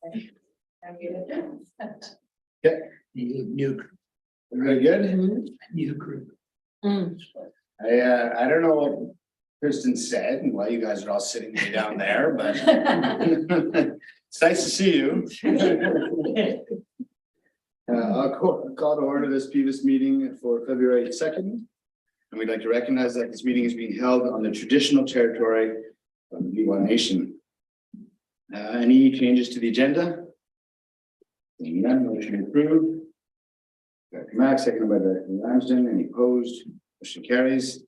Okay. New group. Very good. New group. I don't know what Kristen said and why you guys are all sitting way down there, but it's nice to see you. I'll call to order this PVUS meeting for February 2nd. And we'd like to recognize that this meeting is being held on the traditional territory of the PVUS Nation. Any changes to the agenda? Seeing none, motion approved. Dr. Mack, seconded by Dr. Ramsden. Any opposed? Motion carries.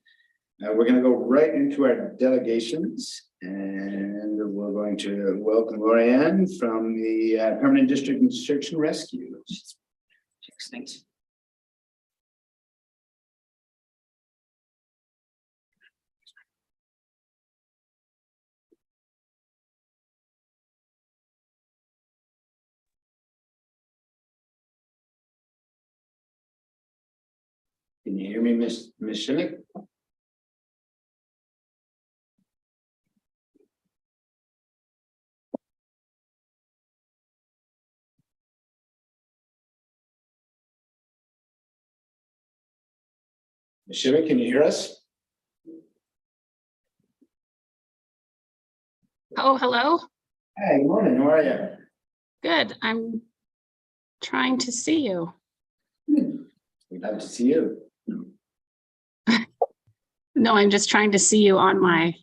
We're going to go right into our delegations, and we're going to welcome Lorianne from the Permanent District Search and Rescue. Thanks. Can you hear me, Miss Schilling? Miss Schilling, can you hear us? Oh, hello. Hi, good morning. How are you? Good. I'm trying to see you. We'd love to see you. No, I'm just trying to see you on my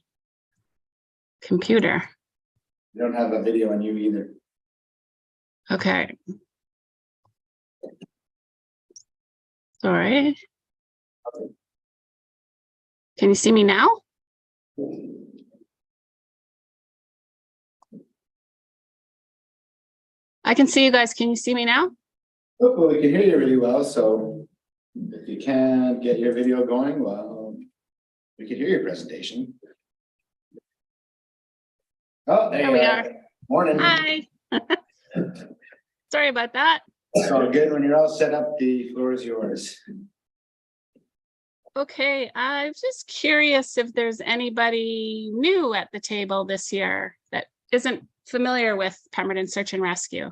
computer. We don't have a video on you either. Okay. Sorry. Can you see me now? I can see you guys. Can you see me now? Oh, well, we can hear you really well. So if you can't get your video going, well, we can hear your presentation. Oh, there we you are. Morning. Hi. Sorry about that. So good. When you're all set up, the floor is yours. Okay, I'm just curious if there's anybody new at the table this year that isn't familiar with Pemberton Search and Rescue.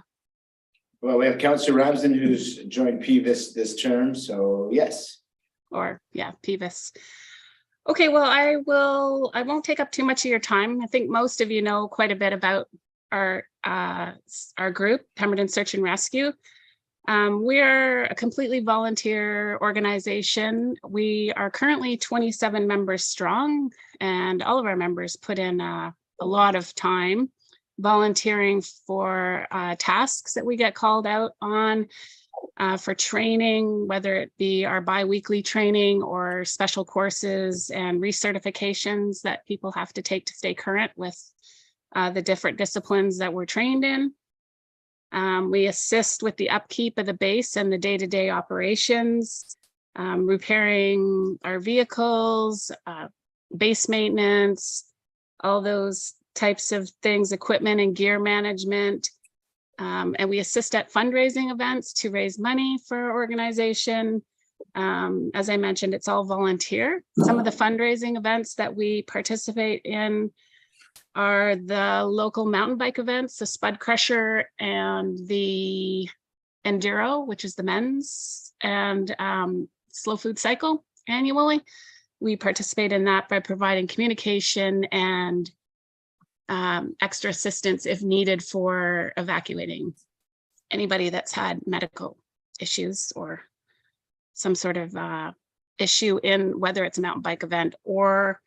Well, we have Councillor Ramsden who's joined PVUS this term, so yes. Or yeah, PVUS. Okay, well, I won't take up too much of your time. I think most of you know quite a bit about our group, Pemberton Search and Rescue. We are a completely volunteer organization. We are currently 27 members strong, and all of our members put in a lot of time volunteering for tasks that we get called out on, for training, whether it be our bi-weekly training or special courses and recertifications that people have to take to stay current with the different disciplines that we're trained in. We assist with the upkeep of the base and the day-to-day operations, repairing our vehicles, base maintenance, all those types of things, equipment and gear management. And we assist at fundraising events to raise money for our organization. As I mentioned, it's all volunteer. Some of the fundraising events that we participate in are the local mountain bike events, the Spud Crusher and the Enduro, which is the men's, and Slow Food Cycle annually. We participate in that by providing communication and extra assistance if needed for evacuating anybody that's had medical issues or some sort of issue in whether it's a mountain bike event or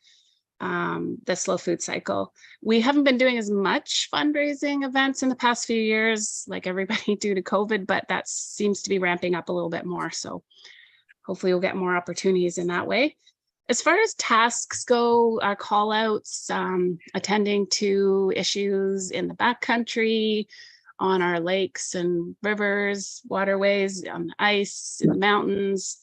the Slow Food Cycle. We haven't been doing as much fundraising events in the past few years, like everybody due to COVID, but that seems to be ramping up a little bit more. So hopefully we'll get more opportunities in that way. As far as tasks go, our call outs, attending to issues in the backcountry, on our lakes and rivers, waterways, on the ice, in the mountains.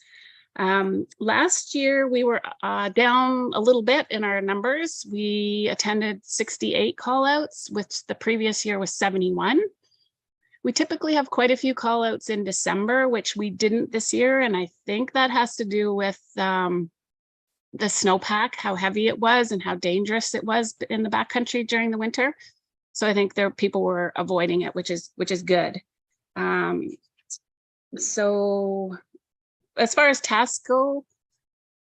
Last year, we were down a little bit in our numbers. We attended 68 call outs, which the previous year was 71. We typically have quite a few call outs in December, which we didn't this year. And I think that has to do with the snowpack, how heavy it was and how dangerous it was in the backcountry during the winter. So I think people were avoiding it, which is good. So as far as tasks go,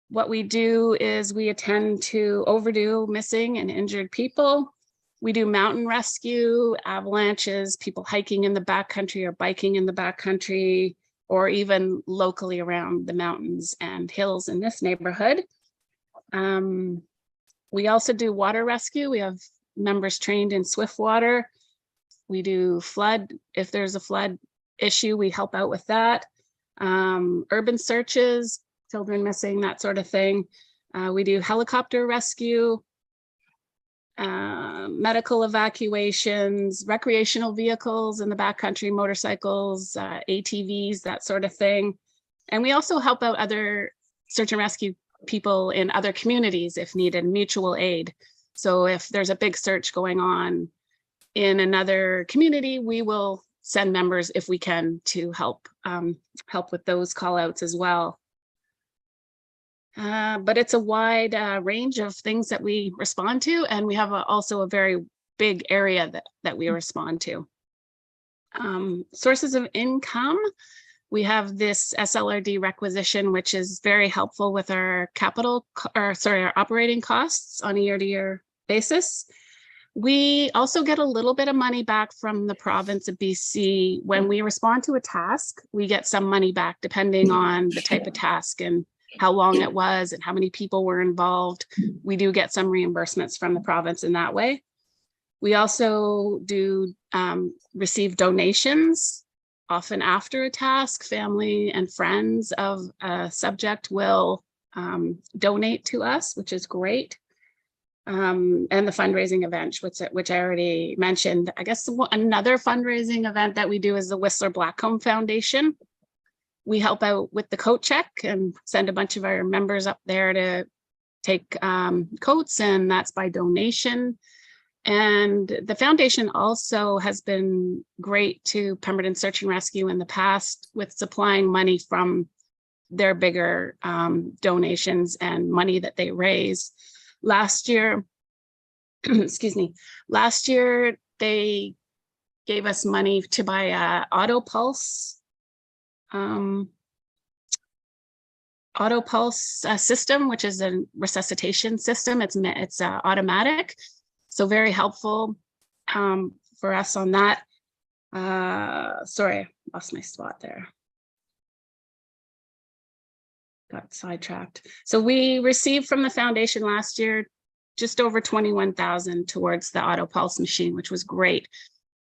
what we do is we attend to overdue, missing, and injured people. We do mountain rescue, avalanches, people hiking in the backcountry or biking in the backcountry, or even locally around the mountains and hills in this neighborhood. We also do water rescue. We have members trained in swift water. We do flood. If there's a flood issue, we help out with that. Urban searches, children missing, that sort of thing. We do helicopter rescue, medical evacuations, recreational vehicles in the backcountry, motorcycles, ATVs, that sort of thing. And we also help out other search and rescue people in other communities if needed, mutual aid. So if there's a big search going on in another community, we will send members if we can to help with those call outs as well. But it's a wide range of things that we respond to, and we have also a very big area that we respond to. Sources of income. We have this SLRD requisition, which is very helpful with our our operating costs on a year-to-year basis. We also get a little bit of money back from the province of BC. When we respond to a task, we get some money back depending on the type of task and how long it was and how many people were involved. We do get some reimbursements from the province in that way. We also do receive donations. Often after a task, family and friends of a subject will donate to us, which is great. And the fundraising event, which I already mentioned. I guess another fundraising event that we do is the Whistler Blackcomb Foundation. We help out with the coat check and send a bunch of our members up there to take coats, and that's by donation. And the foundation also has been great to Pemberton Search and Rescue in the past with supplying money from their bigger donations and money that they raise. Last year, excuse me, last year they gave us money to buy a auto pulse system, which is a resuscitation system. It's automatic. So very helpful for us on that. Sorry, I lost my spot there. Got sidetracked. So we received from the foundation last year just over 21,000 towards the auto pulse machine, which was great.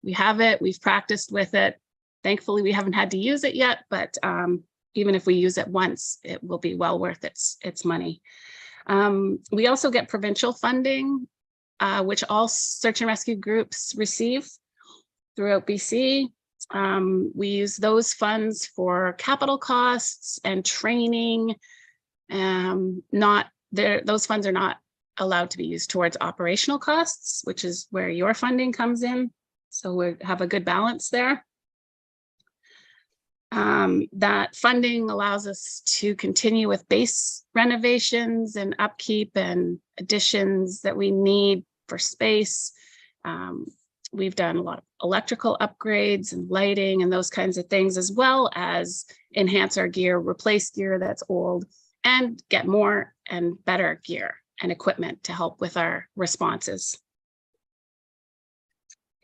We have it, we've practiced with it. Thankfully, we haven't had to use it yet, but even if we use it once, it will be well worth its money. We also get provincial funding, which all search and rescue groups receive throughout BC. We use those funds for capital costs and training. Those funds are not allowed to be used towards operational costs, which is where your funding comes in. So we have a good balance there. That funding allows us to continue with base renovations and upkeep and additions that we need for space. We've done a lot of electrical upgrades and lighting and those kinds of things, as well as enhance our gear, replace gear that's old, and get more and better gear and equipment to help with our responses.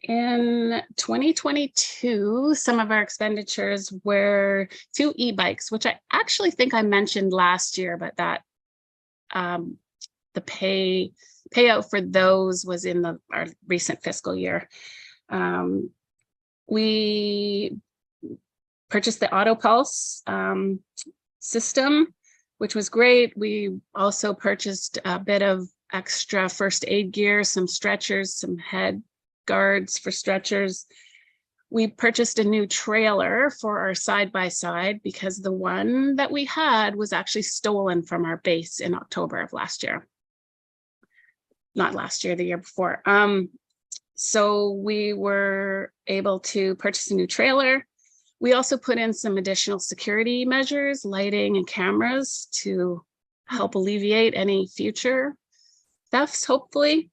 In 2022, some of our expenditures were 2 e-bikes, which I actually think I mentioned last year, but that the payout for those was in our recent fiscal year. We purchased the Auto Pulse system, which was great. We also purchased a bit of extra first aid gear, some stretchers, some head guards for stretchers. We purchased a new trailer for our side-by-side because the one that we had was actually stolen from our base in October of last year. Not last year, the year before. So we were able to purchase a new trailer. We also put in some additional security measures, lighting and cameras to help alleviate any future thefts, hopefully.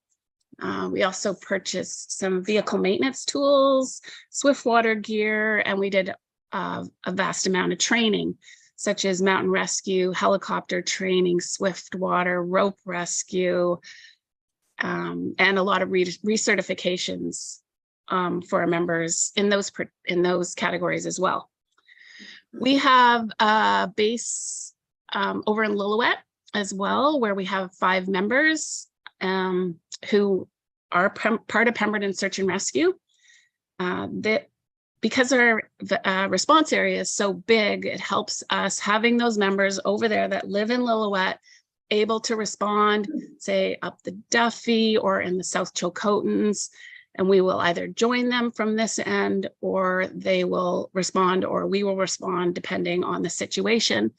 We also purchased some vehicle maintenance tools, swift water gear, and we did a vast amount of training, such as mountain rescue, helicopter training, swift water, rope rescue, and a lot of recertifications for our members in those categories as well. We have a base over in Lillooet as well, where we have 5 members who are part of Pemberton Search and Rescue. Because our response area is so big, it helps us having those members over there that live in Lillooet able to respond, say up the Duffy or in the South Chilcotins, and we will either join them from this end, or they will respond, or we will respond depending on the situation.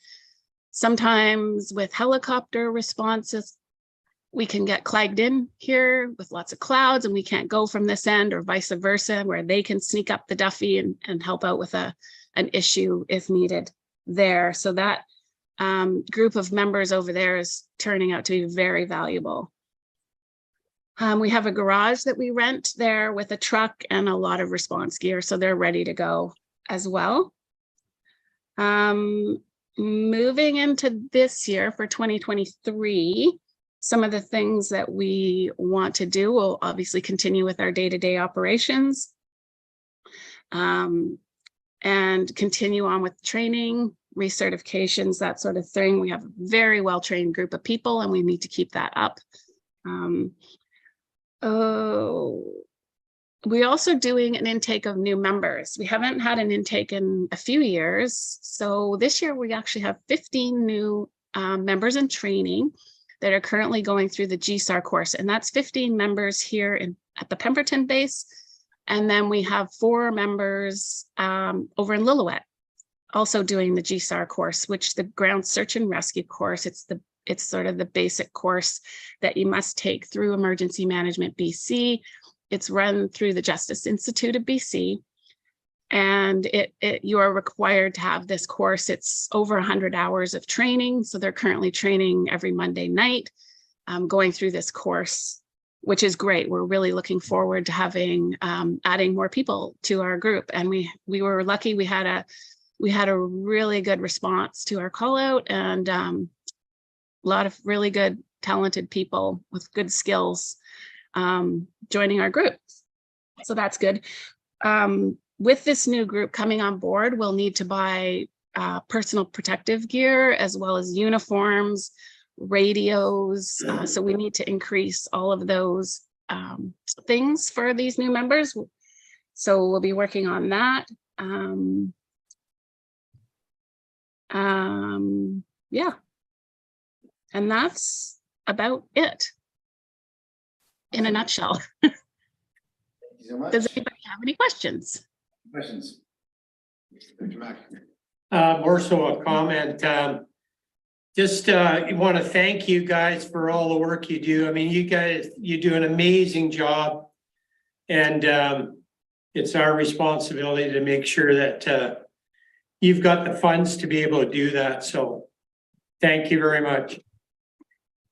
Sometimes with helicopter responses, we can get clogged in here with lots of clouds and we can't go from this end, or vice versa, where they can sneak up the Duffy and help out with an issue if needed there. So that group of members over there is turning out to be very valuable. We have a garage that we rent there with a truck and a lot of response gear, so they're ready to go as well. Moving into this year for 2023, some of the things that we want to do will obviously continue with our day-to-day operations, and continue on with training, recertifications, that sort of thing. We have a very well-trained group of people and we need to keep that up. We're also doing an intake of new members. We haven't had an intake in a few years. So this year we actually have 15 new members in training that are currently going through the GSAR course. And that's 15 members here at the Pemberton base. And then we have 4 members over in Lillooet also doing the GSAR course, which the ground search and rescue course, it's sort of the basic course that you must take through Emergency Management BC. It's run through the Justice Institute of BC, and you are required to have this course. It's over 100 hours of training. So they're currently training every Monday night, going through this course, which is great. We're really looking forward to having adding more people to our group. And we were lucky. We had a really good response to our call out, and a lot of really good, talented people with good skills joining our group. So that's good. With this new group coming on board, we'll need to buy personal protective gear as well as uniforms, radios. So we need to increase all of those things for these new members. So we'll be working on that. Yeah. And that's about it in a nutshell. Thank you so much. Does anybody have any questions? Questions? Dr. Mack. More so a comment. Just want to thank you guys for all the work you do. I mean, you do an amazing job, and it's our responsibility to make sure that you've got the funds to be able to do that. So thank you very much.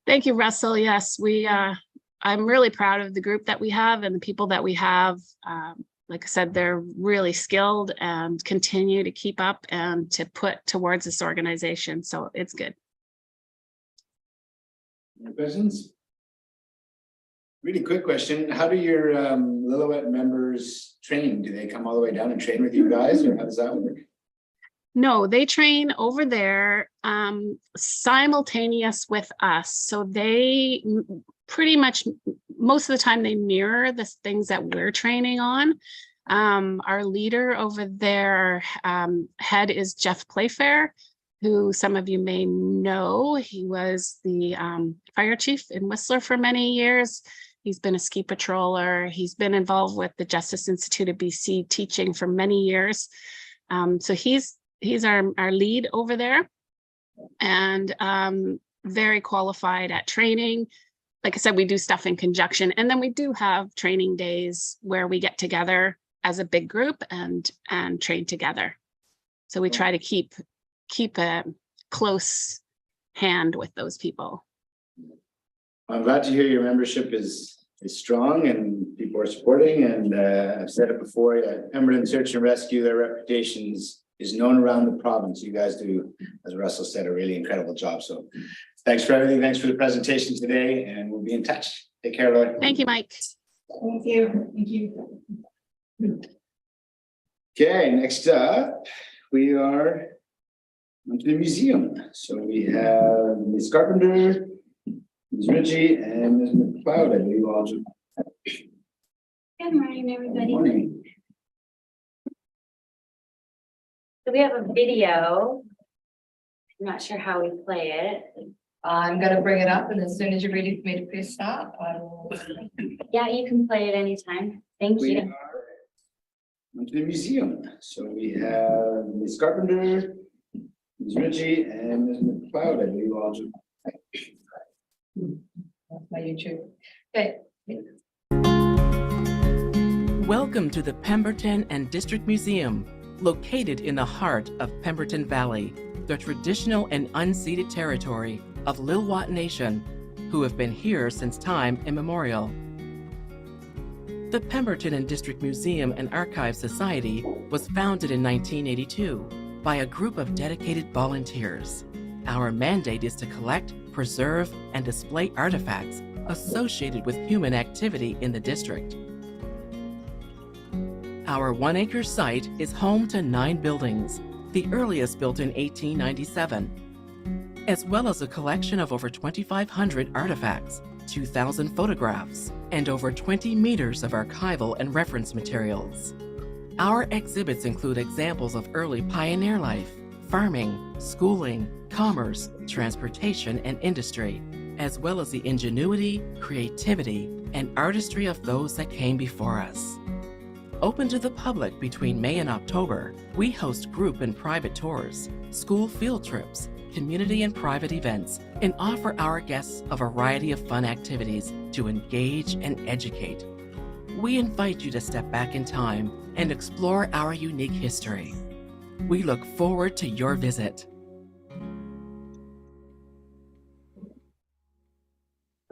Thank you, Russell. Yes, I'm really proud of the group that we have and the people that we have. Like I said, they're really skilled and continue to keep up and to put towards this organization. So it's good. Any questions? Really quick question. How do your Lillooet members train? Do they come all the way down and train with you guys, or how does that work? No, they train over there simultaneous with us. So they pretty much, most of the time, they mirror the things that we're training on. Our leader over there, head is Jeff Playfair, who some of you may know. He was the fire chief in Whistler for many years. He's been a ski patroller. He's been involved with the Justice Institute of BC teaching for many years. So he's our lead over there, and very qualified at training. Like I said, we do stuff in conjunction, and then we do have training days where we get together as a big group and train together. So we try to keep a close hand with those people. I'm glad to hear your membership is is strong and people are supporting. And I've said it before, Pemberton Search and Rescue, their reputation is known around the province. You guys do, as Russell said, a really incredible job. So thanks for everything. Thanks for the presentation today, and we'll be in touch. Take care, Lloyd. Thank you, Mike. Thank you. Thank you. Okay, next up, we are onto the museum. So we have Ms. Carpenter, Ms. Ritchie, and Ms. McLeod, I believe, all. Good morning, everybody. Good morning. So we have a video. I'm not sure how we play it. I'm gonna bring it up, and as soon as you're ready for me to press start, I will. Yeah, you can play it anytime. Thank We you. are onto the museum. So we have Ms. Carpenter, Ms. Ritchie, and Ms. McLeod, I believe, all. That's my YouTube. Okay. Welcome to the Pemberton and District Museum, located in the heart of Pemberton Valley, the traditional and unceded territory of Lillooet Nation, who have been here since time immemorial. The Pemberton and District Museum and Archives Society was founded in 1982 by a group of dedicated volunteers. Our mandate is to collect, preserve, and display artifacts associated with human activity in the district. Our 1-acre site is home to 9 buildings, the earliest built in 1897, as well as a collection of over 2,500 artifacts, 2,000 photographs, and over 20 meters of archival and reference materials. Our exhibits include examples of early pioneer life, farming, schooling, commerce, transportation, and industry, as well as the ingenuity, creativity, and artistry of those that came before us. Open to the public between May and October, we host group and private tours, school field trips, community and private events, and offer our guests a variety of fun activities to engage and educate. We invite you to step back in time and explore our unique history. We look forward to your visit.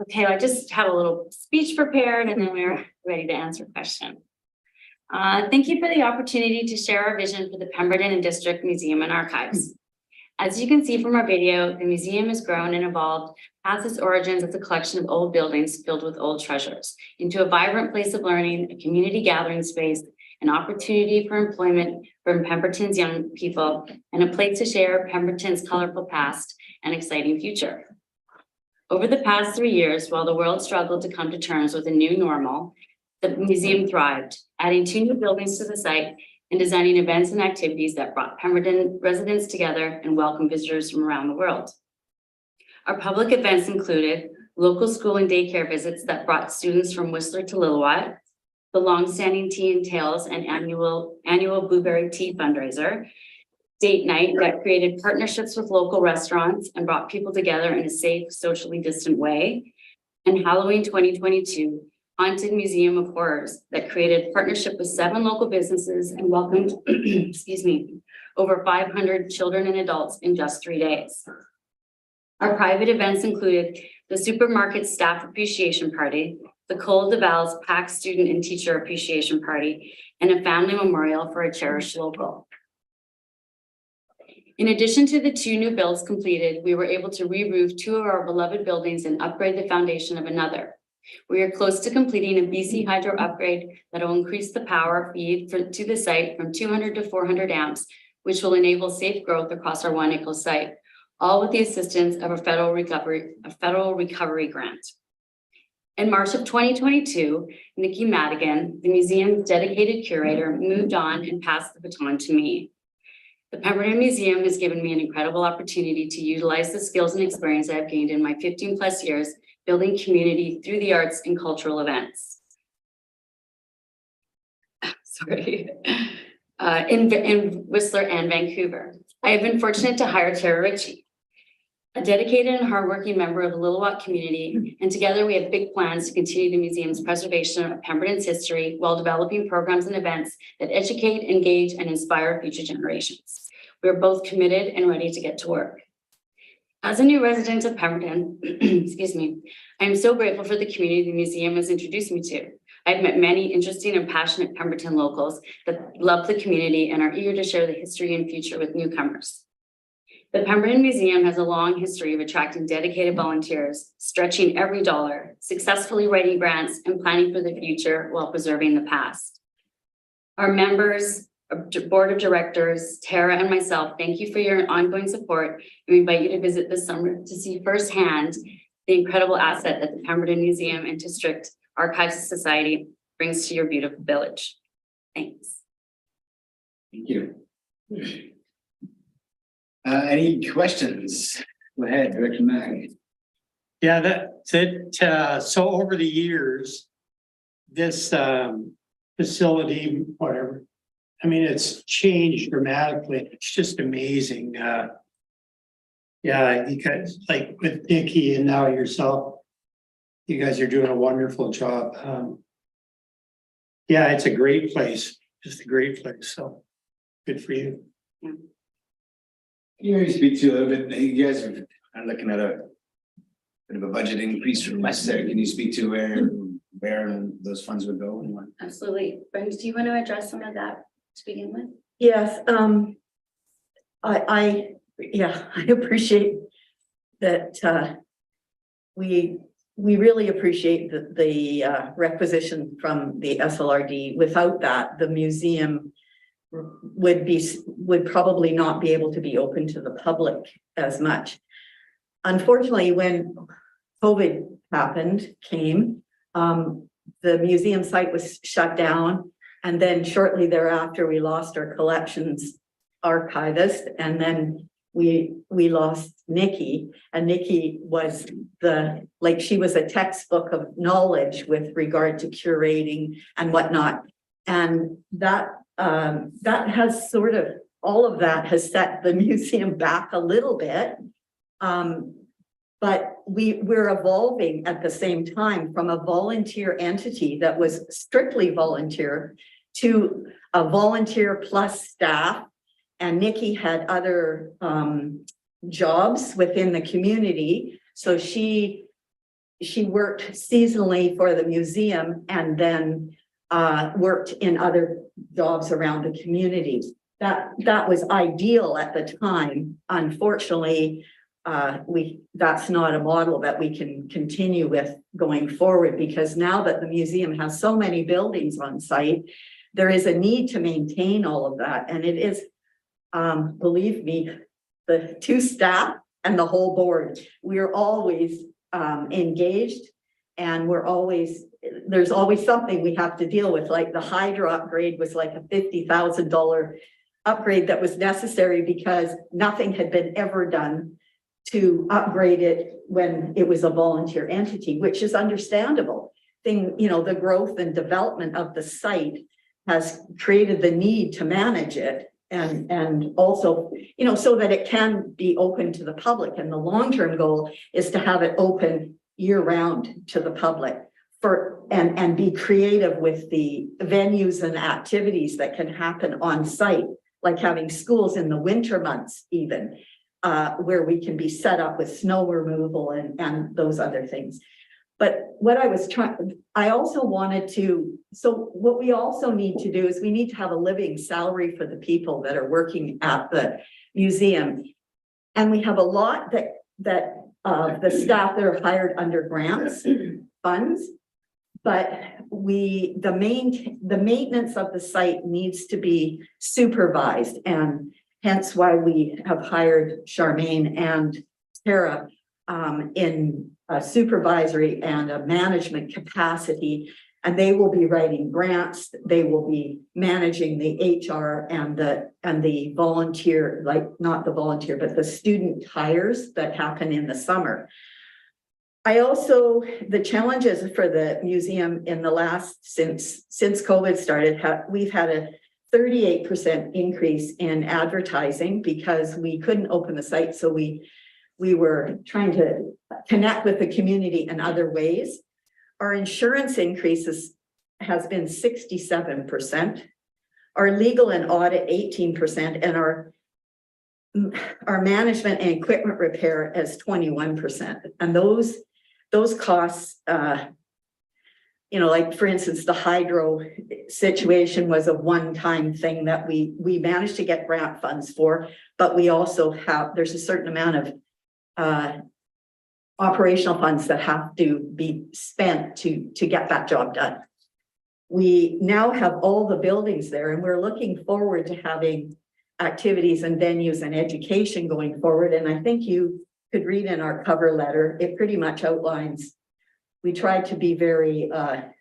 Okay, I just have a little speech prepared and then we're ready to answer questions. Thank you for the opportunity to share our vision for the Pemberton and District Museum and Archives. As you can see from our video, the museum has grown and evolved past its origins as a collection of old buildings filled with old treasures into a vibrant place of learning, a community gathering space, an opportunity for employment for Pemberton's young people, and a place to share Pemberton's colorful past and exciting future. Over the past 3 years, while the world struggled to come to terms with a new normal, the museum thrived, adding 2 new buildings to the site and designing events and activities that brought Pemberton residents together and welcomed visitors from around the world. Our public events included local school and daycare visits that brought students from Whistler to Lillooet, the longstanding Tea and Tales and annual Blueberry Tea fundraiser, date night that created partnerships with local restaurants and brought people together in a safe, socially distant way, and Halloween 2022, Haunted Museum of Horrors that created partnership with 7 local businesses and welcomed, excuse me, over 500 children and adults in just 3 days. Our private events included the supermarket staff appreciation party, the Cole de Val's PAC student and teacher appreciation party, and a family memorial for a cherished local. In addition to the 2 new builds completed, we were able to re-roof 2 of our beloved buildings and upgrade the foundation of another. We are close to completing a BC Hydro upgrade that will increase the power feed to the site from 200 to 400 amps, which will enable safe growth across our 1-acre site, all with the assistance of a federal recovery grant. In March of 2022, Nikki Madigan, the museum's dedicated curator, moved on and passed the baton to me. The Pemberton Museum has given me an incredible opportunity to utilize the skills and experience I've gained in my 15+ years building community through the arts and cultural events. Sorry. In Whistler and Vancouver. I have been fortunate to hire Tara Ritchie, a dedicated and hardworking member of the Lillooet community, and together we have big plans to continue the museum's preservation of Pemberton's history while developing programs and events that educate, engage, and inspire future generations. We are both committed and ready to get to work. As a new resident of Pemberton, excuse me, I'm so grateful for the community the museum has introduced me to. I've met many interesting and passionate Pemberton locals that love the community and are eager to share the history and future with newcomers. The Pemberton Museum has a long history of attracting dedicated volunteers, stretching every dollar, successfully writing grants, and planning for the future while preserving the past. Our members, board of directors, Tara and myself, thank you for your ongoing support, and we invite you to visit this summer to see firsthand the incredible asset that the Pemberton Museum and District Archives Society brings to your beautiful village. Thanks. Thank you. Any questions? Go ahead, Director Mag. Yeah, that's it. So over the years, this facility, whatever, I mean, it's changed dramatically. It's just amazing. Yeah, you guys, like with Nikki and now yourself, you guys are doing a wonderful job. Yeah, it's a great place, just a great place. So good for you. Can you maybe speak to a little bit, you guys are looking at a bit of a budget increase from necessary. Can you speak to where those funds would go and what? Absolutely. Brenda, do you want to address some of that to begin with? Yes, I appreciate that, we really appreciate the requisition from the SLRD. Without that, the museum would probably not be able to be open to the public as much. Unfortunately, when COVID came, the museum site was shut down. And then shortly thereafter, we lost our collections archivist, and then we lost Nikki, and Nikki was she was a textbook of knowledge with regard to curating and whatnot. And that has sort of, all of that has set the museum back a little bit. But we're evolving at the same time from a volunteer entity that was strictly volunteer to a volunteer plus staff. And Nikki had other jobs within the community. So she worked seasonally for the museum and then worked in other jobs around the community. That was ideal at the time. Unfortunately, that's not a model that we can continue with going forward, because now that the museum has so many buildings on site, there is a need to maintain all of that. And it is, believe me, the two staff and the whole board, we're always engaged, and there's always something we have to deal with. Like the hydro upgrade was like a $50,000 upgrade that was necessary because nothing had been ever done to upgrade it when it was a volunteer entity, which is understandable. The growth and development of the site has created the need to manage it, and also, so that it can be open to the public. And the long-term goal is to have it open year-round to the public and be creative with the venues and activities that can happen on site, like having schools in the winter months even, where we can be set up with snow removal and those other things. But what I also wanted to, so what we also need to do is we need to have a living salary for the people that are working at the museum. And we have a lot that the staff that are hired under grants funds, but the maintenance of the site needs to be supervised, and hence why we have hired Charmaine and Tara in a supervisory and a management capacity, and they will be writing grants. They will be managing the HR and the volunteer, not the volunteer, but the student hires that happen in the summer. The challenges for the museum in the since COVID started, we've had a 38% increase in advertising because we couldn't open the site. So we were trying to connect with the community in other ways. Our insurance increases has been 67%, our legal and audit 18%, and our our management and equipment repair as 21%. And those costs, you know, like for instance, the hydro situation was a one-time thing that we managed to get grant funds for, but we also have, there's a certain amount of operational funds that have to be spent to get that job done. We now have all the buildings there, and we're looking forward to having activities and venues and education going forward. And I think you could read in our cover letter, it pretty much outlines. We tried to be very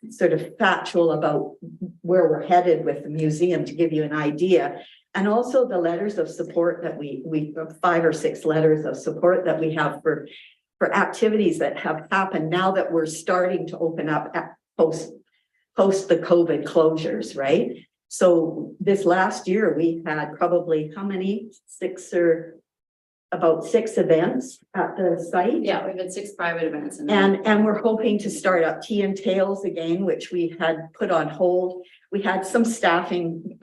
sort of factual about where we're headed with the museum to give you an idea. And also the letters of support that we 5 or 6 letters of support that we have for activities that have happened now that we're starting to open up at post the COVID closures, right? So this last year we had probably how many? About 6 events at the site. Yeah, we've had 6 private events. And we're hoping to start up Tea and Tales again, which we had put on hold. We had some staffing,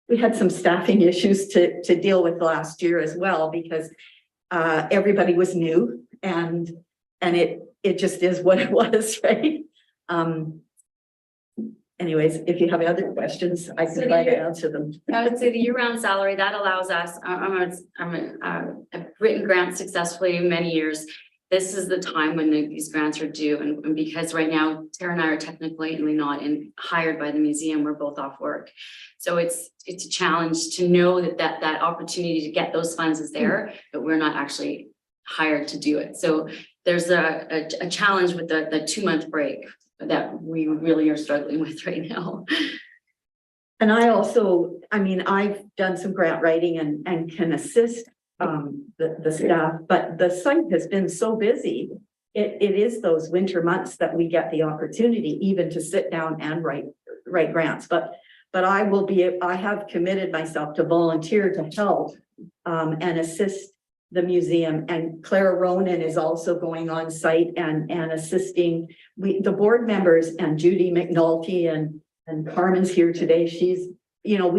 issues to deal with last year as well, because everybody was new and it just is what it was, right? Anyways, if you have other questions, I can try to answer them. I would say the year-round salary, that allows us, I've written grants successfully many years. This is the time when these grants are due. And because right now, Tara and I are technically not hired by the museum, we're both off work. So it's a challenge to know that opportunity to get those funds is there, but we're not actually hired to do it. So there's a challenge with the 2-month break that we really are struggling with right now. And I also, I mean, I've done some grant writing and can assist the staff, but the site has been so busy. It is those winter months that we get the opportunity even to sit down and write grants. But I have committed myself to volunteer to help and assist the museum, and Clara Ronan is also going on site and assisting the board members, and Judy McNulty and Carmen's here today. She's, you know,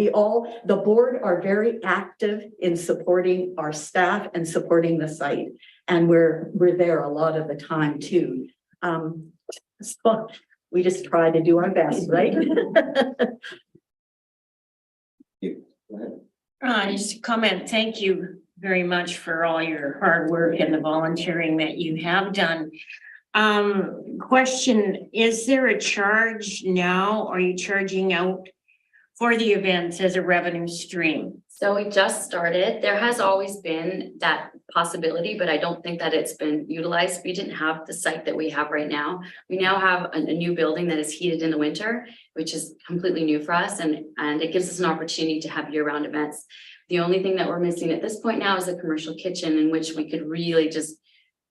the board are very active in supporting our staff and supporting the site. And we're there a lot of the time too. So we just try to do our best, right? Just a comment. Thank you very much for all your hard work and the volunteering that you have done. Question, is there a charge now? Are you charging out for the events as a revenue stream? So we just started. There has always been that possibility, but I don't think that it's been utilized. We didn't have the site that we have right now. We now have a new building that is heated in the winter, which is completely new for us. And it gives us an opportunity to have year-round events. The only thing that we're missing at this point now is a commercial kitchen in which we could really just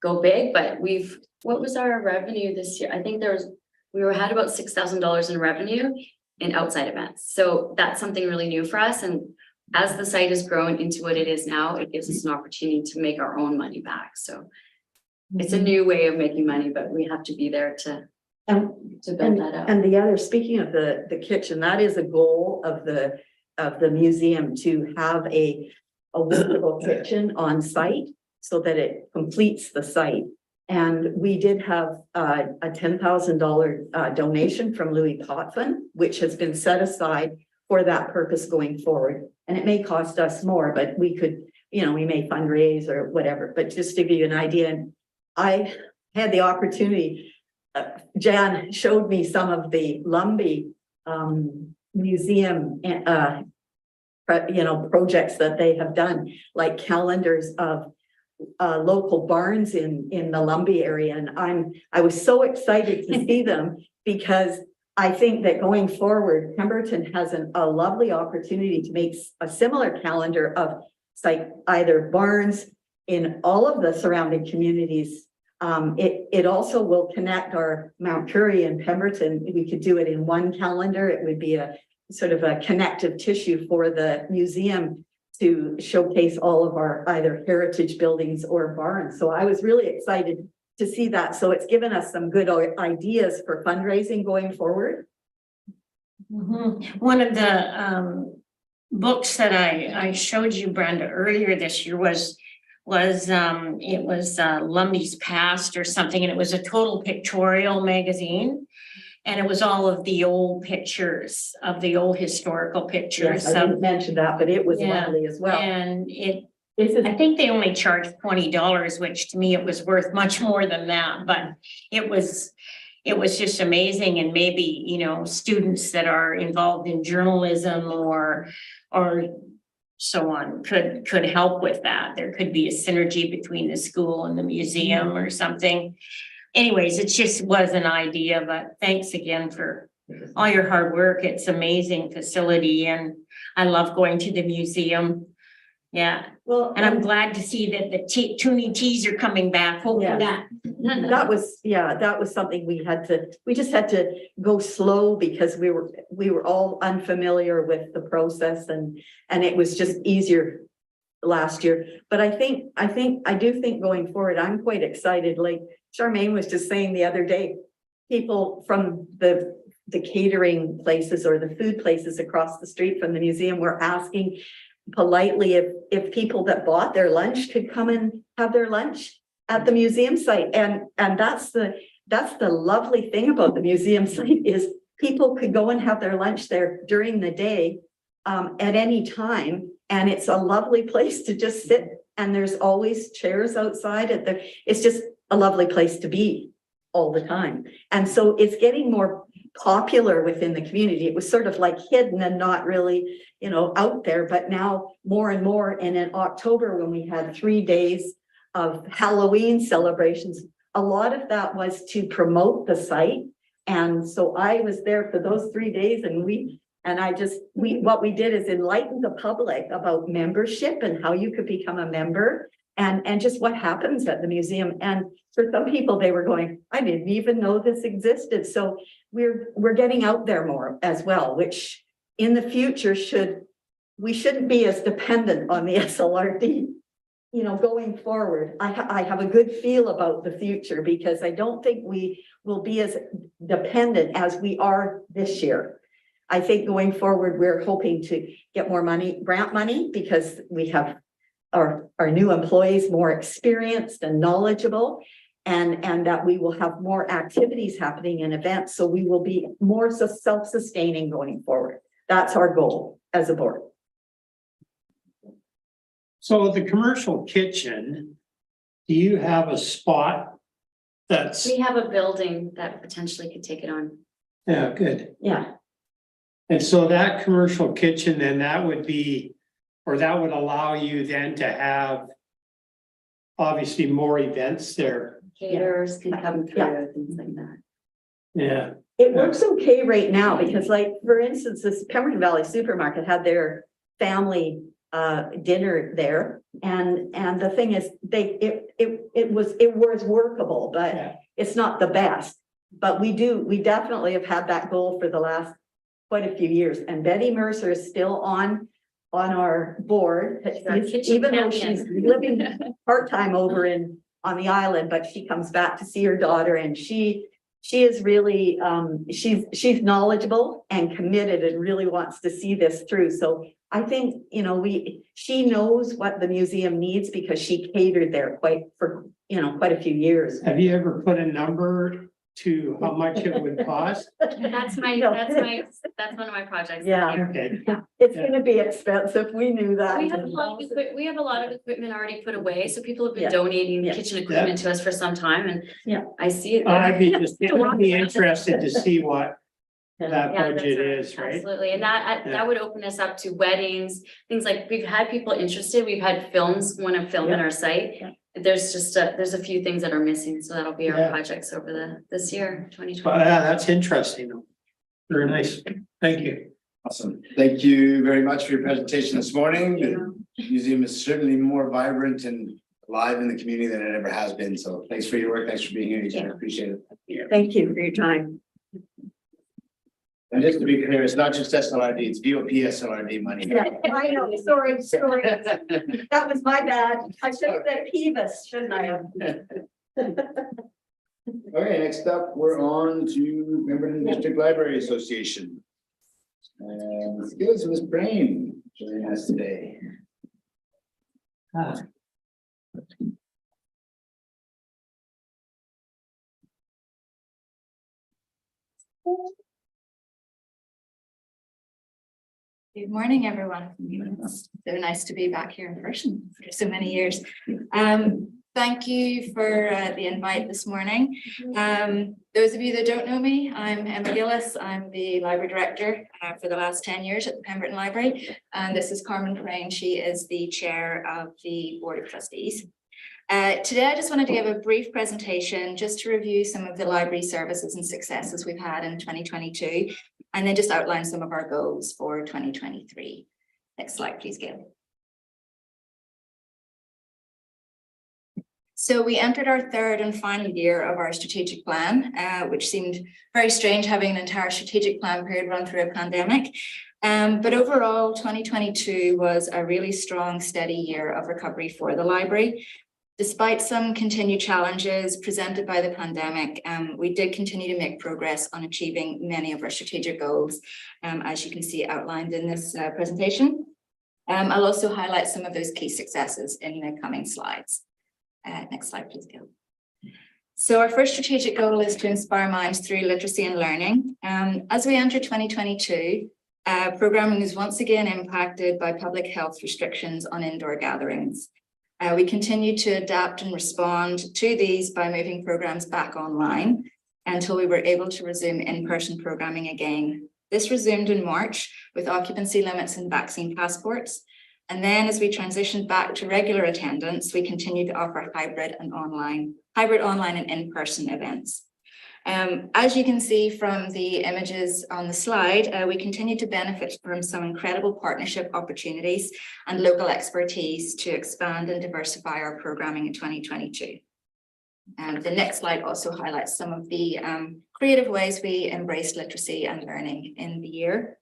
go big. But what was our revenue this year? I think we had about $6,000 in revenue in outside events. So that's something really new for us. And as the site has grown into what it is now, it gives us an opportunity to make our own money back. So it's a new way of making money, but we have to be there to build that up. And the other, speaking of the kitchen, that is a goal of the museum, to have a workable kitchen on site so that it completes the site. And we did have a $10,000 donation from Louis Potvin, which has been set aside for that purpose going forward. And it may cost us more, but we could, you know, we may fundraise or whatever. But just to give you an idea, and I had the opportunity, Jan showed me some of the Lumbee museum projects that they have done, like calendars of local barns in the Lumbee area. And I was so excited to see them, because I think that going forward, Pemberton has a lovely opportunity to make a similar calendar of either barns in all of the surrounding communities. It also will connect our Mount Currie and Pemberton. We could do it in one calendar. It would be a sort of a connective tissue for the museum to showcase all of our either heritage buildings or barns. So I was really excited to see that. So it's given us some good ideas for fundraising going forward. One of the books that I showed you, Brenda, earlier this year was Lumby's Past or something, and it was a total pictorial magazine. And it was all of the old pictures of the old historical pictures. Yes, I didn't mention that, but it was Yeah, lovely as well. And This is I think they only charged $20, which to me it was worth much more than that, but it was just amazing. And maybe, you know, students that are involved in journalism or so on could help with that. There could be a synergy between the school and the museum or something. Anyways, it just was an idea, but thanks again for all your hard work. It's amazing facility and I love going to the museum. Yeah, well, and I'm glad to see that the Toonie teas are coming back. Hopefully Yeah. that. that was something we just had to go slow because we were all unfamiliar with the process and it was just easier last year. But I do think going forward, I'm quite excited. Like Charmaine was just saying the other day, people from the catering places or the food places across the street from the museum were asking politely if people that bought their lunch could come and have their lunch at the museum site. And that's the lovely thing about the museum site is people could go and have their lunch there during the day at any time. And it's a lovely place to just sit. And there's always chairs outside it's just a lovely place to be all the time. And so it's getting more popular within the community. It was sort of like hidden and not really, you know, out there, but now more and more. And in October, when we had 3 days of Halloween celebrations, a lot of that was to promote the site. And so I was there for those 3 days and what we did is enlighten the public about membership and how you could become a member and just what happens at the museum. And for some people, they were going, I didn't even know this existed. So we're getting out there more as well, which in the future we shouldn't be as dependent on the SLRD, you know, going forward. I have a good feel about the future because I don't think we will be as dependent as we are this year. I think going forward, we're hoping to get more money, grant money, because we have our new employees more experienced and knowledgeable, and that we will have more activities happening and events. So we will be more self-sustaining going forward. That's our goal as a board. So the commercial kitchen, do you have a spot that's, We have a building that potentially could take it on. yeah, good. Yeah. And so that commercial kitchen, then that would be, or that would allow you then to have obviously more events there. Caterers can come through, Yeah. things like that. Yeah, It works okay right now because, like, for instance, this Pemberton Valley Supermarket had their family dinner there, and the thing is, it was workable, but Yeah. it's not the best. But we definitely have had that goal for the last quite a few years. And Betty Mercer is still on our board, our kitchen even though champion. she's living part-time over on the island, but she comes back to see her daughter, and she is really she's knowledgeable and committed and really wants to see this through. So I think, you know, she knows what the museum needs because she catered there quite a few years. have you ever put a number to how much it would cost? That's one of my projects. Yeah. Okay, It's gonna be expensive. We knew that. We have a lot of equipment already put away, so people have been Yeah. donating Yeah. kitchen equipment to us for some time, and Yeah. I see it. I'd be interested to see what that Yeah, budget that's is, right? Absolutely, and that Yeah. would open us up to weddings, things like, we've had people interested, we've had films, want to film in Yeah. our site. Yeah. There's just there's a few things that are missing, so that'll be our Yeah. projects over this year, 2020. Well, yeah, that's interesting. Very nice. Thank you. Awesome. Thank you very much for your presentation this morning. The museum is certainly more vibrant and alive in the community than it ever has been. So thanks for your work. Thanks for being here. I appreciate it. Thank you for your time. And just to be clear, it's not just SLRD, it's VOP SLRD money. Yeah, I know, sorry. That was my bad. I should have said PVUS, shouldn't I have? Okay, next up, we're on to Pemberton District Library Association. And let's give us Ms. Brain. us today. Good morning, everyone. It's so nice to be back here in person after so many years. Thank you for the invite this morning. Those of you that don't know me, I'm Emma Gillis. I'm the library director for the last 10 years at the Pemberton Library. And this is Carmen Crane. She is the chair of the Board of Trustees. Today, I just wanted to give a brief presentation just to review some of the library services and successes we've had in 2022, and then just outline some of our goals for 2023. Next slide, please, Gail. So we entered our third and final year of our strategic plan, which seemed very strange having an entire strategic plan period run through a pandemic. But overall, 2022 was a really strong, steady year of recovery for the library. Despite some continued challenges presented by the pandemic, we did continue to make progress on achieving many of our strategic goals, as you can see outlined in this presentation. I'll also highlight some of those key successes in the coming slides. Next slide, please, Gil. So our first strategic goal is to inspire minds through literacy and learning. As we enter 2022, programming is once again impacted by public health restrictions on indoor gatherings. We continue to adapt and respond to these by moving programs back online until we were able to resume in-person programming again. This resumed in March with occupancy limits and vaccine passports. And then as we transitioned back to regular attendance, we continue to offer hybrid online and in-person events. As you can see from the images on the slide, we continue to benefit from some incredible partnership opportunities and local expertise to expand and diversify our programming in 2022. The next slide also highlights some of the creative ways we embraced literacy and learning in the year.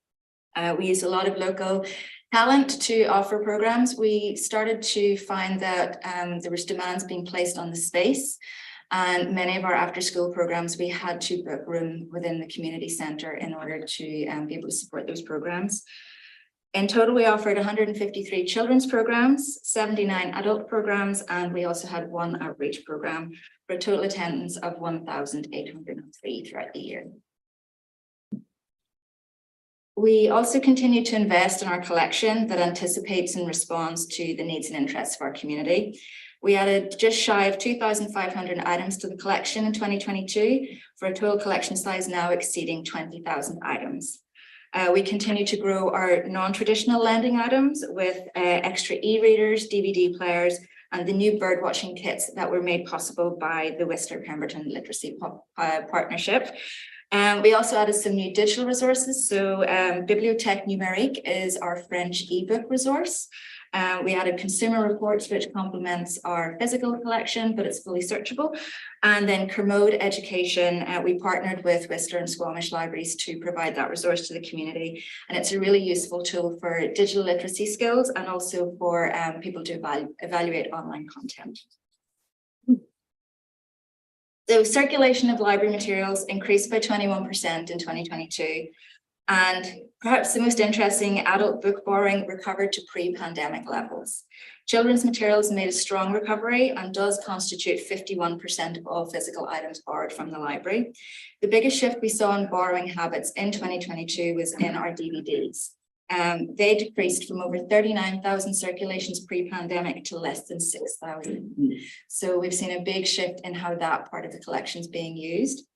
We used a lot of local talent to offer programs. We started to find that there was demands being placed on the space. And many of our after-school programs, we had to book room within the community centre in order to be able to support those programs. In total, we offered 153 children's programs, 79 adult programs, and we also had one outreach program for a total attendance of 1,803 throughout the year. We also continue to invest in our collection that anticipates and responds to the needs and interests of our community. We added just shy of 2,500 items to the collection in 2022 for a total collection size now exceeding 20,000 items. We continue to grow our non-traditional lending items with extra e-readers, DVD players, and the new birdwatching kits that were made possible by the Whistler Pemberton Literacy Partnership. We also added some new digital resources. So Bibliothèque Numérique is our French ebook resource. We added consumer reports, which complements our physical collection, but it's fully searchable. And then Kermode Education, we partnered with Whistler and Squamish libraries to provide that resource to the community. And it's a really useful tool for digital literacy skills and also for people to evaluate online content. So circulation of library materials increased by 21% in 2022. And perhaps the most interesting, adult book borrowing recovered to pre-pandemic levels. Children's materials made a strong recovery and does constitute 51% of all physical items borrowed from the library. The biggest shift we saw in borrowing habits in 2022 was in our DVDs. They decreased from over 39,000 circulations pre-pandemic to less than 6,000. So we've seen a big shift in how that part of the collection is being used.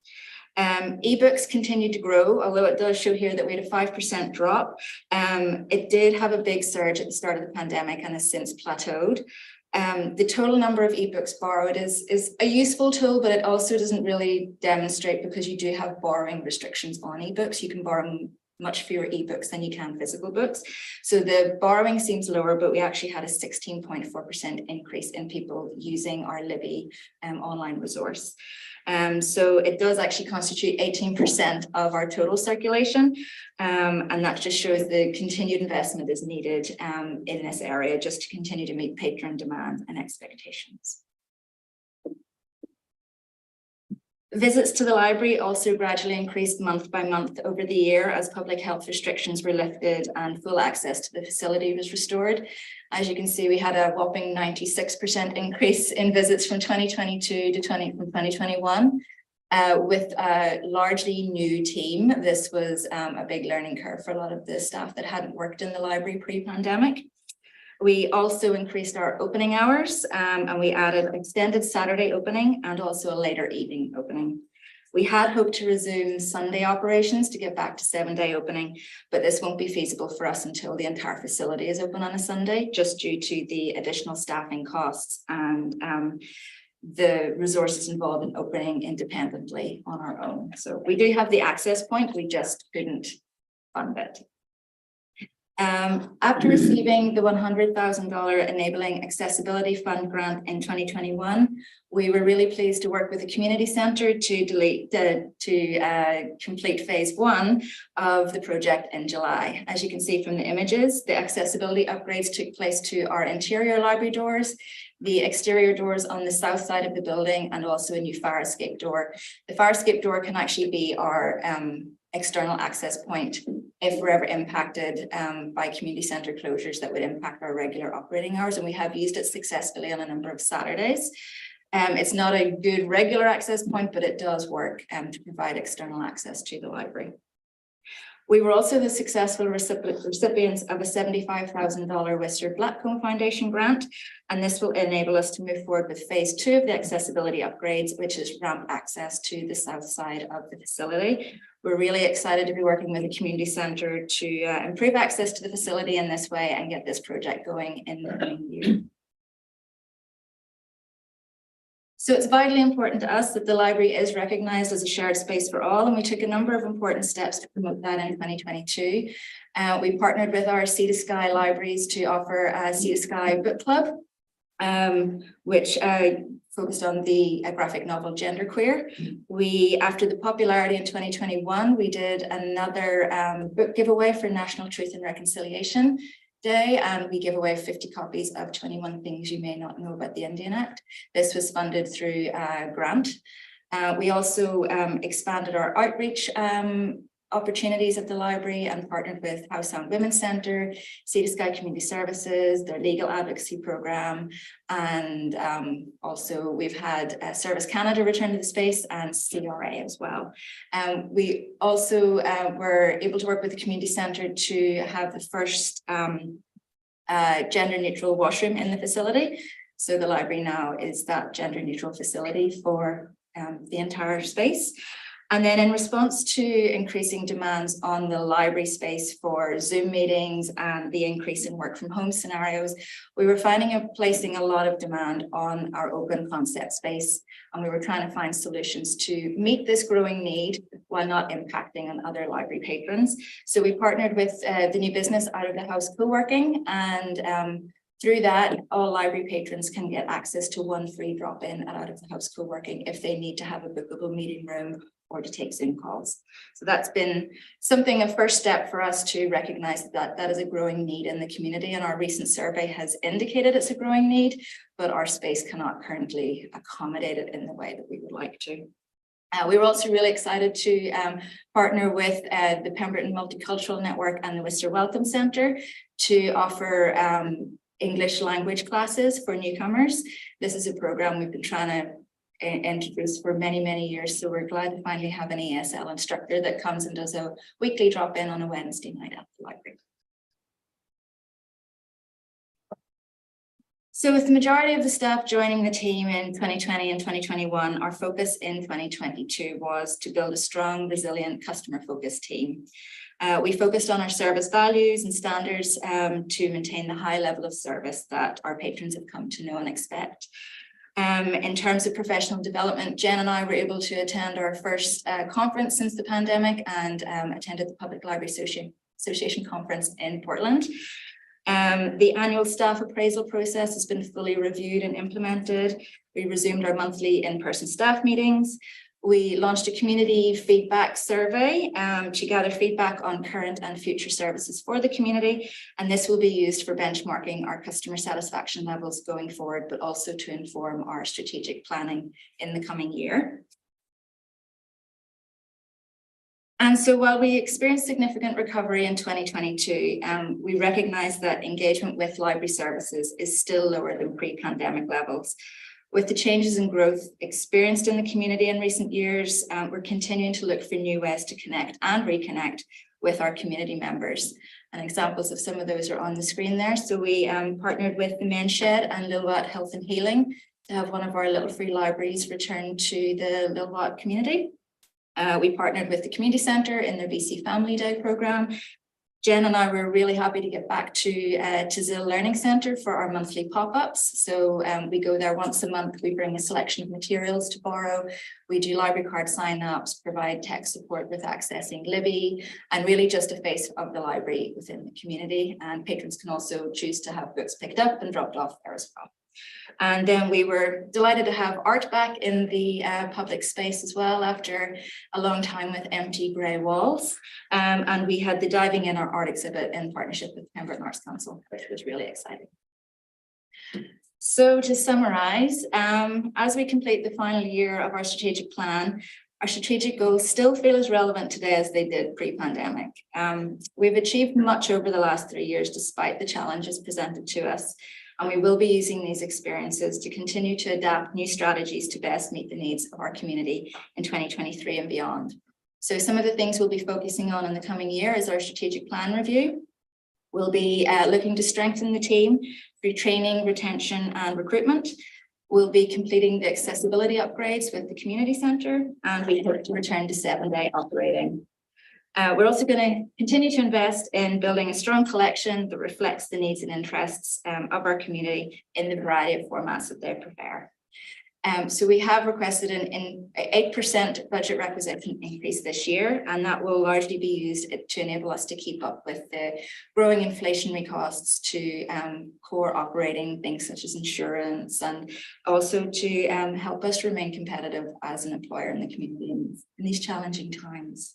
Ebooks continued to grow, although it does show here that we had a 5% drop. It did have a big surge at the start of the pandemic and has since plateaued. The total number of ebooks borrowed is a useful tool, but it also doesn't really demonstrate because you do have borrowing restrictions on ebooks. You can borrow much fewer ebooks than you can physical books. So the borrowing seems lower, but we actually had a 16.4% increase in people using our Libby online resource. So it does actually constitute 18% of our total circulation. And that just shows the continued investment is needed in this area just to continue to meet patron demand and expectations. Visits to the library also gradually increased month by month over the year as public health restrictions were lifted and full access to the facility was restored. As you can see, we had a whopping 96% increase in visits from 2022 to 2021. With a largely new team. This was a big learning curve for a lot of the staff that hadn't worked in the library pre-pandemic. We also increased our opening hours and we added extended Saturday opening and also a later evening opening. We had hoped to resume Sunday operations to get back to 7-day opening, but this won't be feasible for us until the entire facility is open on a Sunday, just due to the additional staffing costs and the resources involved in opening independently on our own. So we do have the access point, we just couldn't fund it. After receiving the $100,000 Enabling Accessibility Fund grant in 2021, we were really pleased to work with the community centre to complete phase 1 of the project in July. As you can see from the images, the accessibility upgrades took place to our interior library doors, the exterior doors on the south side of the building, and also a new fire escape door. The fire escape door can actually be our external access point if we're ever impacted by community centre closures that would impact our regular operating hours, and we have used it successfully on a number of Saturdays. It's not a good regular access point, but it does work to provide external access to the library. We were also the successful recipients of a $75,000 Worcester Blackcomb Foundation grant, and this will enable us to move forward with phase 2 of the accessibility upgrades, which is ramp access to the south side of the facility. We're really excited to be working with the community centre to improve access to the facility in this way and get this project going in the coming year. So it's vitally important to us that the library is recognised as a shared space for all, and we took a number of important steps to promote that in 2022. We partnered with our Sea to Sky libraries to offer a Sea to Sky book club, which focused on the graphic novel Genderqueer. We, after the popularity in 2021, we did another book giveaway for National Truth and Reconciliation Day, and we give away 50 copies of 21 Things You May Not Know About the Indian Act. This was funded through a grant. We also expanded our outreach opportunities at the library and partnered with House Sound Women's Centre, Sea to Sky Community Services, their legal advocacy program, and also we've had Service Canada return to the space and CRA as well. We also were able to work with the community centre to have the first gender neutral washroom in the facility. So the library now is that gender neutral facility for the entire space. And then in response to increasing demands on the library space for Zoom meetings and the increase in work from home scenarios, we were placing a lot of demand on our open concept space. And we were trying to find solutions to meet this growing need while not impacting on other library patrons. So we partnered with the new business Out of the House Co-working, and through that, all library patrons can get access to one free drop-in at Out of the House Co-working if they need to have a bookable meeting room or to take Zoom calls. So that's been a first step for us to recognize that that is a growing need in the community, and our recent survey has indicated it's a growing need, but our space cannot currently accommodate it in the way that we would like to. We were also really excited to partner with the Pemberton Multicultural Network and the Worcester Welcome Centre to offer English language classes for newcomers. This is a program we've been trying to introduced for many years, so we're glad to finally have an ESL instructor that comes and does a weekly drop-in on a Wednesday night at the library. So with the majority of the staff joining the team in 2020 and 2021, our focus in 2022 was to build a strong, resilient, customer-focused team. We focused on our service values and standards to maintain the high level of service that our patrons have come to know and expect. In terms of professional development, Jen and I were able to attend our first conference since the pandemic and attended the Public Library Association conference in Portland. The annual staff appraisal process has been fully reviewed and implemented. We resumed our monthly in-person staff meetings. We launched a community feedback survey to gather feedback on current and future services for the community. And this will be used for benchmarking our customer satisfaction levels going forward, but also to inform our strategic planning in the coming year. And so while we experienced significant recovery in 2022, we recognize that engagement with library services is still lower than pre-pandemic levels. With the changes in growth experienced in the community in recent years, we're continuing to look for new ways to connect and reconnect with our community members. And examples of some of those are on the screen there. So we partnered with the Main Shed and Lillooet Health and Healing to have one of our little free libraries return to the Lillooet community. We partnered with the community centre in their BC Family Day programme. Jen and I were really happy to get back to Zill Learning Centre for our monthly pop-ups. So we go there once a month. We bring a selection of materials to borrow. We do library card sign-ups, provide tech support with accessing Libby, and really just a face of the library within the community. And patrons can also choose to have books picked up and dropped off there as well. And then we were delighted to have art back in the public space as well after a long time with empty grey walls. And we had the Diving In Our Art exhibit in partnership with Pemberton Arts Council, which was really exciting. So to summarise, as we complete the final year of our strategic plan, our strategic goals still feel as relevant today as they did pre-pandemic. We've achieved much over the last 3 years despite the challenges presented to us. And we will be using these experiences to continue to adapt new strategies to best meet the needs of our community in 2023 and beyond. So some of the things we'll be focusing on in the coming year is our strategic plan review. We'll be looking to strengthen the team through training, retention and recruitment. We'll be completing the accessibility upgrades with the community centre, and we hope to return to 7-day operating. We're also going to continue to invest in building a strong collection that reflects the needs and interests of our community in the variety of formats that they prefer. So we have requested an 8% budget requisition increase this year, and that will largely be used to enable us to keep up with the growing inflationary costs to core operating things such as insurance, and also to help us remain competitive as an employer in the community in these challenging times.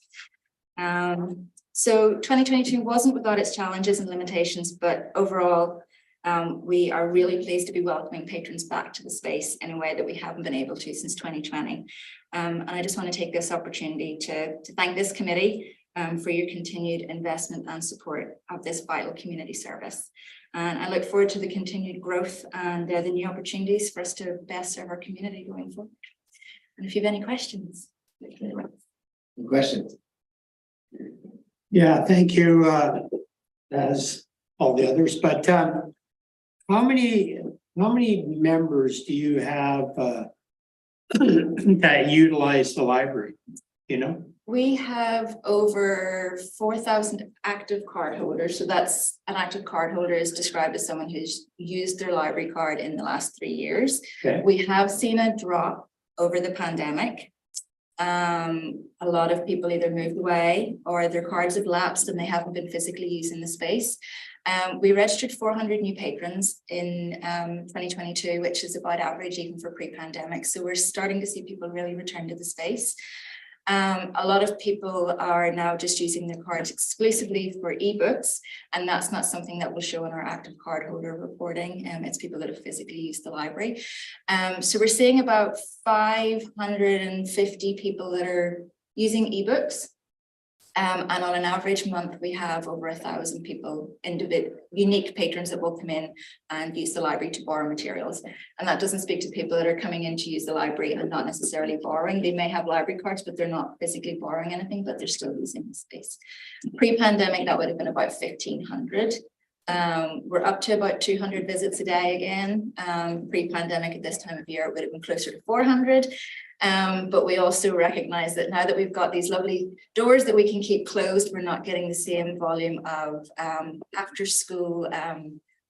So 2022 wasn't without its challenges and limitations, but overall, we are really pleased to be welcoming patrons back to the space in a way that we haven't been able to since 2020. And I just want to take this opportunity to thank this committee for your continued investment and support of this vital community service. And I look forward to the continued growth and the new opportunities for us to best serve our community going forward. And if you have any questions. Questions? Yeah, thank you, as all the others, but how many members do you have that utilize the library, you know? We have over 4,000 active card holders. So that's an active card holder is described as someone who's used their library card in the last 3 years. Okay. We have seen a drop over the pandemic. A lot of people either moved away or their cards have lapsed and they haven't been physically using the space. We registered 400 new patrons in 2022, which is about average even for pre-pandemic. So we're starting to see people really return to the space. A lot of people are now just using their cards exclusively for ebooks, and that's not something that will show in our active cardholder reporting. It's people that have physically used the library. So we're seeing about 550 people that are using ebooks. And on an average month, we have over 1,000 people, unique patrons that will come in and use the library to borrow materials. And that doesn't speak to people that are coming in to use the library and not necessarily borrowing. They may have library cards, but they're not physically borrowing anything, but they're still using the space. Pre-pandemic, that would have been about 1,500. We're up to about 200 visits a day again. Pre-pandemic at this time of year, it would have been closer to 400. But we also recognize that now that we've got these lovely doors that we can keep closed, we're not getting the same volume of after school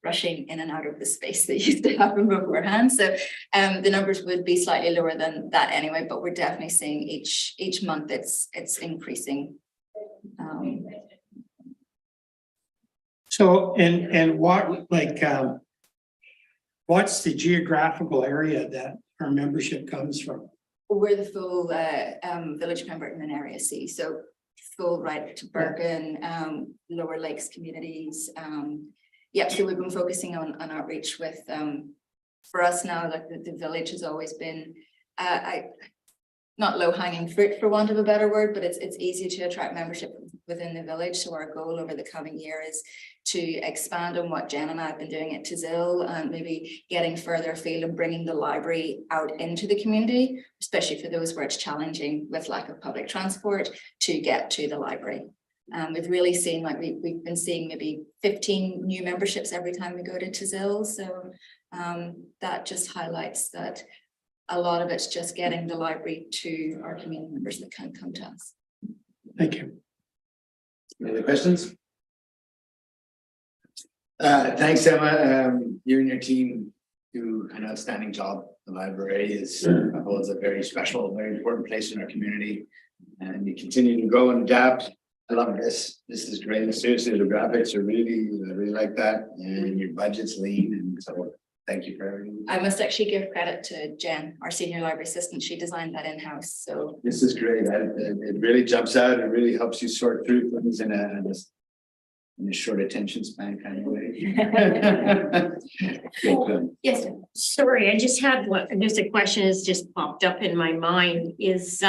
rushing in and out of the space that used to happen beforehand. So the numbers would be slightly lower than that anyway, but we're definitely seeing each month it's increasing. So, and what, like, what's the geographical area that our membership comes from? We're the full Village Pemberton and Area C, so full right to Bergen, Lower Lakes communities. Yeah, so we've been focusing on outreach with, for us now, like the village has always been, not low hanging fruit for want of a better word, but it's easy to attract membership within the village. So our goal over the coming year is to expand on what Jen and I have been doing at Tizil, and maybe getting further afield and bringing the library out into the community, especially for those where it's challenging with lack of public transport to get to the library. We've really seen, like we've been seeing maybe 15 new memberships every time we go to Tizil. So that just highlights that a lot of it's just getting the library to our community members that can come to us. Thank you. Any other questions? Thanks, Emma. You and your team do an outstanding job. The library holds a very special, very important place in our community, and you continue to grow and adapt. I love this. This is great. Seriously, the graphics are I really like that, and your budget's lean, and so thank you for everything. I must actually give credit to Jen, our senior library assistant. She designed that in-house. So This is great. It really jumps out. It really helps you sort through things in a short attention span kind of way. yes, Jen. Sorry, I just had just a question has just popped up in my mind is,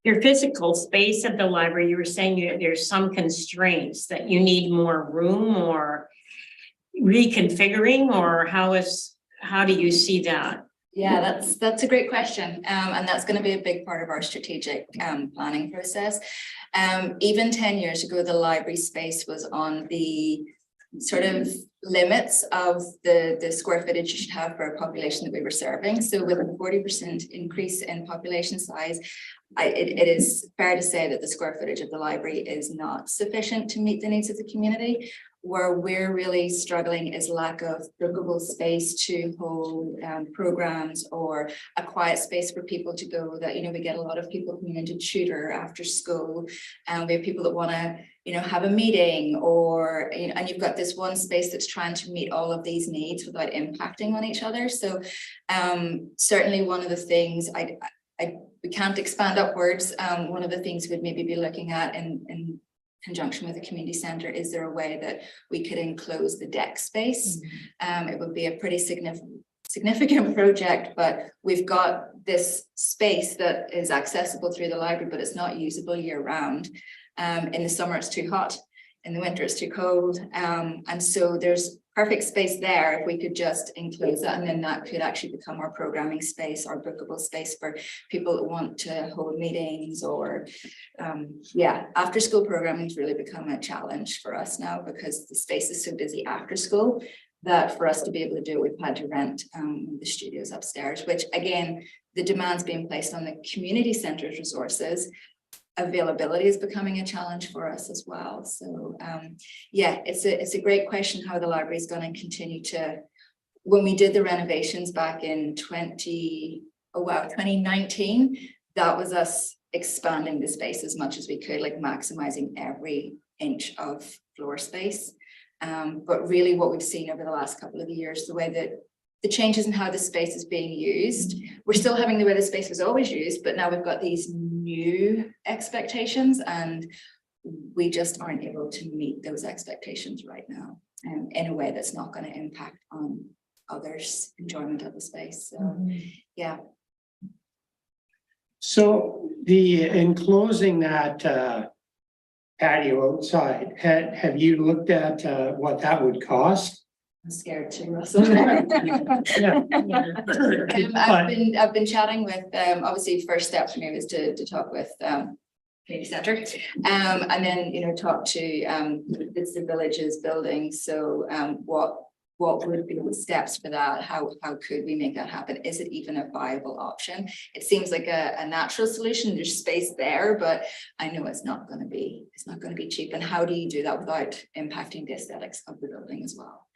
your physical space of the library, you were saying there's some constraints that you need more room or reconfiguring, or how do you see that? Yeah, that's a great question. And that's going to be a big part of our strategic planning process. Even 10 years ago, the library space was on the sort of limits of the square footage you should have for a population that we were serving. So with a 40% increase in population size, it is fair to say that the square footage of the library is not sufficient to meet the needs of the community. Where we're really struggling is lack of bookable space to hold programs, or a quiet space for people to go that, we get a lot of people coming in to tutor after school, and we have people that want to, have a meeting, or, and you've got this one space that's trying to meet all of these needs without impacting on each other. So certainly one of the things we can't expand upwards. One of the things we'd maybe be looking at in conjunction with the community centre, is there a way that we could enclose the deck space? It would be a pretty significant project, but we've got this space that is accessible through the library, but it's not usable year round. In the summer it's too hot, in the winter it's too cold, and so there's perfect space there if we could just enclose that, and then that could actually become our programming space, our bookable space for people that want to hold meetings, or after school programming has really become a challenge for us now, because the space is so busy after school that for us to be able to do it, we've had to rent the studios upstairs, which again, the demands being placed on the community centre's resources. Availability is becoming a challenge for us as well. So it's a great question how the library is going to continue to. When we did the renovations back in 2019, that was us expanding the space as much as we could, like maximizing every inch of floor space. But really what we've seen over the last couple of years, the way that the changes in how the space is being used, we're still having the way the space was always used, but now we've got these new expectations, and we just aren't able to meet those expectations right now, in a way that's not going to impact on others' enjoyment of the space. So yeah. So the enclosing that patio outside, have you looked at what that would cost? I'm scared too, Russell. I've been chatting with obviously first step for me was to talk with community centre, and then talk to it's the village's building. So what would be the steps for that? How could we make that happen? Is it even a viable option? It seems like a natural solution. There's space there, but I know it's not going to be cheap. And how do you do that without impacting the aesthetics of the building as well?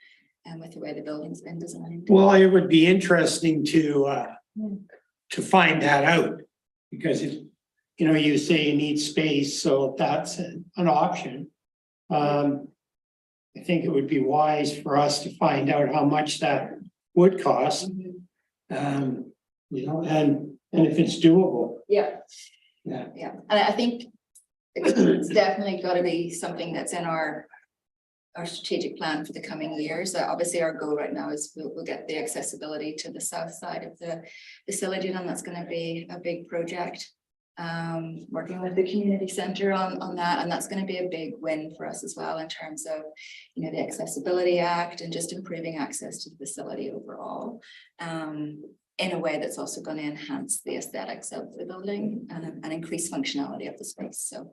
And with the way the building's been designed. Well, it would be interesting to find that out, because you say you need space, so if that's an option. I think it would be wise for us to find out how much that would cost. And if it's doable. Yeah. Yeah. And I think it's definitely got to be something that's in our our strategic plan for the coming years. Obviously, our goal right now is we'll get the accessibility to the south side of the facility, and that's going to be a big project. Working with the community center on that, and that's going to be a big win for us as well in terms of, you know, the Accessibility Act and just improving access to the facility overall, in a way that's also going to enhance the aesthetics of the building and increase functionality of the space. So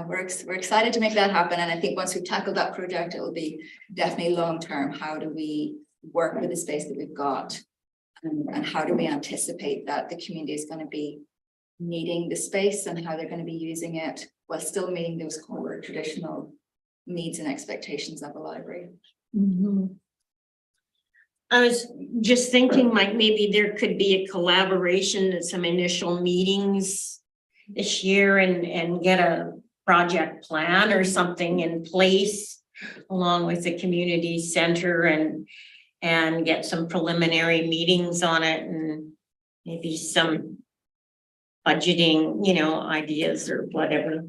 we're excited to make that happen, and I think once we've tackled that project, it will be definitely long term. How do we work with the space that we've got, and how do we anticipate that the community is going to be needing the space and how they're going to be using it while still meeting those core traditional needs and expectations of a library. I was just thinking like maybe there could be a collaboration at some initial meetings this year and get a project plan or something in place along with the community center and get some preliminary meetings on it and maybe some budgeting, you know, ideas or whatever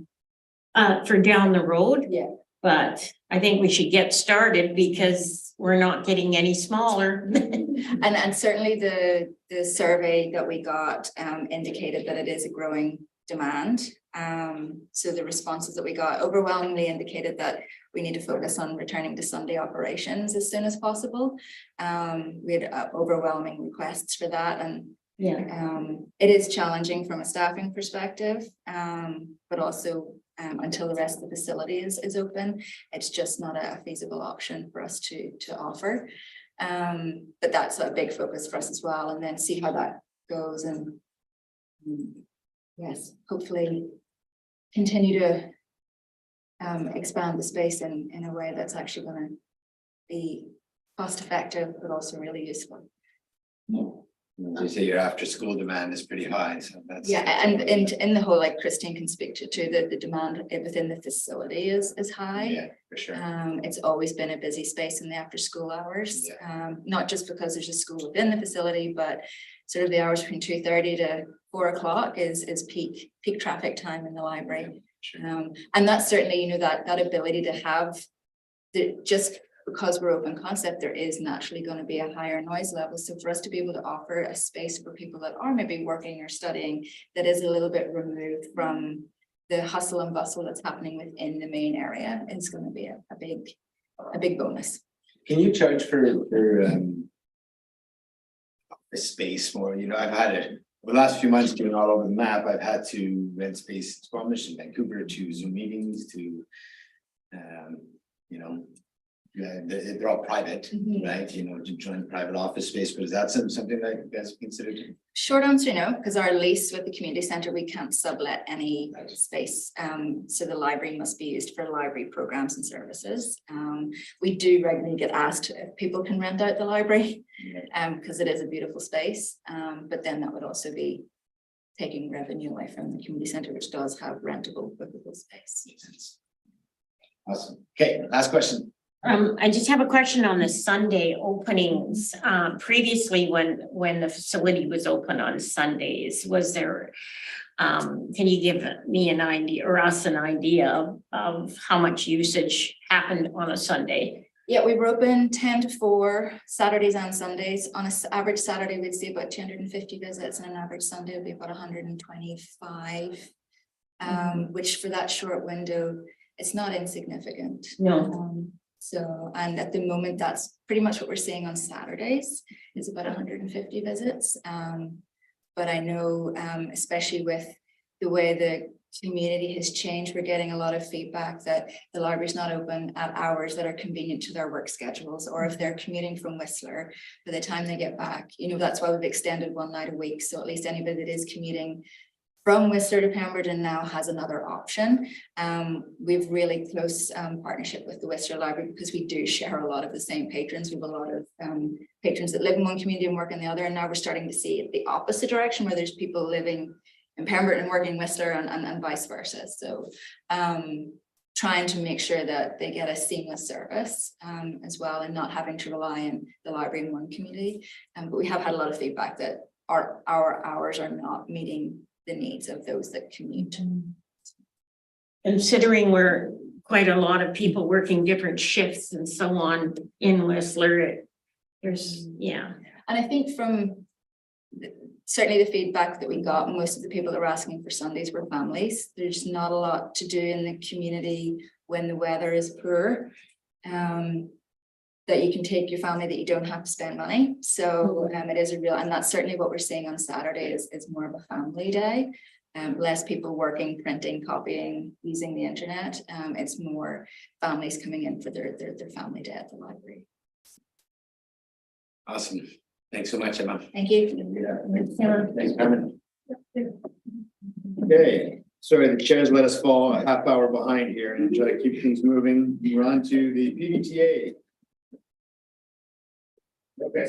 for down the road. Yeah. But I think we should get started because we're not getting any smaller. And certainly the survey that we got indicated that it is a growing demand. So the responses that we got overwhelmingly indicated that we need to focus on returning to Sunday operations as soon as possible. We had overwhelming requests for that, and it is challenging from a staffing perspective, but also until the rest of the facility is open, it's just not a feasible option for us to offer. But that's a big focus for us as well, and then see how that goes, and yes, hopefully continue to expand the space in a way that's actually going to be cost effective, but also really useful. As you say, your after school demand is pretty high, so that's. Yeah, and in the whole, like Christine can speak to too, the demand within the facility is high. Yeah, for sure. It's always been a busy space in the after school hours. Not just because there's a school within the facility, but sort of the hours between 2:30 to 4 o'clock is peak traffic time in the library. Sure. And that's certainly, you know, that ability to have just because we're open concept, there is naturally going to be a higher noise level. So for us to be able to offer a space for people that are maybe working or studying that is a little bit removed from the hustle and bustle that's happening within the main area is going to be a big bonus. Can you charge for a space more? You know, I've had it over the last few months doing all over the map. I've had to rent space in Squamish and Vancouver to Zoom meetings to, you know, they're all private, right? You know, to join private office space, but is that something that you guys considered? Short answer, no, because our lease with the community center, we can't sublet any space. So the library must be used for library programs and services. We do regularly get asked if people can rent out the library, because it is a beautiful space. But then that would also be taking revenue away from the community center, which does have rentable, bookable space. Awesome. Okay, last question. I just have a question on the Sunday openings. Previously, when the facility was open on Sundays, was there, can you give me an idea or us an idea of how much usage happened on a Sunday? Yeah, we were open 10 to 4 Saturdays and Sundays. On an average Saturday, we'd see about 250 visits, and an average Sunday would be about 125, which for that short window, it's not insignificant. No. So, and at the moment, that's pretty much what we're seeing on Saturdays, is about 150 visits. But I know, especially with the way the community has changed, we're getting a lot of feedback that the library's not open at hours that are convenient to their work schedules, or if they're commuting from Whistler, by the time they get back, you know, that's why we've extended one night a week. So at least anybody that is commuting from Whistler to Pemberton now has another option. We've really close partnership with the Whistler Library because we do share a lot of the same patrons. We have a lot of patrons that live in one community and work in the other. And now we're starting to see it the opposite direction, where there's people living in Pemberton and working in Whistler and vice versa. So trying to make sure that they get a seamless service as well, and not having to rely on the library in one community. But we have had a lot of feedback that our hours are not meeting the needs of those that commute. Considering we're quite a lot of people working different shifts and so on in West-Lillooet. There's, yeah. And I think from certainly the feedback that we got, most of the people that were asking for Sundays were families. There's not a lot to do in the community when the weather is poor. That you can take your family, that you don't have to spend money. So it is a real, and that's certainly what we're seeing on Saturday is more of a family day. Less people working, printing, copying, using the internet. It's more families coming in for their family day at the library. Awesome. Thanks so much, Emma. Thank you. Thanks, Carmen. Okay, sorry, the chairs let us fall a half hour behind here and try to keep things moving. We're on to the PVTA. Okay.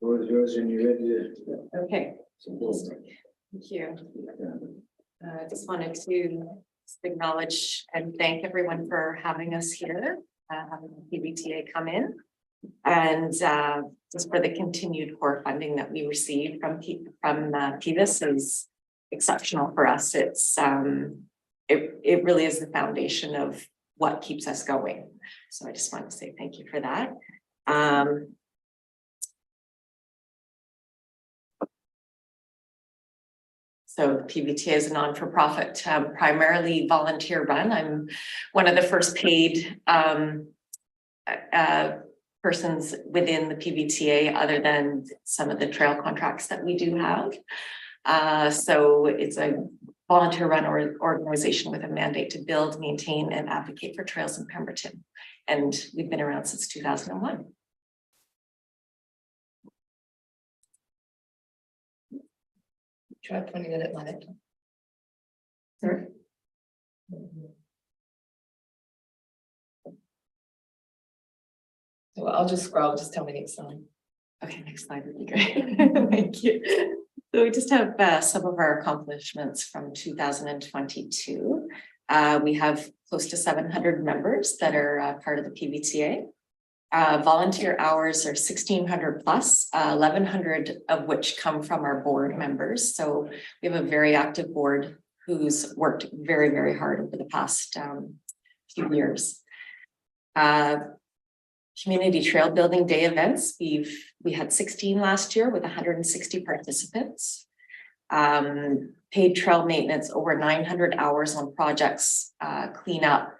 Floor is yours and you're ready to. Okay, thank you. I just wanted to acknowledge and thank everyone for having us here, having the PVTA come in. And just for the continued core funding that we receive from PVUS is exceptional for us. It's it really is the foundation of what keeps us going. So I just want to say thank you for that. So the PVTA is a non-for-profit, primarily volunteer run. I'm one of the first paid persons within the PVTA, other than some of the trail contracts that we do have. So it's a volunteer run organization with a mandate to build, maintain, and advocate for trails in Pemberton. And we've been around since 2001. Try a 20-minute limit. Sorry. So I'll just scroll, just tell me next time. Okay, next slide would be great. Thank you. So we just have some of our accomplishments from 2022. We have close to 700 members that are part of the PVTA. Volunteer hours are 1,600 plus, 1,100 of which come from our board members. So we have a very active board who's worked very, very hard over the past few years. Community trail building day events. We had 16 last year with 160 participants. Paid trail maintenance, over 900 hours on projects, cleanup,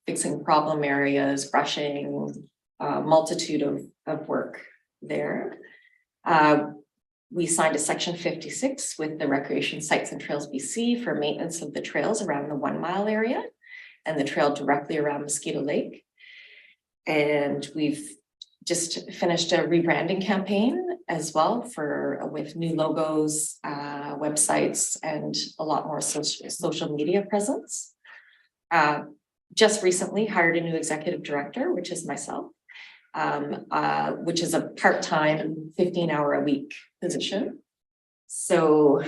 fixing problem areas, brushing, multitude of work there. We signed a section 56 with the Recreation Sites and Trails BC for maintenance of the trails around the 1 mile area and the trail directly around Mosquito Lake. And we've just finished a rebranding campaign as well with new logos, websites, and a lot more social media presence. Just recently hired a new executive director, which is myself, which is a part-time 15-hour-a-week position. So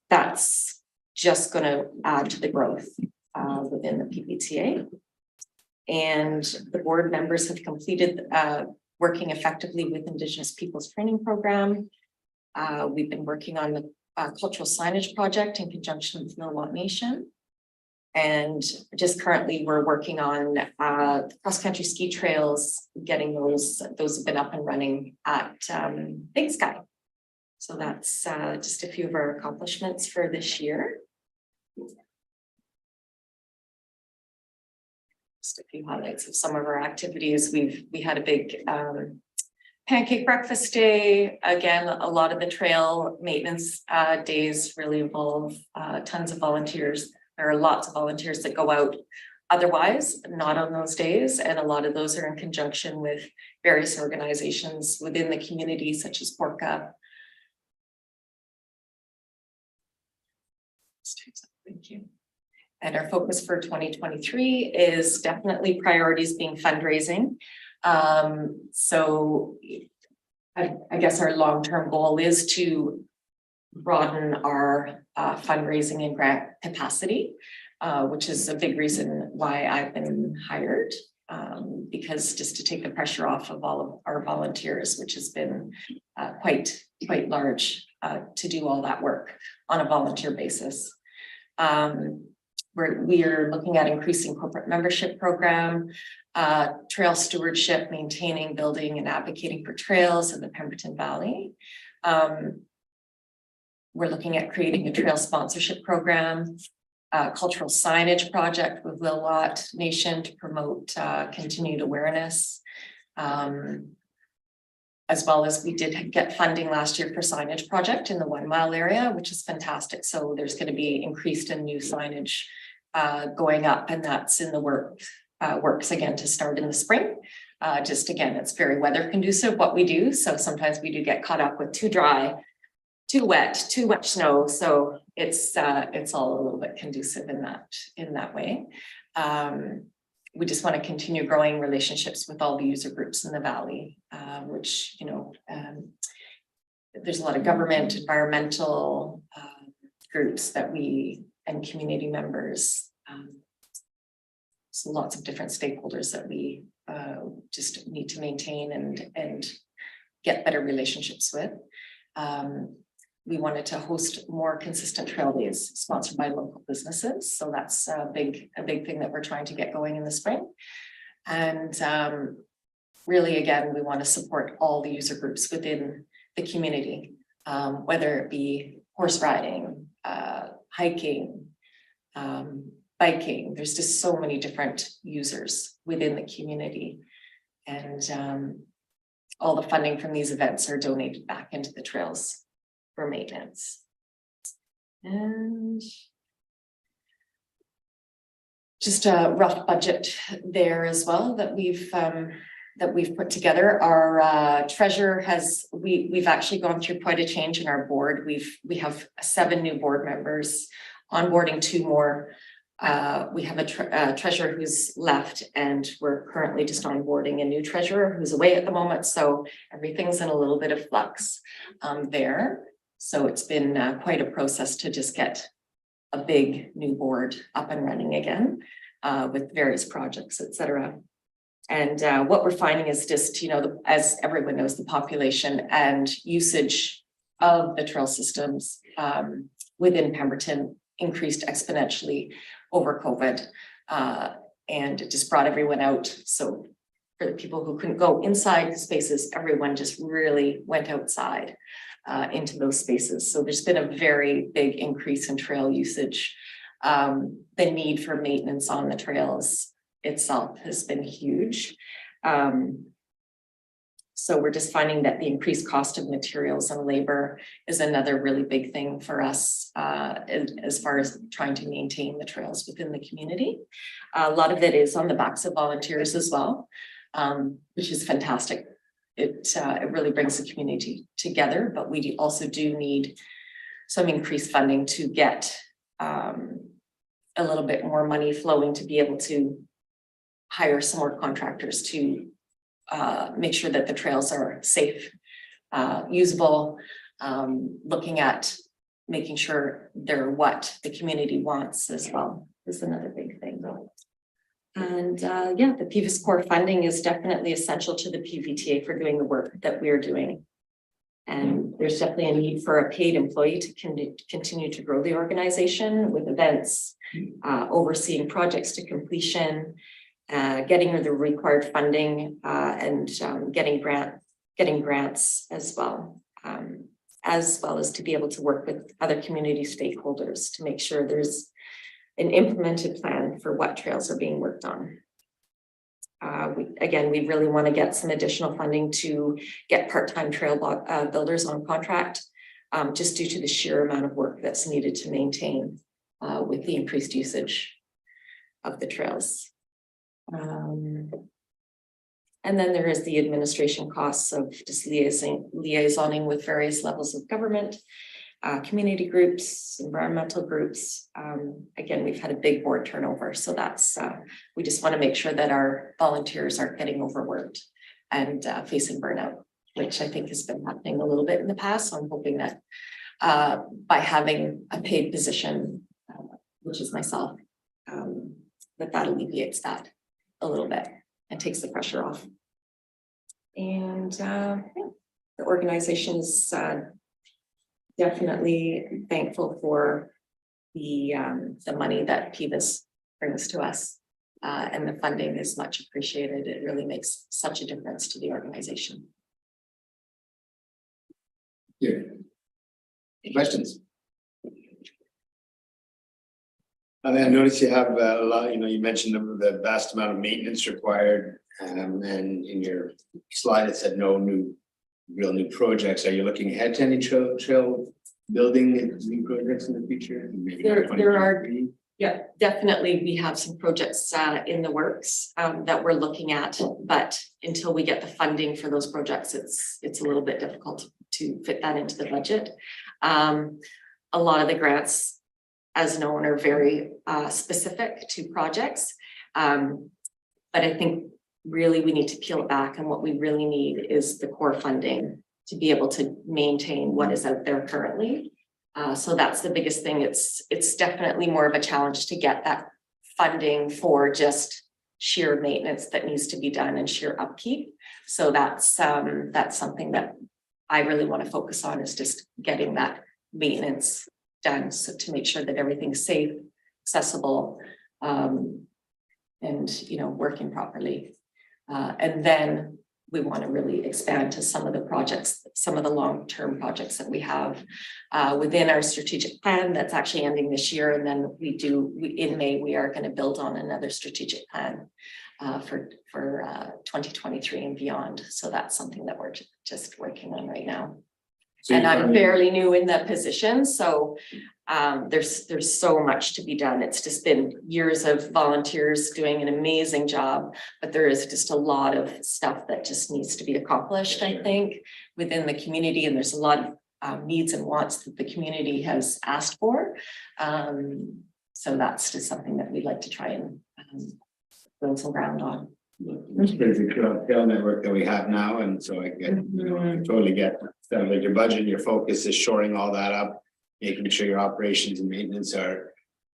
that's just going to add to the growth within the PVTA. And the board members have completed working effectively with Indigenous Peoples Training Program. We've been working on the cultural signage project in conjunction with Lillooet Nation. And just currently we're working on cross-country ski trails, getting those have been up and running at Big Sky. So that's just a few of our accomplishments for this year. Just a few highlights of some of our activities. We had a big pancake breakfast day. Again, a lot of the trail maintenance days really involve tons of volunteers. There are lots of volunteers that go out otherwise, not on those days. And a lot of those are in conjunction with various organizations within the community, such as Porca. Thank you. And our focus for 2023 is definitely priorities being fundraising. So I guess our long-term goal is to broaden our fundraising and grant capacity, which is a big reason why I've been hired, because just to take the pressure off of all of our volunteers, which has been quite large to do all that work on a volunteer basis. We are looking at increasing corporate membership program, trail stewardship, maintaining, building, and advocating for trails in the Pemberton Valley. We're looking at creating a trail sponsorship program, cultural signage project with Lillooet Nation to promote continued awareness. As well as we did get funding last year for signage project in the 1 mile area, which is fantastic. So there's going to be increased and new signage going up, and that's in the works again to start in the spring. Just again, it's very weather conducive what we do. So sometimes we do get caught up with too dry, too wet snow. So it's all a little bit conducive in that way. We just want to continue growing relationships with all the user groups in the valley, which, there's a lot of government, environmental groups that and community members. So lots of different stakeholders that we just need to maintain and get better relationships with. We wanted to host more consistent trail days sponsored by local businesses. So that's a big thing that we're trying to get going in the spring. And really, again, we want to support all the user groups within the community, whether it be horse riding, hiking, biking. There's just so many different users within the community. And all the funding from these events are donated back into the trails for maintenance. And just a rough budget there as well that we've put together. Our treasurer we've actually gone through quite a change in our board. We have 7 new board members, onboarding 2 more. We have a treasurer who's left, and we're currently just onboarding a new treasurer who's away at the moment. So everything's in a little bit of flux there. So it's been quite a process to just get a big new board up and running again with various projects, etc. And what we're finding is just, as everyone knows, the population and usage of the trail systems within Pemberton increased exponentially over COVID. And it just brought everyone out. So for the people who couldn't go inside spaces, everyone just really went outside into those spaces. So there's been a very big increase in trail usage. The need for maintenance on the trails itself has been huge. So we're just finding that the increased cost of materials and labor is another really big thing for us as far as trying to maintain the trails within the community. A lot of it is on the backs of volunteers as well, which is fantastic. It really brings the community together, but we also do need some increased funding to get a little bit more money flowing to be able to hire some more contractors to make sure that the trails are safe, usable, looking at making sure they're what the community wants as well is another big thing. And yeah, the PVUS core funding is definitely essential to the PVTA for doing the work that we are doing. And there's definitely a need for a paid employee to continue to grow the organization with events, overseeing projects to completion, getting the required funding and getting grants as well as to be able to work with other community stakeholders to make sure there's an implemented plan for what trails are being worked on. We really want to get some additional funding to get part-time trail builders on contract, just due to the sheer amount of work that's needed to maintain with the increased usage of the trails. And then there is the administration costs of just liaisoning with various levels of government, community groups, environmental groups. Again, we've had a big board turnover, so that's we just want to make sure that our volunteers aren't getting overworked and facing burnout, which I think has been happening a little bit in the past. So I'm hoping that by having a paid position, which is myself, that alleviates that a little bit and takes the pressure off. And yeah, the organization is definitely thankful for the money that PVUS brings to us. And the funding is much appreciated. It really makes such a difference to the organization. Here. Any questions? And I noticed you have a lot, you mentioned the vast amount of maintenance required, and in your slide, it said no real new projects. Are you looking ahead to any trail building and new projects in the future? Maybe There are, 2023? yeah, definitely. We have some projects in the works that we're looking at, but until we get the funding for those projects, it's a little bit difficult to fit that into the budget. A lot of the grants, as known, are very specific to projects. But I think really we need to peel it back, and what we really need is the core funding to be able to maintain what is out there currently. So that's the biggest thing. It's definitely more of a challenge to get that funding for just sheer maintenance that needs to be done and sheer upkeep. So that's something that I really want to focus on, is just getting that maintenance done, so to make sure that everything's safe, accessible, and working properly. And then we want to really expand to some of the projects, some of the long-term projects that we have within our strategic plan that's actually ending this year. And then in May, we are going to build on another strategic plan for 2023 and beyond. So that's something that we're just working on right now. So and I'm fairly new in that position, so there's so much to be done. It's just been years of volunteers doing an amazing job, but there is just a lot of stuff that just needs to be accomplished, I think, within the community, and there's a lot of needs and wants that the community has asked for. So that's just something that we'd like to try and build some ground on. It's pretty good trail network that we have now, and so I get, I totally get that. Like your budget, your focus is shoring all that up, making sure your operations and maintenance are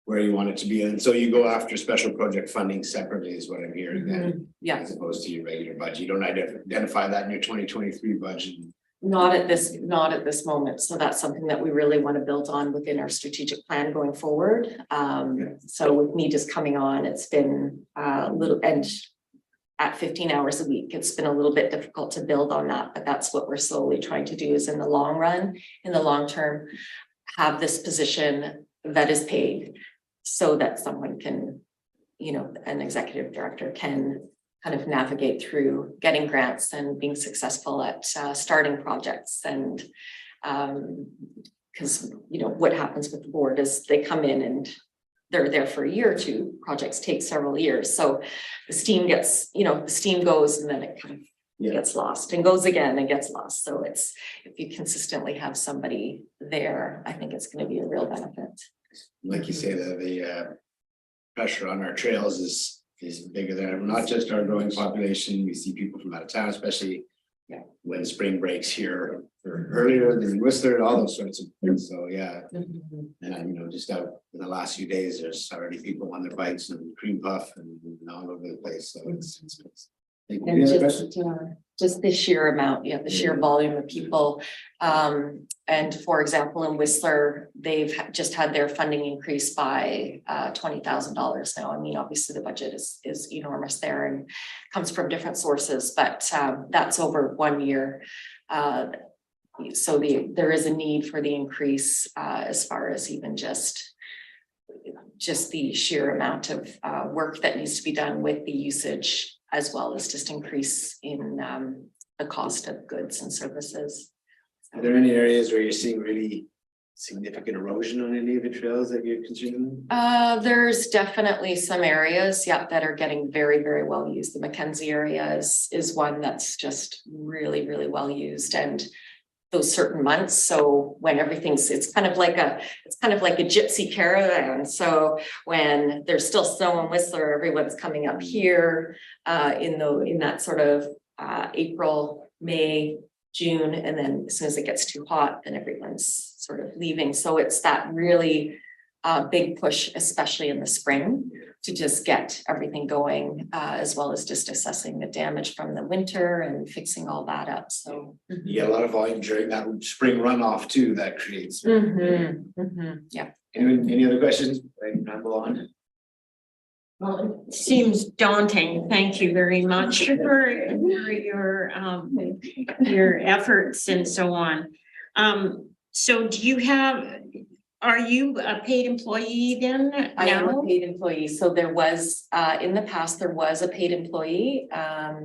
where you want it to be, and so you go after special project funding separately, is what I'm hearing. Then, yeah, as opposed to your regular budget, you don't identify that in your 2023 budget. Not at this moment. So that's something that we really want to build on within our strategic plan going forward. So with me just coming on, it's been a little, and at 15 hours a week, it's been a little bit difficult to build on that, but that's what we're slowly trying to do, is in the long run, in the long term, have this position that is paid so that someone can, an executive director can kind of navigate through getting grants and being successful at starting projects. And because what happens with the board is they come in and they're there for a year or two. Projects take several years, so the steam gets, the steam goes, and then it kind of gets lost and goes again and gets lost. So it's, if you consistently have somebody there, I think it's going to be a real benefit. Like you say, the pressure on our trails is bigger than not just our growing population. We see people from out of town, especially when spring breaks here or earlier than Whistler, all those sorts of things. So and just out in the last few days, there's already people on their bikes and cream puff and all over the place. So it's and just the sheer amount, the sheer volume of people. And for example, in Whistler, they've just had their funding increase by $20,000 now. I mean, obviously the budget is enormous there and comes from different sources, but that's over 1 year. So there is a need for the increase as far as even just the sheer amount of work that needs to be done with the usage, as well as just increase in the cost of goods and services. Are there any areas where you're seeing really significant erosion on any of the trails that you're consuming? There's definitely some areas, that are getting very, very well used. The Mackenzie area is one that's just really, really well used, and those certain months. So when it's kind of like a gypsy caravan. So when there's still snow in Whistler, everyone's coming up here in that sort of April, May, June, and then as soon as it gets too hot, then everyone's sort of leaving. So it's that really big push, especially in the spring, to just get everything going, as well as just assessing the damage from the winter and fixing all that up, so. You get a lot of volume during that spring runoff too, that creates. Yeah. Any other questions? I can ramble on. Well, it seems daunting. Thank you very much for your efforts and so on. So do you are you a paid employee then? I am a now? paid employee, so there was, in the past, there was a paid employee, I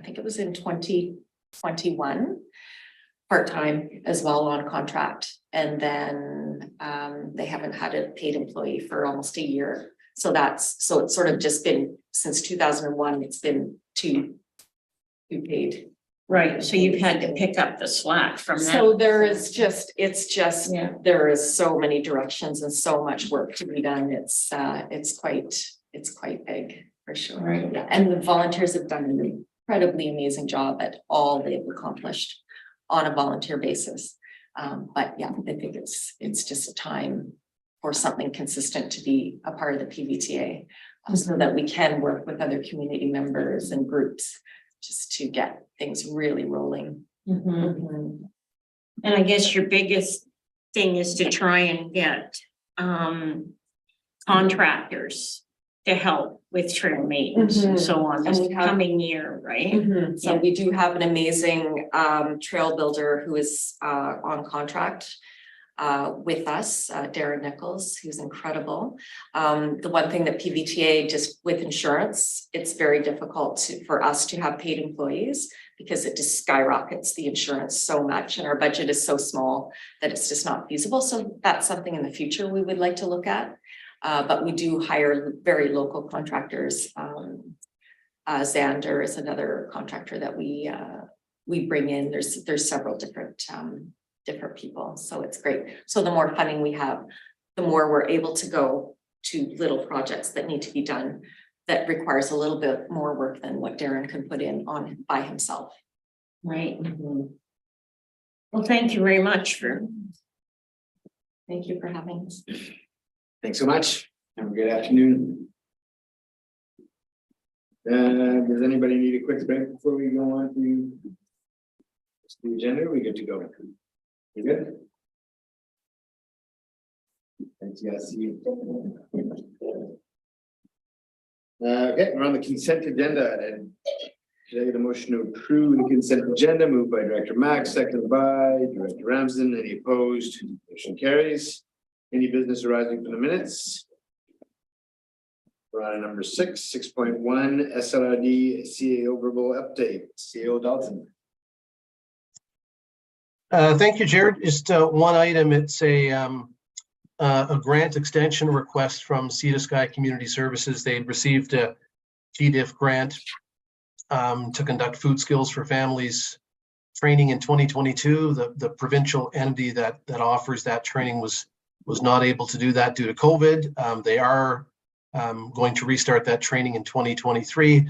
think it was in 2021. Part-time as well on contract, and then they haven't had a paid employee for almost a year. So it's sort of just been since 2001, it's been two paid. Right, so you've had to pick up the slack from that. So it's just, Yeah. there is so many directions and so much work to be done. It's quite big for sure. Right. Yeah, and the volunteers have done an incredibly amazing job at all they've accomplished on a volunteer basis. But yeah, I think it's just a time for something consistent to be a part of the PVTA, so that we can work with other community members and groups just to get things really rolling. And I guess your biggest thing is to try and get contractors to help with trail maintenance and so on And this we have- coming year, right? So we do have an amazing trail builder who is on contract with us, Darren Nichols, who's incredible. The one thing that PVTA, just with insurance, it's very difficult for us to have paid employees because it just skyrockets the insurance so much, and our budget is so small that it's just not feasible. So that's something in the future we would like to look at. But we do hire very local contractors. Xander is another contractor that we bring in. There's several different people, so it's great. So the more funding we have, the more we're able to go to little projects that need to be done that requires a little bit more work than what Darren can put in on by himself. Right. Well, thank you very much Thank you for having us. Thanks so much. Have a good afternoon. Does anybody need a quick break before we go on to the agenda? Are we good to go? We good? Thanks, guys. See you. Okay, we're on the consent agenda. And should I get a motion to approve the consent agenda? Moved by Director Mack, seconded by Director Ramsden. Any opposed? Motion carries. Any business arising from the minutes? We're on number 6.1 SLRD CAO verbal update. CAO Dalton. Thank you, Jared. Just one item. It's a grant extension request from Sea to Sky Community Services. They received a GDIF grant to conduct food skills for families training in 2022. The provincial entity that offers that training was not able to do that due to COVID. They are going to restart that training in 2023.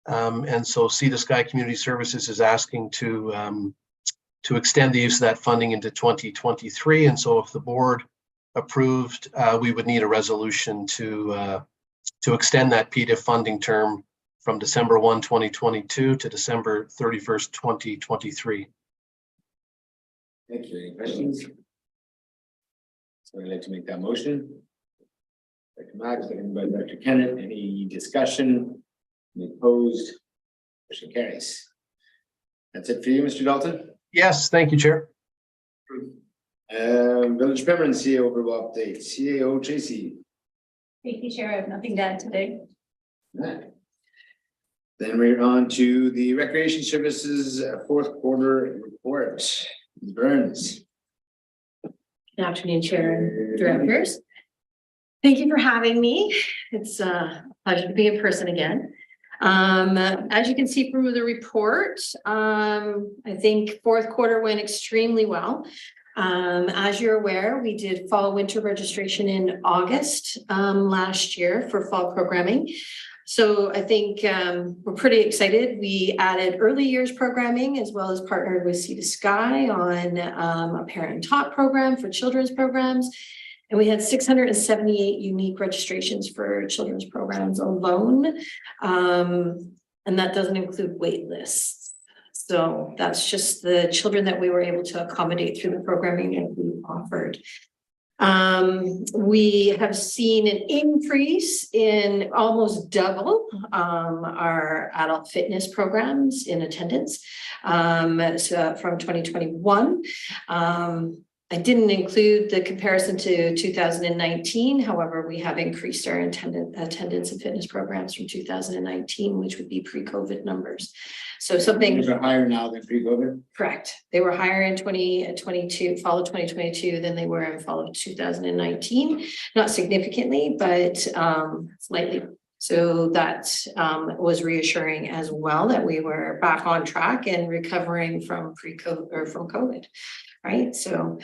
And so Sea to Sky Community Services is asking to extend the use of that funding into 2023. And so if the board approved, we would need a resolution to extend that PDIF funding term from December 1, 2022 to December 31st, 2023. Thank you. Any questions? So I'd like to make that motion. Director Mack, seconded by Director Kennett. Any discussion? Any opposed? Motion carries. That's it for you, Mr. Dalton. Yes, thank you, Chair. Village Pemberton CAO verbal update. CAO Tracy. Thank you, Chair. I have nothing to add today. Right. Then we're on to the Recreation Services fourth quarter report. Ms. Burns. Good afternoon, Chair and Directors. Thank you for having me. It's a pleasure to be in person again. As you can see from the report, I think fourth quarter went extremely well. As you're aware, we did fall winter registration in August last year for fall programming. So I think we're pretty excited. We added early years programming as well as partnered with Sea to Sky on a parent and taught program for children's programs. And we had 678 unique registrations for children's programs alone. And that doesn't include wait lists. So that's just the children that we were able to accommodate through the programming that we offered. We have seen an increase in almost double our adult fitness programs in attendance so from 2021. I didn't include the comparison to 2019. However, we have increased our attendance and fitness programs from 2019, which would be pre-COVID numbers. So something These are higher now than pre-COVID. correct. They were higher in 2022, fall of 2022 than they were in fall of 2019. Not significantly, but slightly. So that was reassuring as well that we were back on track and recovering from pre-COVID or from COVID. Right, so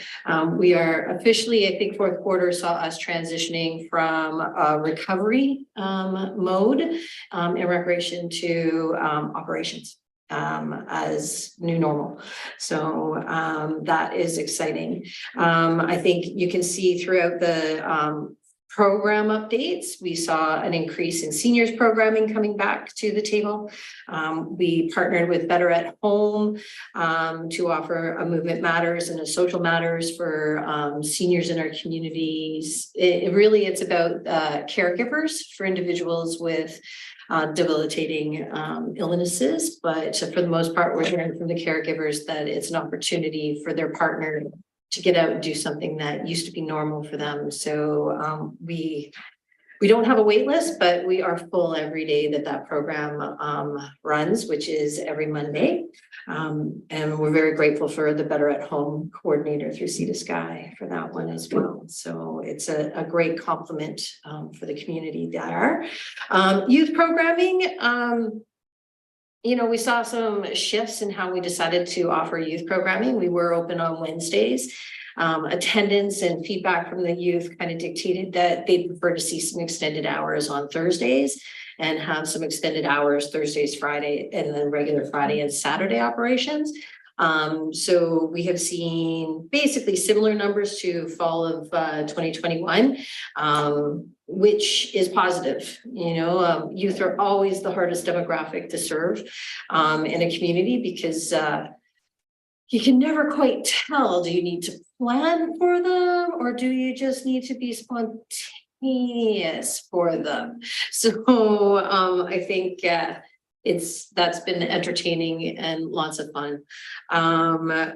we are officially, I think fourth quarter saw us transitioning from recovery mode in recreation to operations as new normal. So that is exciting. I think you can see throughout the program updates, we saw an increase in seniors programming coming back to the table. We partnered with Better at Home to offer a Movement Matters and a Social Matters for seniors in our communities. It's about caregivers for individuals with debilitating illnesses, but for the most part, we're hearing from the caregivers that it's an opportunity for their partner to get out and do something that used to be normal for them. So we don't have a wait list, but we are full every day that program runs, which is every Monday. And we're very grateful for the Better at Home coordinator through Sea to Sky for that one as well. So it's a great compliment for the community there. Youth programming, you know, we saw some shifts in how we decided to offer youth programming. We were open on Wednesdays. Attendance and feedback from the youth kind of dictated that they'd prefer to see some extended hours on Thursdays and have some extended hours Thursdays, Friday, and then regular Friday and Saturday operations. So we have seen basically similar numbers to fall of 2021, which is positive. You know, youth are always the hardest demographic to serve in a community because you can never quite tell, do you need to plan for them or do you just need to be spontaneous for them? So I think that's been entertaining and lots of fun.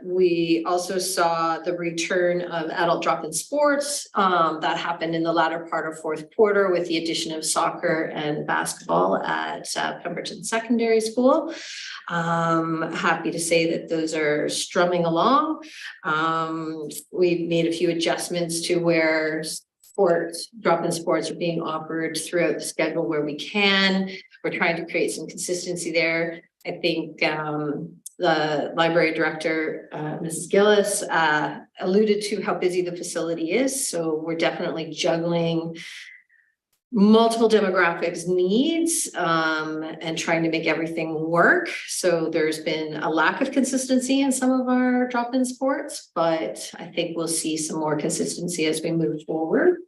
We also saw the return of adult drop-in sports that happened in the latter part of fourth quarter with the addition of soccer and basketball at Pemberton Secondary School. Happy to say that those are strumming along. We've made a few adjustments to where drop-in sports are being offered throughout the schedule where we can. We're trying to create some consistency there. I think the library director, Mrs. Gillis, alluded to how busy the facility is. So we're definitely juggling multiple demographics needs and trying to make everything work. So there's been a lack of consistency in some of our drop-in sports, but I think we'll see some more consistency as we move forward.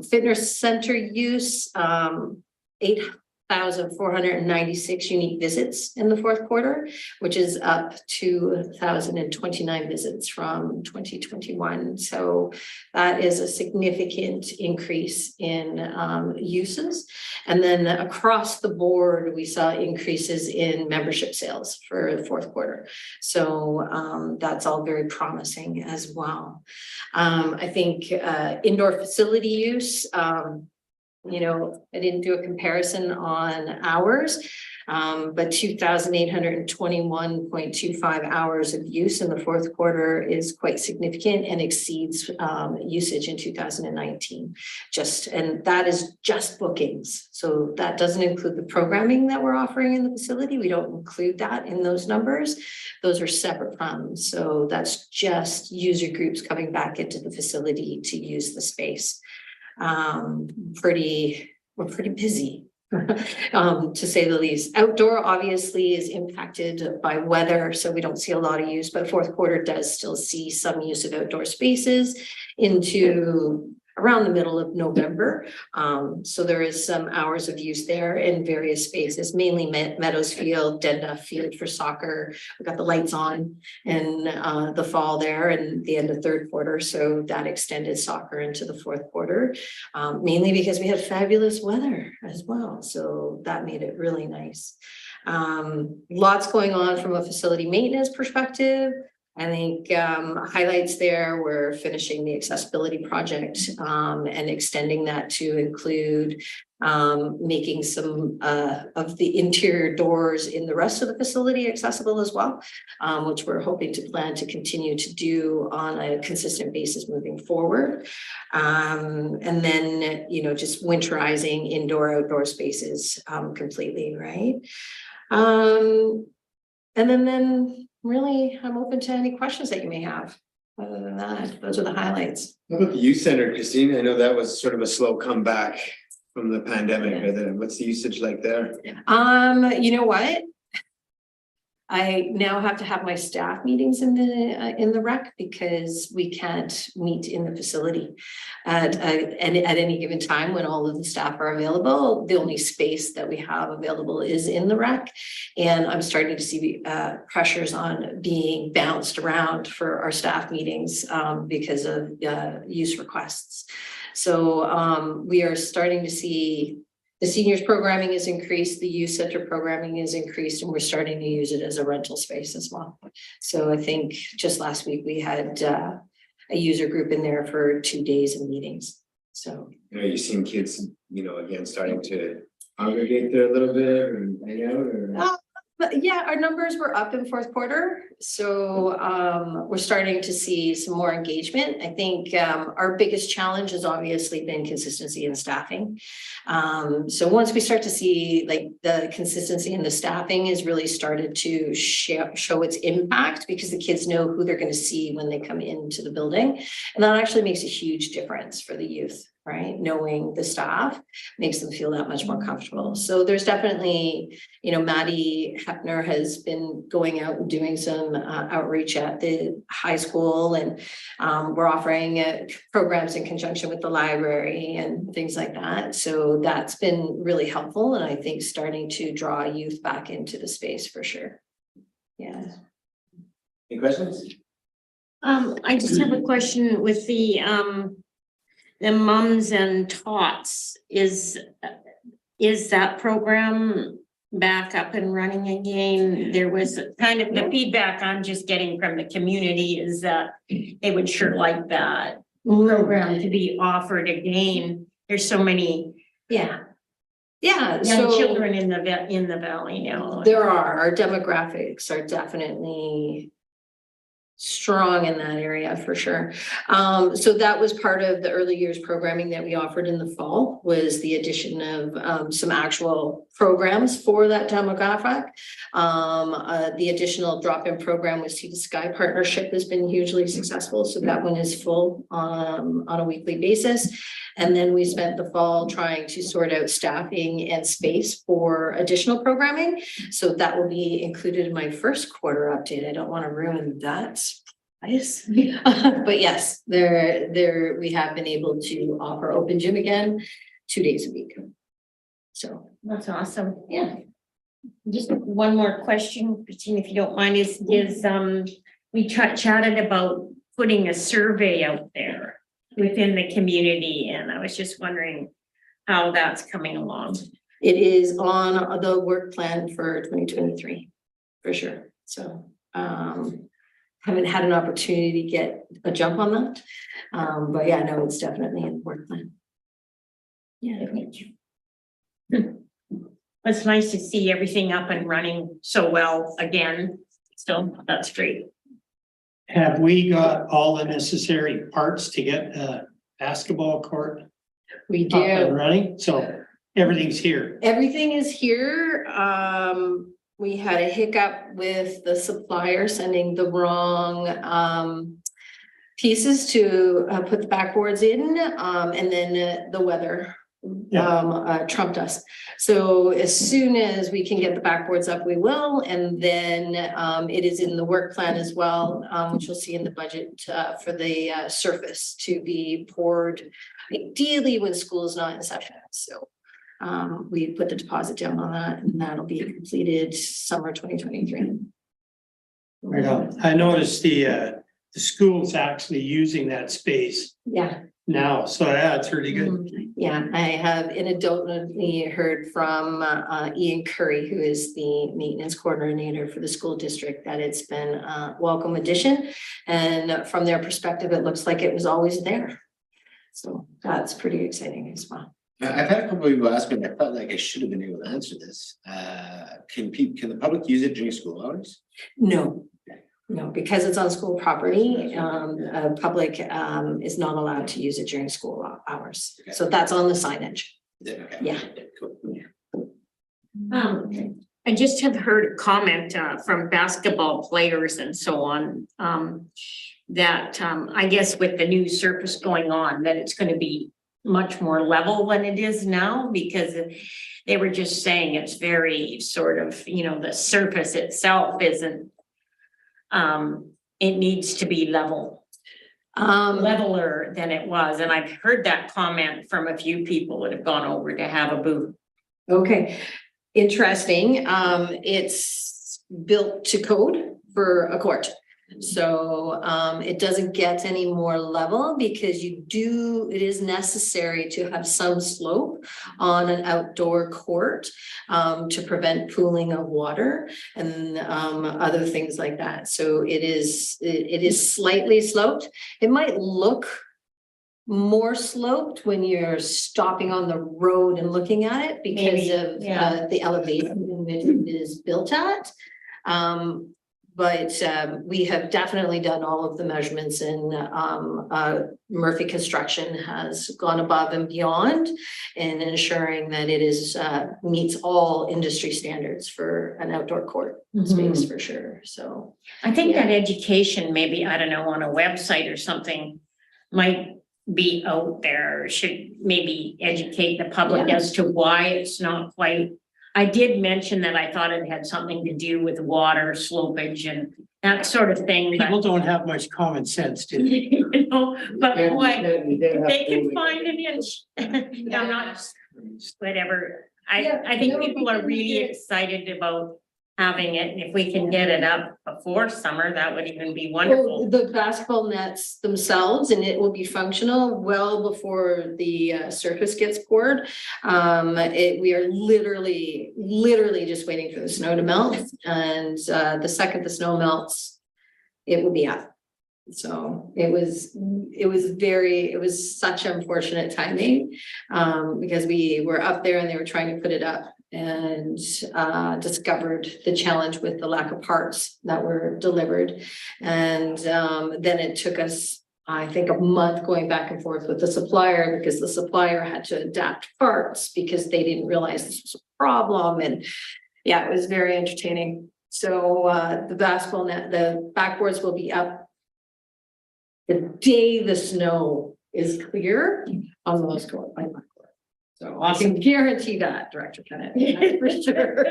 Fitness center use, 8,496 unique visits in the fourth quarter, which is up 2,029 visits from 2021. So that is a significant increase in uses. And then across the board, we saw increases in membership sales for the fourth quarter. So that's all very promising as well. I think indoor facility use, you know, I didn't do a comparison on hours, but 2,821.25 hours of use in the fourth quarter is quite significant and exceeds usage in 2019. And that is just bookings. So that doesn't include the programming that we're offering in the facility. We don't include that in those numbers. Those are separate from. So that's just user groups coming back into the facility to use the space. We're pretty busy to say the least. Outdoor obviously is impacted by weather, so we don't see a lot of use, but fourth quarter does still see some use of outdoor spaces into around the middle of November. So there is some hours of use there in various spaces, mainly Meadows Field, Denda Field for soccer. We've got the lights on in the fall there and the end of third quarter. So that extended soccer into the fourth quarter, mainly because we had fabulous weather as well. So that made it really nice. Lots going on from a facility maintenance perspective. I think highlights there, we're finishing the accessibility project and extending that to include making some of the interior doors in the rest of the facility accessible as well, which we're hoping to plan to continue to do on a consistent basis moving forward. And then, you know, just winterizing indoor, outdoor spaces completely, right? And then really, I'm open to any questions that you may have. Other than that, those are the highlights. What about the youth center, Christine? I know that was sort of a slow comeback from the pandemic. What's the usage like there? You know what? I now have to have my staff meetings in the rec because we can't meet in the facility at any given time when all of the staff are available. The only space that we have available is in the rec, and I'm starting to see pressures on being bounced around for our staff meetings because of use requests. So we are starting to see the seniors programming is increased, the youth center programming is increased, and we're starting to use it as a rental space as well. So I think just last week we had a user group in there for 2 days of meetings. So You're seeing kids, again, starting to congregate there a little bit and hang out, or? But yeah, our numbers were up in fourth quarter. So we're starting to see some more engagement. I think our biggest challenge has obviously been consistency in staffing. So once we start to see like the consistency in the staffing has really started to show its impact, because the kids know who they're going to see when they come into the building. And that actually makes a huge difference for the youth. Right, knowing the staff makes them feel that much more comfortable. So there's definitely, Maddie Hepner has been going out and doing some outreach at the high school, and we're offering programs in conjunction with the library and things like that. So that's been really helpful, and I think starting to draw youth back into the space for sure. Yeah. Any questions? I just have a question with the mums and tots. Is that program back up and running again? There was kind of the feedback I'm just getting from the community is that they would sure like that program to be offered again. There's so many young children in the valley now. There are. Our demographics are definitely strong in that area for sure. So that was part of the early years programming that we offered in the fall, was the addition of some actual programs for that demographic. The additional drop-in program with Sea to Sky partnership has been hugely successful. So that one is full on a weekly basis. And then we spent the fall trying to sort out staffing and space for additional programming. So that will be included in my first quarter update. I don't want to ruin that. Yes. But yes, there we have been able to offer open gym again 2 days a week. So that's awesome. Yeah. Just one more question, Christine, if you don't mind, is we chatted about putting a survey out there within the community, and I was just wondering how that's coming along. It is on the work plan for 2023 for sure. So haven't had an opportunity to get a jump on that, but yeah, no, it's definitely in the work plan. Yeah, thank you. It's nice to see everything up and running so well again. So that's great. Have we got all the necessary parts to get a basketball court We up and do. running? So everything's here. Everything is here. We had a hiccup with the supplier sending the wrong pieces to put the backboards in, and then the weather trumped us. So as soon as we can get the backboards up, we will. And then it is in the work plan as well, which you'll see in the budget for the surface to be poured ideally when school is not in session. So we put the deposit down on that, and that'll be completed summer 2023. Right on. I noticed the school's actually using that space Yeah. now, so yeah, it's really good. Yeah, I have anecdotally heard from Ian Curry, who is the maintenance coordinator for the school district, that it's been a welcome addition. And from their perspective, it looks like it was always there. So that's pretty exciting as well. I've had a couple of people ask me, and I felt like I should have been able to answer this. Can the public use it during school hours? No, because it's on school property, public is not allowed to use it during school hours. Okay. So that's on the signage. Okay. Yeah. Cool. I just have heard a comment from basketball players and so on. That I guess with the new surface going on, that it's going to be much more level than it is now, because they were just saying it's very sort of, the surface itself isn't, it needs to be leveler than it was. And I've heard that comment from a few people that have gone over to have a booth. Okay, interesting. It's built to code for a court. So it doesn't get any more level because it is necessary to have some slope on an outdoor court to prevent pooling of water and other things like that. So it is slightly sloped. It might look more sloped when you're stopping on the road and looking at it because of the elevation it is built at. But we have definitely done all of the measurements, and Murphy Construction has gone above and beyond in ensuring that it is meets all industry standards for an outdoor court space for sure. So I think that education, maybe, I don't know, on a website or something might be out there, should maybe educate the public as to why it's not quite. I did mention that I thought it had something to do with water slopage and that sort of thing. People don't have much common sense, do they? But what, they can find an inch. I'm not, whatever. I think people are really excited about having it. And if we can get it up before summer, that would even be wonderful. the basketball nets themselves, and it will be functional well before the surface gets poured. We are literally just waiting for the snow to melt, and the second the snow melts, it will be up. So it was such unfortunate timing because we were up there and they were trying to put it up, and discovered the challenge with the lack of parts that were delivered. And then it took us, I think, a month going back and forth with the supplier, because the supplier had to adapt parts because they didn't realize this was a problem. And yeah, it was very entertaining. So the basketball net, the backboards will be up the day the snow is clear on those court. So I can guarantee that, Director Kennett, for sure.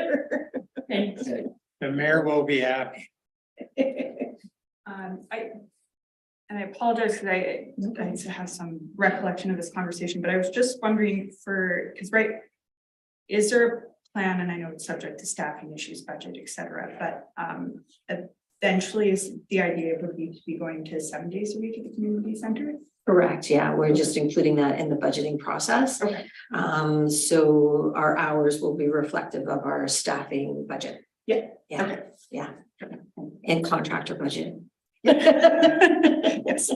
The mayor will be happy. I apologize because I have some recollection of this conversation, but I was just wondering is there a plan, and I know it's subject to staffing issues, budget, et cetera, but eventually is the idea would be to be going to 7 days a week at the community center? Correct. Yeah, we're just including that in the budgeting process. Okay. So our hours will be reflective of our staffing budget. Yeah. Okay. Yeah. And contractor budget. Yes.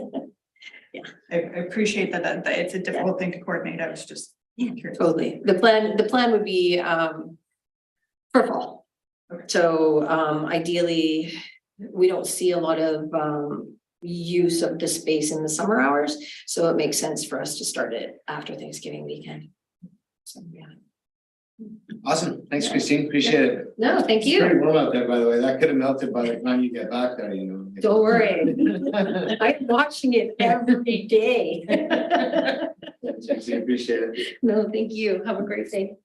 Yeah, I appreciate that it's a difficult thing to coordinate. I was just curious. Totally. The plan would be for fall. Okay. So ideally, we don't see a lot of use of the space in the summer hours, so it makes sense for us to start it after Thanksgiving weekend. So yeah. Awesome. Thanks, Christine. Appreciate it. No, thank It's pretty you. warm out there, by the way. That could have melted by the time you get back there, you know. Don't worry. I'm watching it every day. Appreciate it. No, thank you. Have a great day.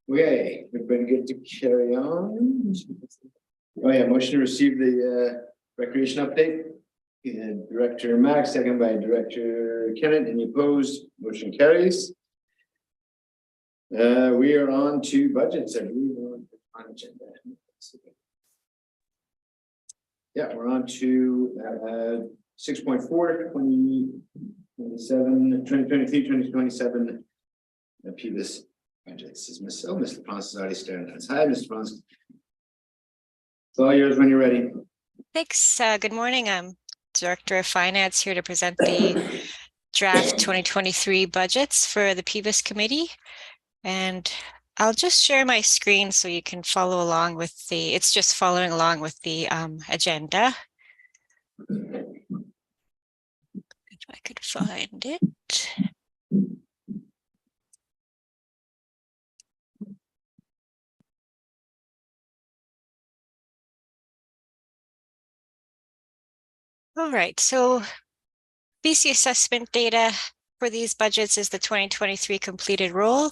Okay, we've been good to carry on. Oh yeah, motion to receive the recreation update. Director Max, second by Director Kennett. Any opposed? Motion carries. We are on to budgets. I believe we're on agenda. Yeah, we're on to 6.4, 2027, 2023, 2027. PVUS budgets. Is Miss LaFrance is already staring at us. Hi, Miss LaFrance. It's all yours when you're ready. Thanks. Good morning. I'm Director of Finance here to present the draft 2023 budgets for the PVUS Committee. And I'll just share my screen so you can follow along with it's just following along with the agenda. If I could find it. All right, so BC assessment data for these budgets is the 2023 completed roll.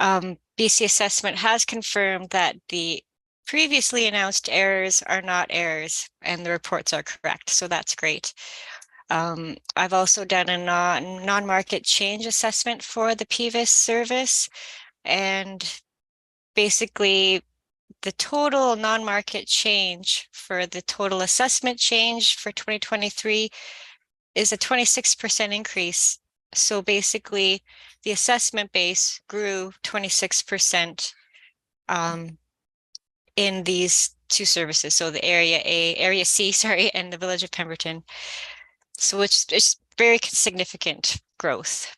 BC assessment has confirmed that the previously announced errors are not errors and the reports are correct, so that's great. I've also done a non-market change assessment for the PVUS service, and basically the total non-market change for the total assessment change for 2023 is a 26% increase. So basically the assessment base grew 26% in these two services. So the area C, sorry, and the village of Pemberton. So it's very significant growth.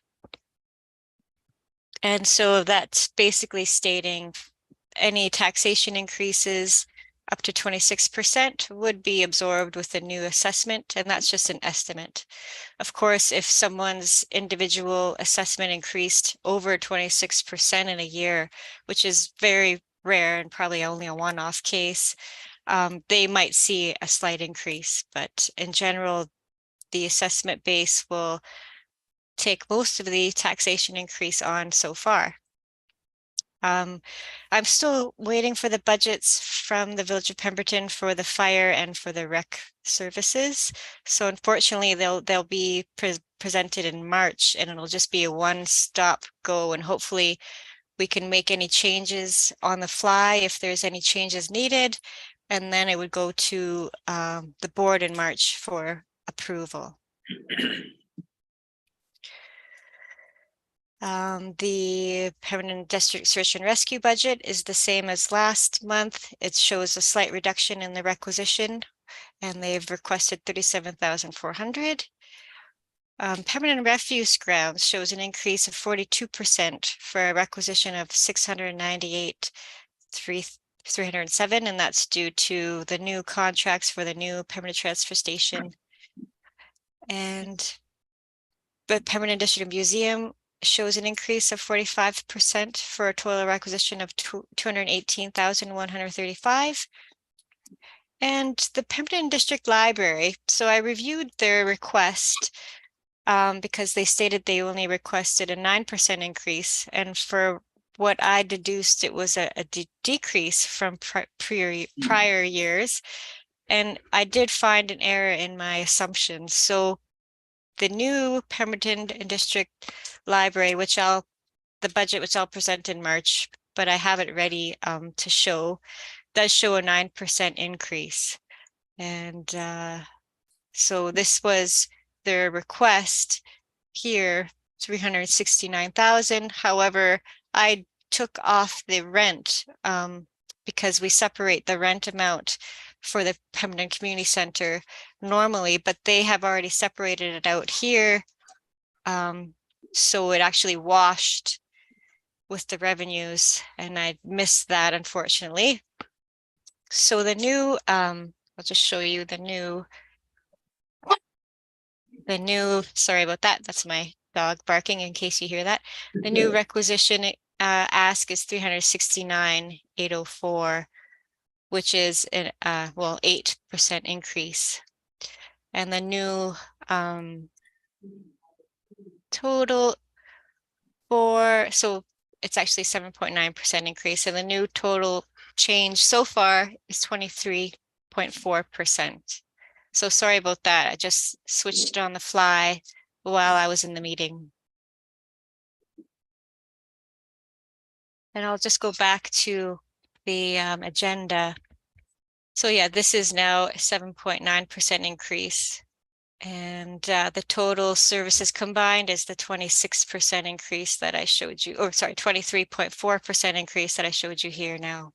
And so that's basically stating any taxation increases up to 26% would be absorbed with the new assessment, and that's just an estimate. Of course, if someone's individual assessment increased over 26% in a year, which is very rare and probably only a one-off case, they might see a slight increase, but in general, the assessment base will take most of the taxation increase on so far. I'm still waiting for the budgets from the village of Pemberton for the fire and for the rec services. So unfortunately, they'll be presented in March, and it'll just be a one-stop go. And hopefully, we can make any changes on the fly if there's any changes needed, and then it would go to the board in March for approval. The Pemberton District Search and Rescue budget is the same as last month. It shows a slight reduction in the requisition, and they've requested 37,400. Pemberton Refuse Grounds shows an increase of 42% for a requisition of 698,307, and that's due to the new contracts for the new Pemberton Transfer Station. And the Pemberton District Museum shows an increase of 45% for a total requisition of 218,135. And the Pemberton District Library, so I reviewed their request because they stated they only requested a 9% increase, and for what I deduced, it was a decrease from prior years, and I did find an error in my assumptions. So the new Pemberton District Library, the budget which I'll present in March, but I have it ready to show, does show a 9% increase. And so this was their request here, 369,000. However, I took off the rent because we separate the rent amount for the Pemberton Community Center normally, but they have already separated it out here. So it actually washed with the revenues, and I missed that, unfortunately. So the new, I'll just show you the new, sorry about that. That's my dog barking in case you hear that. The new requisition ask is 369,804, which is an 8% increase. And the new total so it's actually 7.9% increase, and the new total change so far is 23.4%. So sorry about that. I just switched it on the fly while I was in the meeting. And I'll just go back to the agenda. So yeah, this is now a 7.9% increase. And the total services combined is the 26% increase that I showed you, or sorry, 23.4% increase that I showed you here now.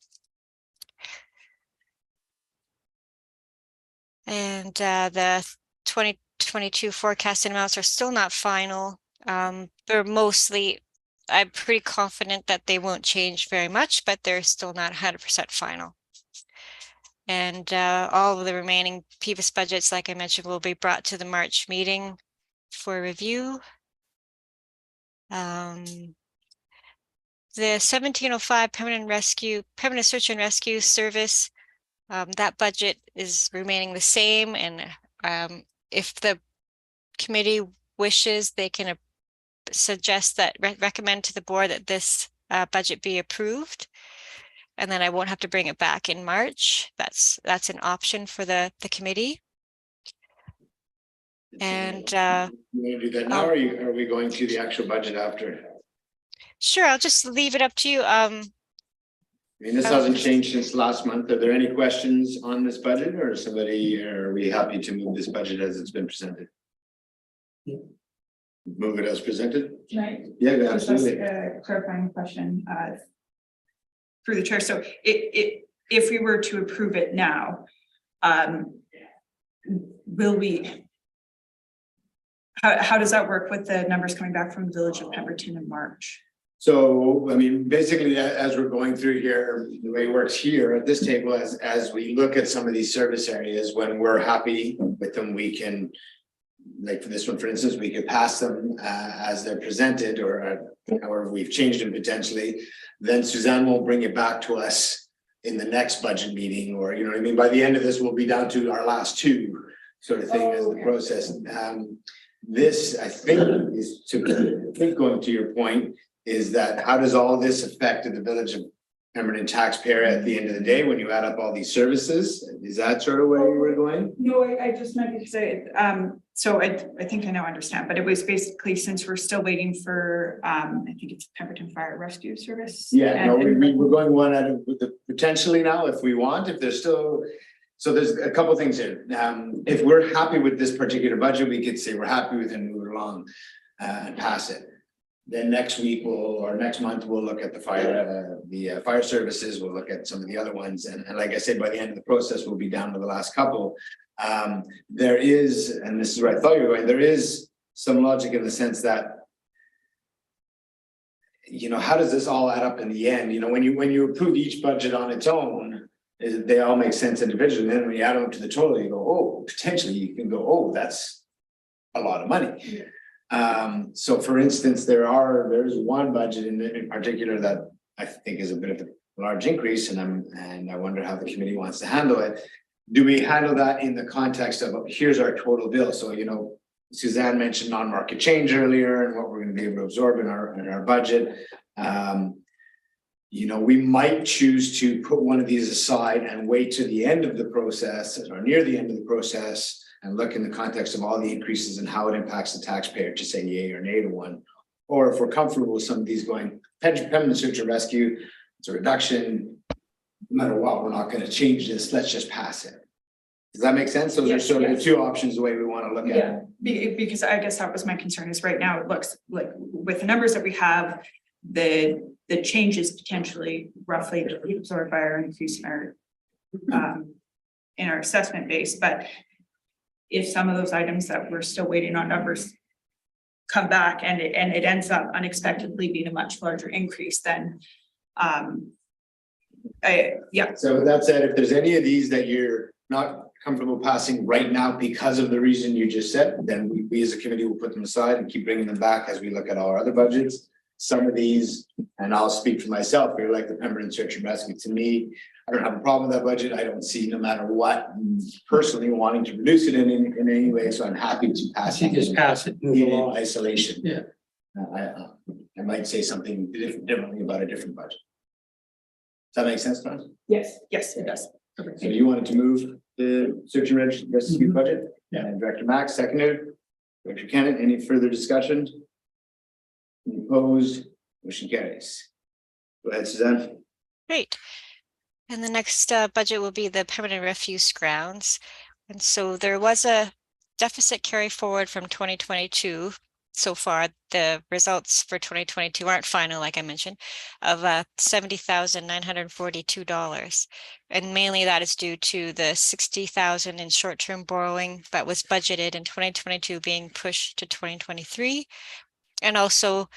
And the 2022 forecasted amounts are still not final. They're mostly, I'm pretty confident that they won't change very much, but they're still not 100% final. And all of the remaining PVUS budgets, like I mentioned, will be brought to the March meeting for review. The 1705 Pemberton Search and Rescue Service, that budget is remaining the same. And if the committee wishes, they can suggest that, recommend to the board that this budget be approved. And then I won't have to bring it back in March. That's an option for the committee. And you want to do that now, or are we going to the actual budget after? Sure, I'll just leave it up to you. I mean, this hasn't changed since last month. Are there any questions on this budget, or are we happy to move this budget as it's been presented? Move it as presented? Right. Yeah, Just absolutely. a clarifying question through the chair. So if we were to approve it now, will we, how does that work with the numbers coming back from the Village of Pemberton in March? So, I mean, basically, as we're going through here, the way it works here at this table, as we look at some of these service areas, when we're happy with them, we can, like for this one, for instance, we could pass them as they're presented, or however we've changed them potentially. Then Suzanne will bring it back to us in the next budget meeting, or, you know what I mean? By the end of this, we'll be down to our last two sort of thing as the process. This, I think, is going to your point, is that how does all this affect the Village of Pemberton taxpayer at the end of the day when you add up all these services? Is that sort of where you were going? No, I just meant to say, so I think I now understand, but it was basically, since we're still waiting for, I think it's Pemberton Fire Rescue Service. Yeah, no, we're going one out of the potentially now if we want, if there's still, so there's a couple things here. If we're happy with this particular budget, we could say we're happy with it and move it along and pass it. Then next week or next month, we'll look at the fire services, we'll look at some of the other ones. And like I said, by the end of the process, we'll be down to the last couple. There is, and this is where I thought you were going, there is some logic in the sense that, you know, how does this all add up in the end? You know, when you approve each budget on its own, they all make sense individually. And then when you add them to the total, you go, oh, potentially you can go, oh, that's a lot of money. Yeah. So for instance, there's one budget in particular that I think is a bit of a large increase, and I wonder how the committee wants to handle it. Do we handle that in the context of here's our total bill? So, you know, Suzanne mentioned non-market change earlier and what we're going to be able to absorb in our budget. You know, we might choose to put one of these aside and wait to the end of the process or near the end of the process and look in the context of all the increases and how it impacts the taxpayer to say yay or nay to one. Or if we're comfortable with some of these going, Pemberton Search and Rescue, it's a reduction, no matter what, we're not going to change this, let's just pass it. Does that make sense? Those are sort of the two options, the way we want to look at it. Because I guess that was my concern, is right now it looks like with the numbers that we have, the changes potentially roughly absorbed by our increase in our assessment base. But if some of those items that we're still waiting on numbers come back and it ends up unexpectedly being a much larger increase, then yeah. So with that said, if there's any of these that you're not comfortable passing right now because of the reason you just said, then we as a committee will put them aside and keep bringing them back as we look at our other budgets. Some of these, and I'll speak for myself, they're like the Pemberton Search and Rescue. To me, I don't have a problem with that budget. I don't see, no matter what, personally wanting to reduce it in any way, so I'm happy to pass it. Just pass it, move In along. isolation. Yeah. I might say something differently about a different budget. Does that make sense, Tom? Yes, it does. So you wanted to move the search and rescue budget? Yeah. And Director Max seconded. Director Kennett, any further discussion? Any opposed? Motion carries. Go ahead, Suzanne. Great. And the next budget will be the permanent refuse grounds. And so there was a deficit carry forward from 2022. So far, the results for 2022 aren't final, like I mentioned, of $70,942. And mainly that is due to the $60,000 in short-term borrowing that was budgeted in 2022 being pushed to 2023. And also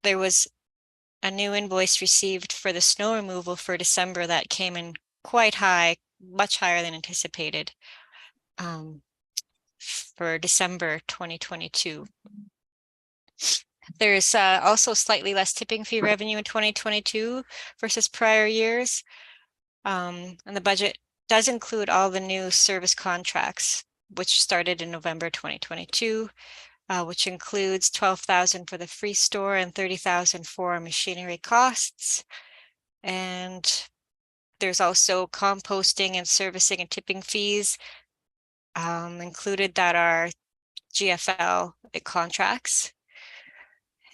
there was a new invoice received for the snow removal for December that came in quite high, much higher than anticipated for December 2022. There's also slightly less tipping fee revenue in 2022 versus prior years. And the budget does include all the new service contracts, which started in November 2022, which includes $12,000 for the free store and $30,000 for machinery costs. And there's also composting and servicing and tipping fees included that are GFL contracts.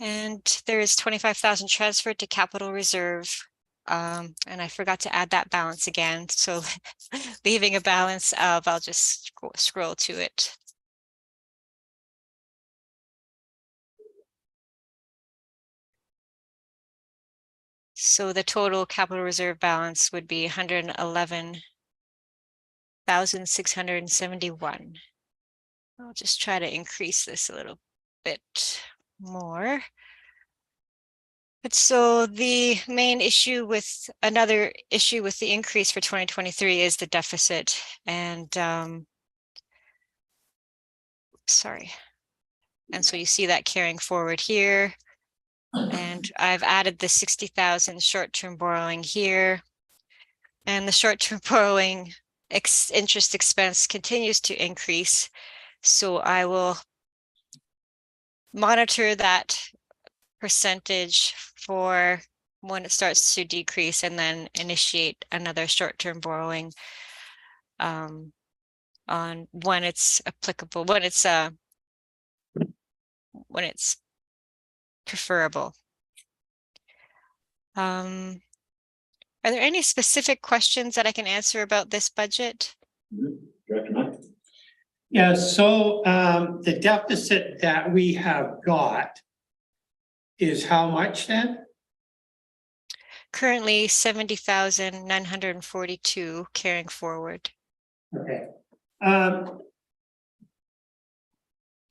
And there is $25,000 transferred to capital reserve. And I forgot to add that balance again. So leaving a balance of, I'll just scroll to it. So the total capital reserve balance would be $111,671. I'll just try to increase this a little bit more. But so the main issue with another issue with the increase for 2023 is the deficit. And sorry. And so you see that carrying forward here. And I've added the 60,000 short-term borrowing here. And the short-term borrowing interest expense continues to increase. So I will monitor that percentage for when it starts to decrease and then initiate another short-term borrowing on when it's applicable, when it's preferable. Are there any specific questions that I can answer about this budget? Director Mack? Yeah, so the deficit that we have got is how much then? Currently 70,942 carrying forward. Okay.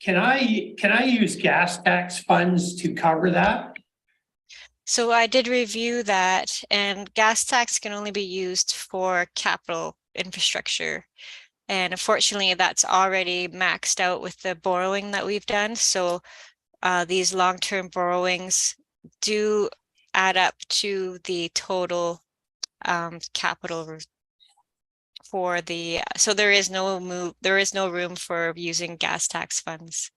Can I use gas tax funds to cover that? So I did review that, and gas tax can only be used for capital infrastructure. And unfortunately, that's already maxed out with the borrowing that we've done. So these long-term borrowings do add up to the total capital for the, so there is no room for using gas tax funds.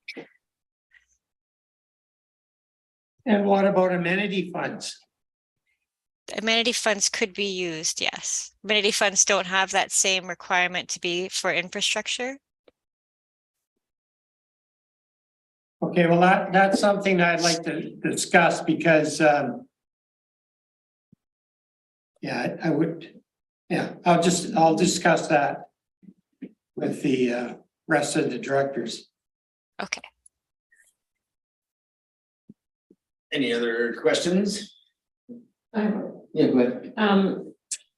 And what about amenity funds? Amenity funds could be used, yes. Amenity funds don't have that same requirement to be for infrastructure. Okay, well, that's something I'd like to discuss because yeah, I would, yeah, I'll discuss that with the rest of the directors. Okay. Any other questions? Yeah, go ahead.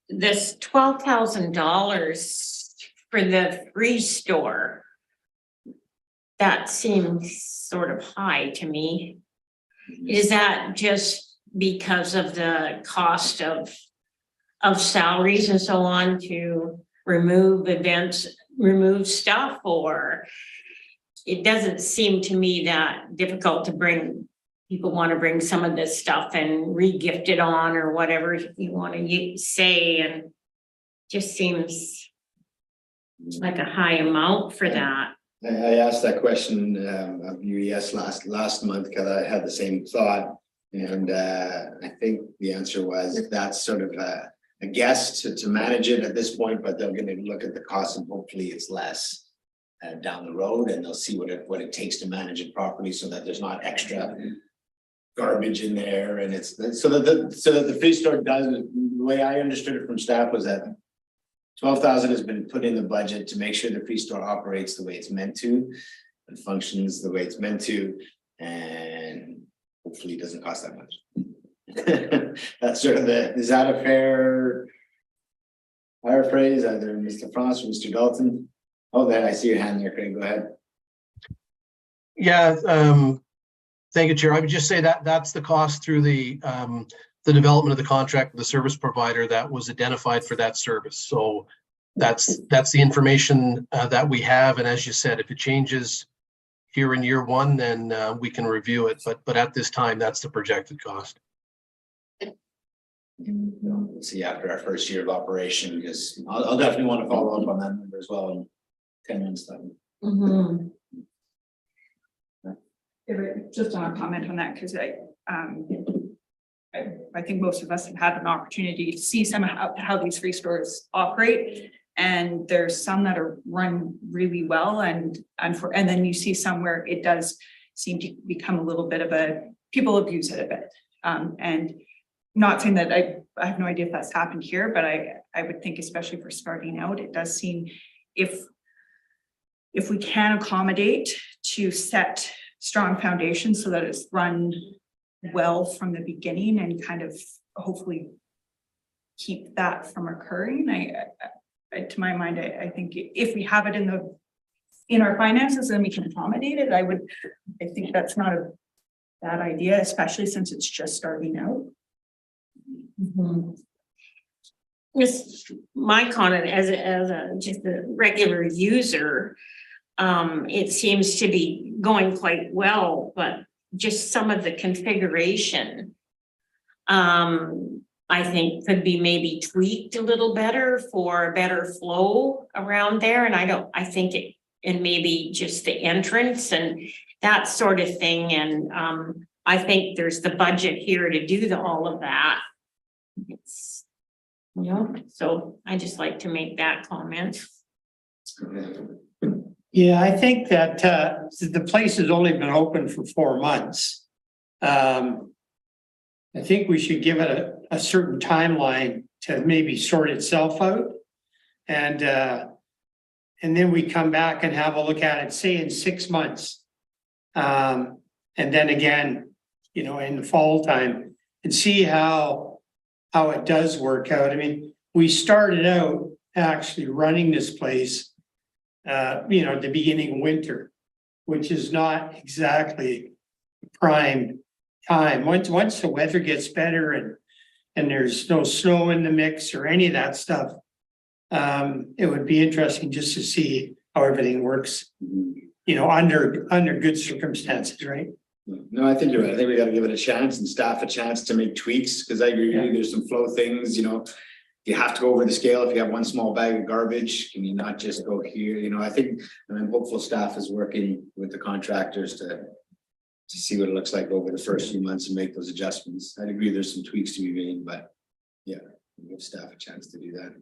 This $12,000 for the free store. That seems sort of high to me. Is that just because of the cost of salaries and so on to remove events, remove stuff, or it doesn't seem to me that difficult to bring, people want to bring some of this stuff and re-gift it on or whatever you want to say, and just seems like a high amount for that. I asked that question of UES last month because I had the same thought. And I think the answer was that's sort of a guess to manage it at this point, but they're going to look at the cost and hopefully it's less down the road, and they'll see what it takes to manage it properly so that there's not extra garbage in there. And it's so that the free store does, the way I understood it from staff was that 12,000 has been put in the budget to make sure the free store operates the way it's meant to and functions the way it's meant to, and hopefully it doesn't cost that much. That's sort of is that a fair paraphrase, either Mr. Frost or Mr. Dalton? Oh, there, I see your hand there, Craig, go ahead. Yeah, thank you, Chair. I would just say that that's the cost through the development of the contract with the service provider that was identified for that service. So that's the information that we have. And as you said, if it changes here in year one, then we can review it. But at this time, that's the projected cost. We'll see after our first year of operation, because I'll definitely want to follow up on that number as well in 10 months time. Just on a comment on that, because I think most of us have had an opportunity to see some how these free stores operate, and there's some that are run really well, and then you see some where it does seem to become a little bit of people abuse it a bit, and not saying that I have no idea if that's happened here, but I would think, especially for starting out, it does seem if we can accommodate to set strong foundations so that it's run well from the beginning and kind of hopefully keep that from occurring. I to my mind, I think if we have it in our finances and we can accommodate it, I think that's not a bad idea, especially since it's just starting out. Just my comment as just a regular user, it seems to be going quite well, but just some of the configuration, I think could be maybe tweaked a little better for a better flow around there. And I think and maybe just the entrance and that sort of thing. And I think there's the budget here to do all of that. It's, so I just like to make that comment. Yeah, I think that the place has only been open for 4 months. I think we should give it a certain timeline to maybe sort itself out. And then we come back and have a look at it, say in 6 months. And then again, in the fall time, and see how it does work out. I mean, we started out actually running this place at the beginning of winter, which is not exactly prime time. Once the weather gets better and there's no snow in the mix or any of that stuff, it would be interesting just to see how everything works, under good circumstances, right? No, I think you're right. I think we got to give it a chance and staff a chance to make tweaks, because I agree with you. There's some flow things, you have to go over the scale. If you have one small bag of garbage, can you not just go here? I think, and I'm hopeful staff is working with the contractors to see what it looks like over the first few months and make those adjustments. I'd agree there's some tweaks to be made, but yeah, give staff a chance to do that.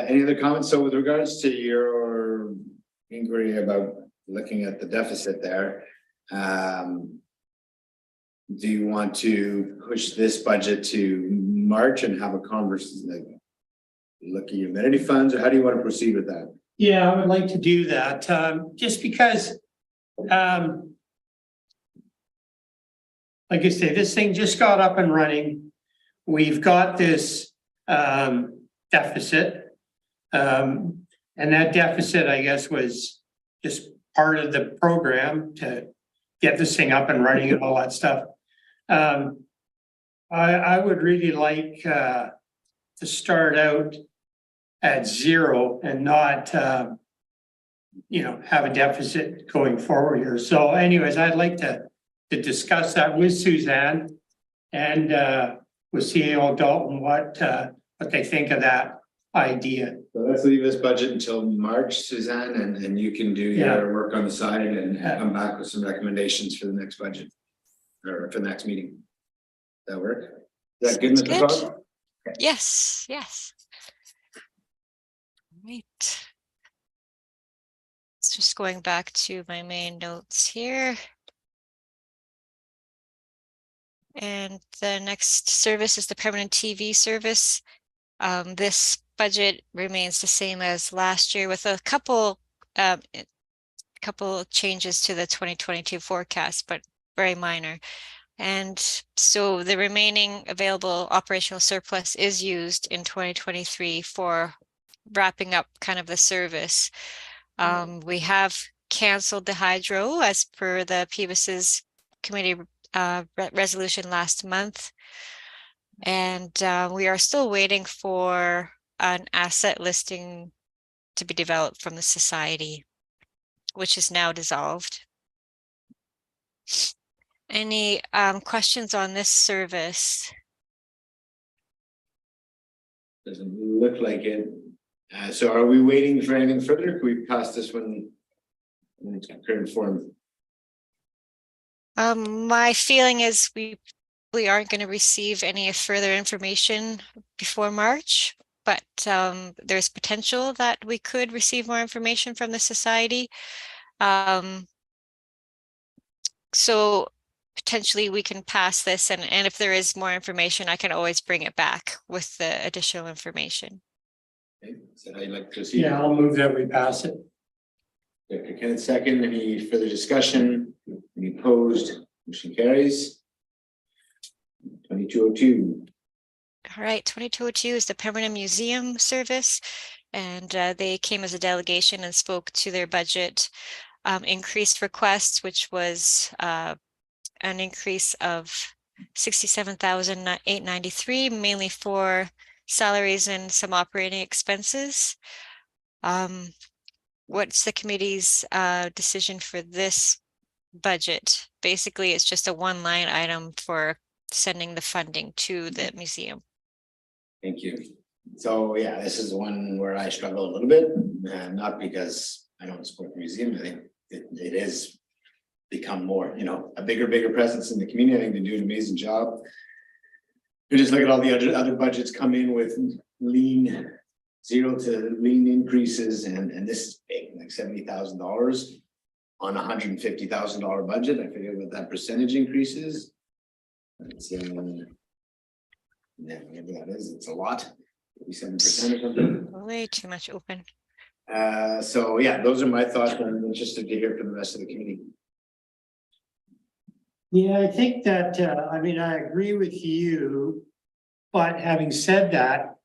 Any other comments? So with regards to your inquiry about looking at the deficit there, do you want to push this budget to March and have a conversation, like look at your amenity funds, or how do you want to proceed with that? Yeah, I would like to do that, just because, like I say, this thing just got up and running. We've got this deficit, and that deficit, I guess, was just part of the program to get this thing up and running and all that stuff. I would really like to start out at zero and not, you know, have a deficit going forward here. So anyways, I'd like to discuss that with Suzanne and with CEO Dalton, what they think of that idea. So let's leave this budget until March, Suzanne, and you can do your work on the side and come back with some recommendations for the next budget or for the next meeting. That work? Is that good, Mr. Good. Fogg? Yes, yes. Right. Just going back to my main notes here. And the next service is the permanent TV service. This budget remains the same as last year with a couple changes to the 2022 forecast, but very minor. And so the remaining available operational surplus is used in 2023 for wrapping up kind of the service. We have canceled the hydro as per the PVUS Committee resolution last month. And we are still waiting for an asset listing to be developed from the society, which is now dissolved. Any questions on this service? Doesn't look like it. So are we waiting for anything further? Can we pass this one in its current form? My feeling is we aren't going to receive any further information before March, but there's potential that we could receive more information from the society. So potentially we can pass this, and if there is more information, I can always bring it back with the additional information. Okay, so I'd like to see. Yeah, I'll move that we pass it. Kenneth, second. Any further discussion? Any opposed? Motion carries. 2202. All right, 2202 is the Pemberton Museum service, and they came as a delegation and spoke to their budget increased requests, which was an increase of $67,893, mainly for salaries and some operating expenses. What's the committee's decision for this budget? Basically, it's just a one-line item for sending the funding to the museum. Thank you. So yeah, this is one where I struggle a little bit, not because I don't support the museum. I think it has become more, a bigger presence in the community. I think they do an amazing job. We just look at all the other budgets come in with lean, zero to lean increases, and this is big, like $70,000 on a $150,000 budget. I forget what that percentage increases. It's yeah, whatever that is. It's a lot, 7% or something. Way too much open. So yeah, those are my thoughts. I'm interested to hear from the rest of the committee. Yeah, I think that, I agree with you, but having said that,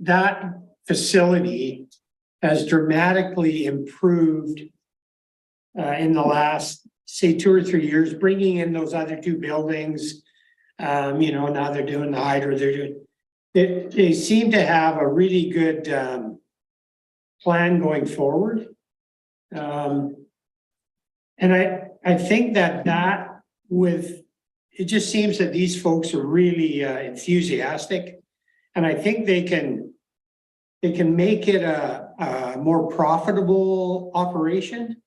that facility has dramatically improved in the last, say, 2 or 3 years, bringing in those other 2 buildings. Now they're doing the hydro, they seem to have a really good plan going forward. And I think that it just seems that these folks are really enthusiastic, and I think they can make it a more profitable operation.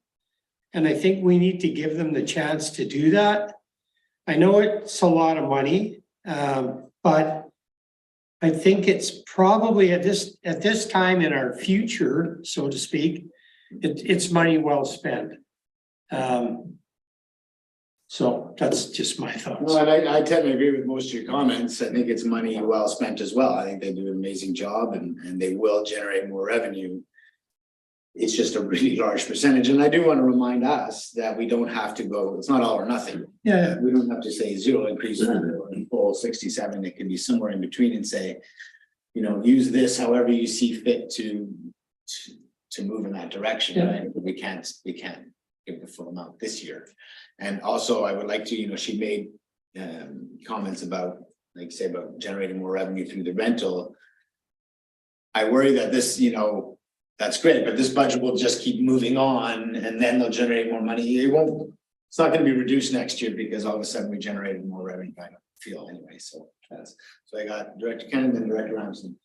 And I think we need to give them the chance to do that. I know it's a lot of money, but I think it's probably at this time in our future, so to speak, it's money well spent. So that's just my thoughts. No, and I tend to agree with most of your comments. I think it's money well spent as well. I think they do an amazing job, and they will generate more revenue. It's just a really large percentage. And I do want to remind us that we don't have to go, it's not all or nothing. Yeah. We don't have to say zero increase or full 67. It can be somewhere in between and say, use this however you see fit to move in that direction. Yeah. Right? We can't give the full amount this year. And also I would like to, she made comments about like say about generating more revenue through the rental. I worry that this, that's great, but this budget will just keep moving on and then they'll generate more money. It's not gonna be reduced next year because all of a sudden we generated more revenue, I feel anyway, so I got Director Kennedy and Director Ramsden.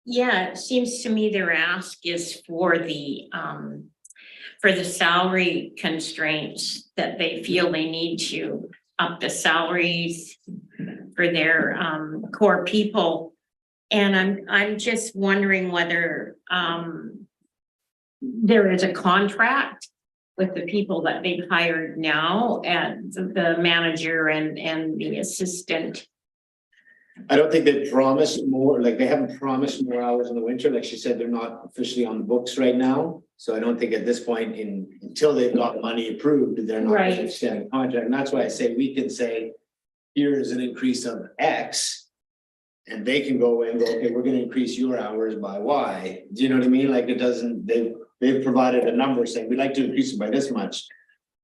Yeah, it seems to me their ask is for the salary constraints that they feel they need to up the salaries for their core people. And I'm just wondering whether there is a contract with the people that they've hired now and the manager and the assistant. I don't think they promised more, like they haven't promised more hours in the winter. Like she said, they're not officially on the books right now. So I don't think at this point until they've got money approved, they're not going to extend the contract. And that's why I say we can say, here's an increase of X. And they can go away and go, okay, we're going to increase your hours by Y. Do you know what I mean? Like it doesn't, they've provided a number saying we'd like to increase it by this much.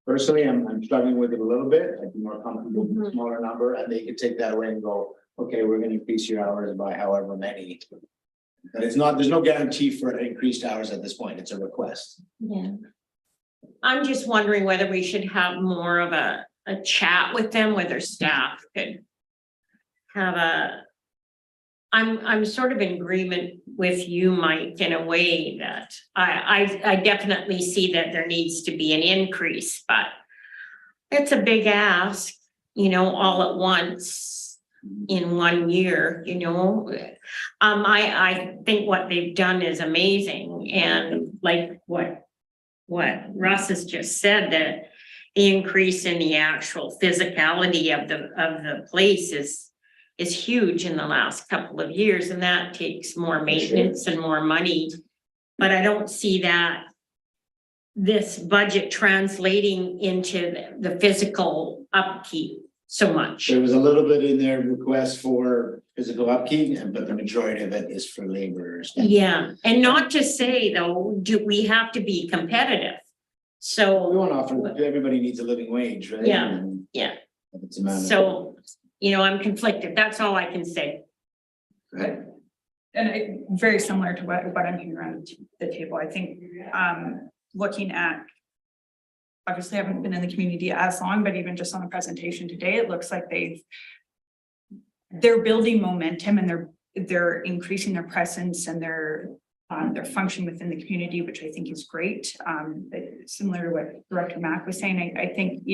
Personally, I'm struggling with it a little bit. I'd be more comfortable with a smaller number, and they could take that away and go, okay, we're going to increase your hours by however many. But it's not, there's no guarantee for increased hours at this point. It's a request. Yeah. I'm just wondering whether we should have more of a chat with them, whether staff could have I'm sort of in agreement with you, Mike, in a way that I definitely see that there needs to be an increase, but it's a big ask, all at once in 1 year, I think what they've done is amazing. And like what Russ has just said, that the increase in the actual physicality of the place is huge in the last couple of years, and that takes more maintenance and more money. But I don't see that this budget translating into the physical upkeep so much. There was a little bit in their request for physical upkeep, but the majority of it is for laborers. Yeah, and not to say though, do we have to be competitive? So we want to offer, everybody needs a living wage, right? Yeah, yeah. So, I'm conflicted. That's all I can say. Right. And very similar to what I'm hearing around the table. I think looking at, obviously I haven't been in the community as long, but even just on the presentation today, it looks like they're building momentum and they're increasing their presence and their function within the community, which I think is great. Similar to what Director Mack was saying, I think,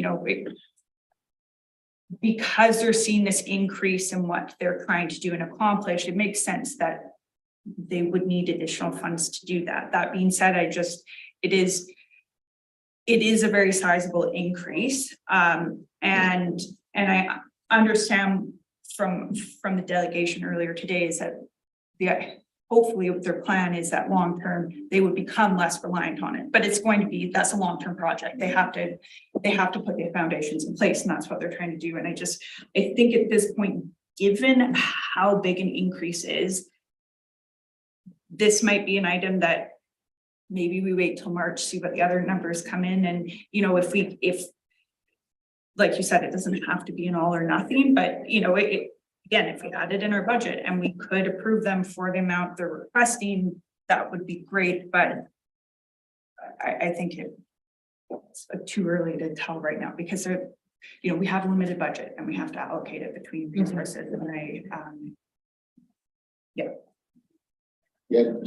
because they're seeing this increase in what they're trying to do and accomplish, it makes sense that they would need additional funds to do that. That being said, it is a very sizable increase. And I understand from the delegation earlier today is that hopefully their plan is that long-term, they would become less reliant on it, but that's a long-term project. They have to put their foundations in place, and that's what they're trying to do. And I think at this point, given how big an increase is, this might be an item that maybe we wait till March, see what the other numbers come in. And, if like you said, it doesn't have to be an all or nothing, but again, if we had it in our budget and we could approve them for the amount they're requesting, that would be great. But I think it's too early to tell right now because we have a limited budget and we have to allocate it between resources. And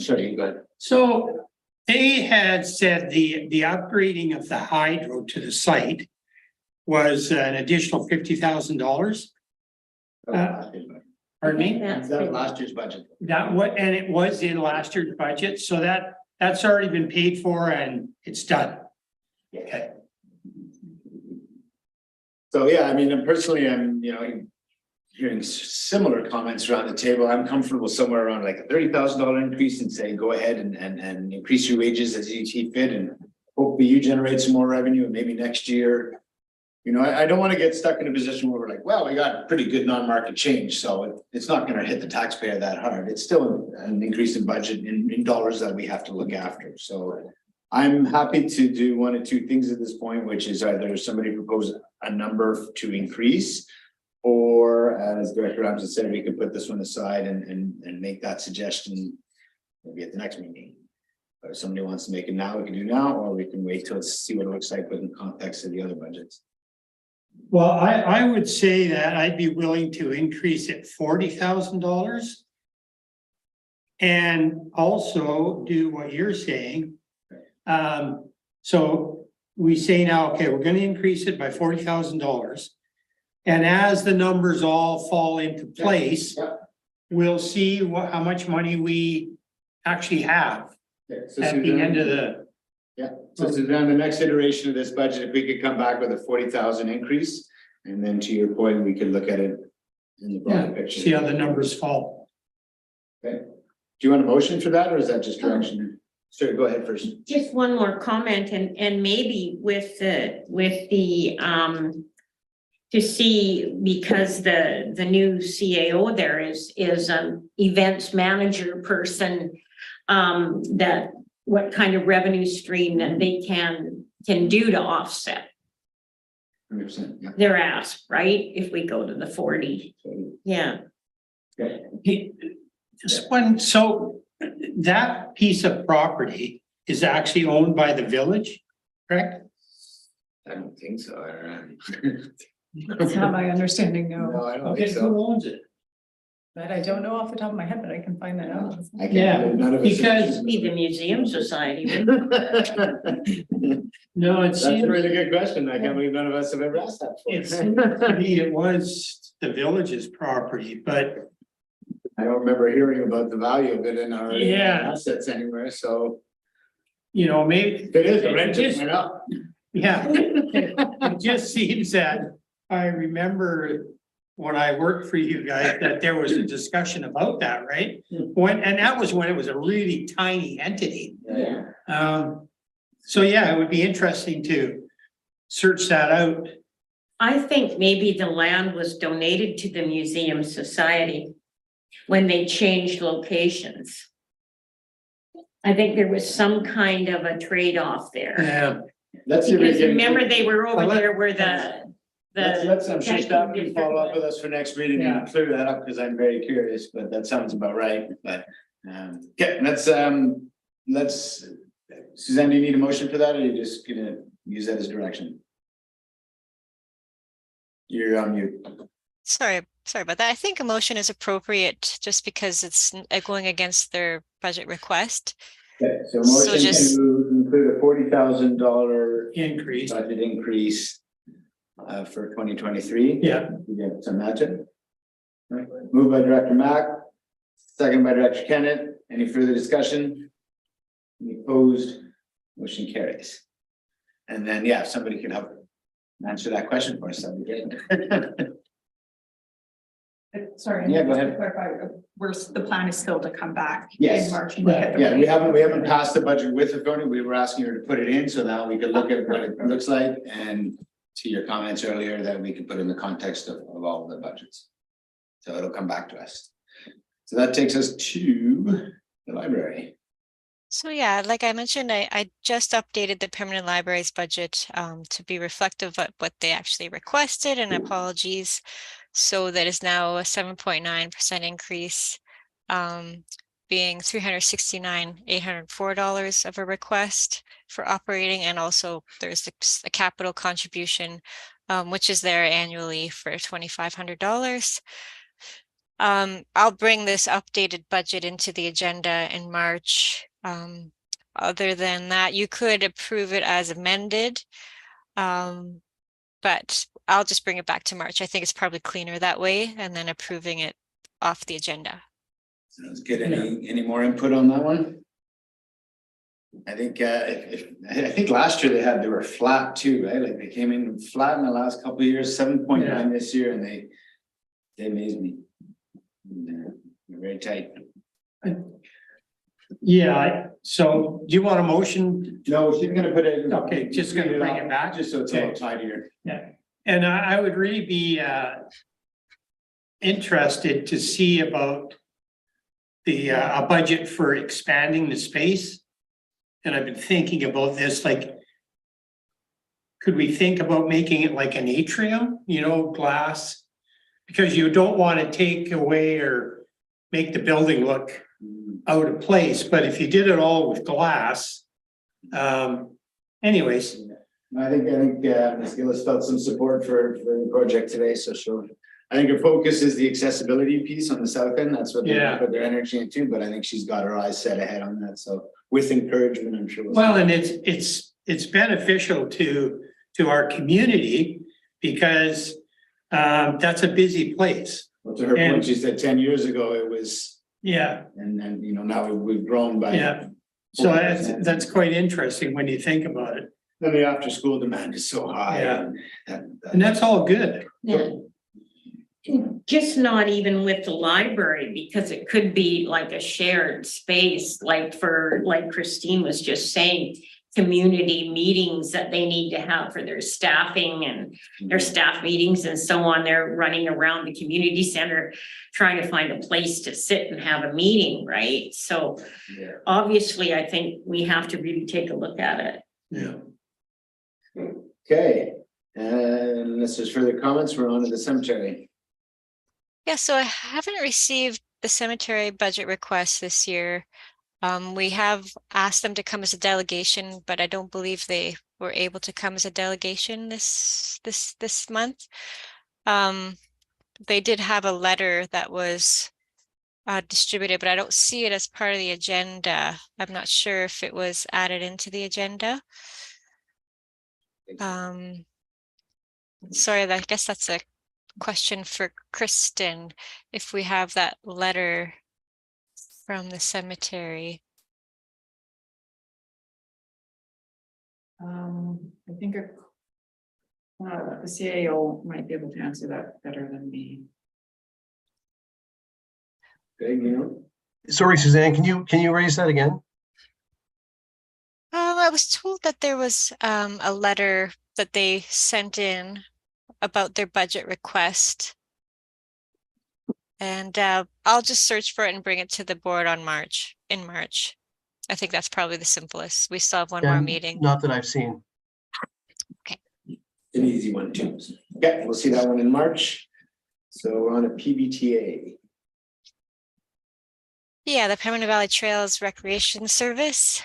Sorry, go ahead. So they had said the upgrading of the hydro to the site was an additional $50,000. Pardon me? That was last year's budget. And it was in last year's budget, so that's already been paid for and it's done. Okay. So yeah, personally, I'm hearing similar comments around the table. I'm comfortable somewhere around like a $30,000 increase and say go ahead and increase your wages as you see fit, and hopefully you generate some more revenue, and maybe next year. I don't want to get stuck in a position where we're like, well, we got pretty good non-market change, so it's not going to hit the taxpayer that hard. It's still an increase in budget in dollars that we have to look after. So I'm happy to do one of two things at this point, which is either somebody propose a number to increase, or as Director Ramsey said, we could put this one aside and make that suggestion maybe at the next meeting. But if somebody wants to make it now, we can do now, or we can wait till see what it looks like within context of the other budgets. Well, I would say that I'd be willing to increase it $40,000. And also do what you're saying. So we say now, okay, we're gonna increase it by $40,000. And as the numbers all fall into place, we'll see how much money we actually have Okay, so at the end of the. Yeah, so Suzanne, the next iteration of this budget, if we could come back with a 40,000 increase, and then to your point, we could look at it in the broader picture. See how the numbers fall. Okay. Do you want a motion for that, or is that just direction? Sure, go ahead first. Just one more comment and maybe with the to see, because the new CAO there is events manager person, that what kind of revenue stream that they can do to offset 100%, yeah. their ask, right? If we go to the 40, yeah. Okay. Just one, so that piece of property is actually owned by the village, correct? I don't think so. That's not my understanding, no. No, I don't Okay, think so. who owns it? But I don't know off the top of my head, but I can find that out. I can't. Yeah, none of us- because- Be the museum society. No, it That's seems, a really good question. I can't believe none of us have ever asked that it before. seems to me it was the village's property, but I don't remember hearing about the value of it in our Yeah. assets anywhere, so you know, maybe. if it is, the rent just- just went up. Yeah, it just seems that I remember when I worked for you guys, that there was a discussion about that, right? And that was when it was a really tiny entity. Yeah. So yeah, it would be interesting to search that out. I think maybe the land was donated to the Museum Society when they changed locations. I think there was some kind of a trade-off there. Yeah. Let's see if we Because can- remember, they were over Well, there where the. I'm sure staff can follow up with us for next meeting Yeah. and clear that up, because I'm very curious, but that sounds about right, but. Okay, let's, Suzanne, do you need a motion for that, or are you just gonna use that as direction? You're on mute. Sorry about that. I think a motion is appropriate just because it's going against their budget request. Okay, so So motion just- to include a $40,000 Increase. budget increase for 2023. Yeah. We get some magic. Right, moved by Director Mack, second by Director Kennett. Any further discussion? Any opposed? Motion carries. And then, yeah, if somebody could help answer that question for us, that'd be great. Sorry. Yeah, go just to ahead. clarify, the plan is still to come back Yes. in March. And look at the Yeah, we haven't passed the budget with authority. We were asking her to put it in, so now we could look at what it looks like, and to your comments earlier, that we could put in the context of all of the budgets. So it'll come back to us. So that takes us to the library. So yeah, like I mentioned, I just updated the permanent library's budget to be reflective of what they actually requested, and apologies. So that is now a 7.9% increase, being $369,804 of a request for operating, and also there's the capital contribution, which is there annually for $2,500. I'll bring this updated budget into the agenda in March. Other than that, you could approve it as amended, but I'll just bring it back to March. I think it's probably cleaner that way, and then approving it off the agenda. Sounds good. Any more input on that one? I think I think last year they were flat too, right? Like they came in flat in the last couple of years, 7.9 this year, and they amazed me. They're very tight. Yeah, so do you want a motion? No, she's gonna put it. Okay, just gonna bring it back. Just so it's a little tidier. Yeah, and I would really be interested to see about the a budget for expanding the space. And I've been thinking about this, like, could we think about making it like an atrium, you know, glass because you don't want to take away or make the building look out of place, but if you did it all with glass, anyways, I think Ms. Gillis felt some support for the project today, so I think her focus is the accessibility piece on the south end. That's what they Yeah. put their energy into, but I think she's got her eyes set ahead on that. So with encouragement, I'm sure. well, and it's beneficial to our community because that's a busy place. Well, to her and- point, she said 10 years ago it was, Yeah, and then, you know, now we've grown by. yeah. So that's quite interesting when you think about it. Then the after school demand is so high. Yeah. And And that's all good. Yeah. Just not even with the library, because it could be like a shared space, like Christine was just saying, community meetings that they need to have for their staffing and their staff meetings and so on. They're running around the community center trying to find a place to sit and have a meeting, right? So Yeah. obviously, I think we have to really take a look at it. Yeah. Okay, and unless there's further comments, we're on to the cemetery. Yeah, so I haven't received the cemetery budget request this year. We have asked them to come as a delegation, but I don't believe they were able to come as a delegation this month. They did have a letter that was distributed, but I don't see it as part of the agenda. I'm not sure if it was added into the agenda. Sorry, I guess that's a question for Kristen, if we have that letter from the cemetery. I think the CAO might be able to answer that better than me. Okay, you know, Sorry, Suzanne, can you raise that again? I was told that there was a letter that they sent in about their budget request. And I'll just search for it and bring it to the board in March. I think that's probably the simplest. We still have one more Yeah, meeting. Not that I've seen. an easy one too. Okay, we'll see that one in March. So we're on a PVTA. Yeah, the Pemberton Valley Trails Recreation Service.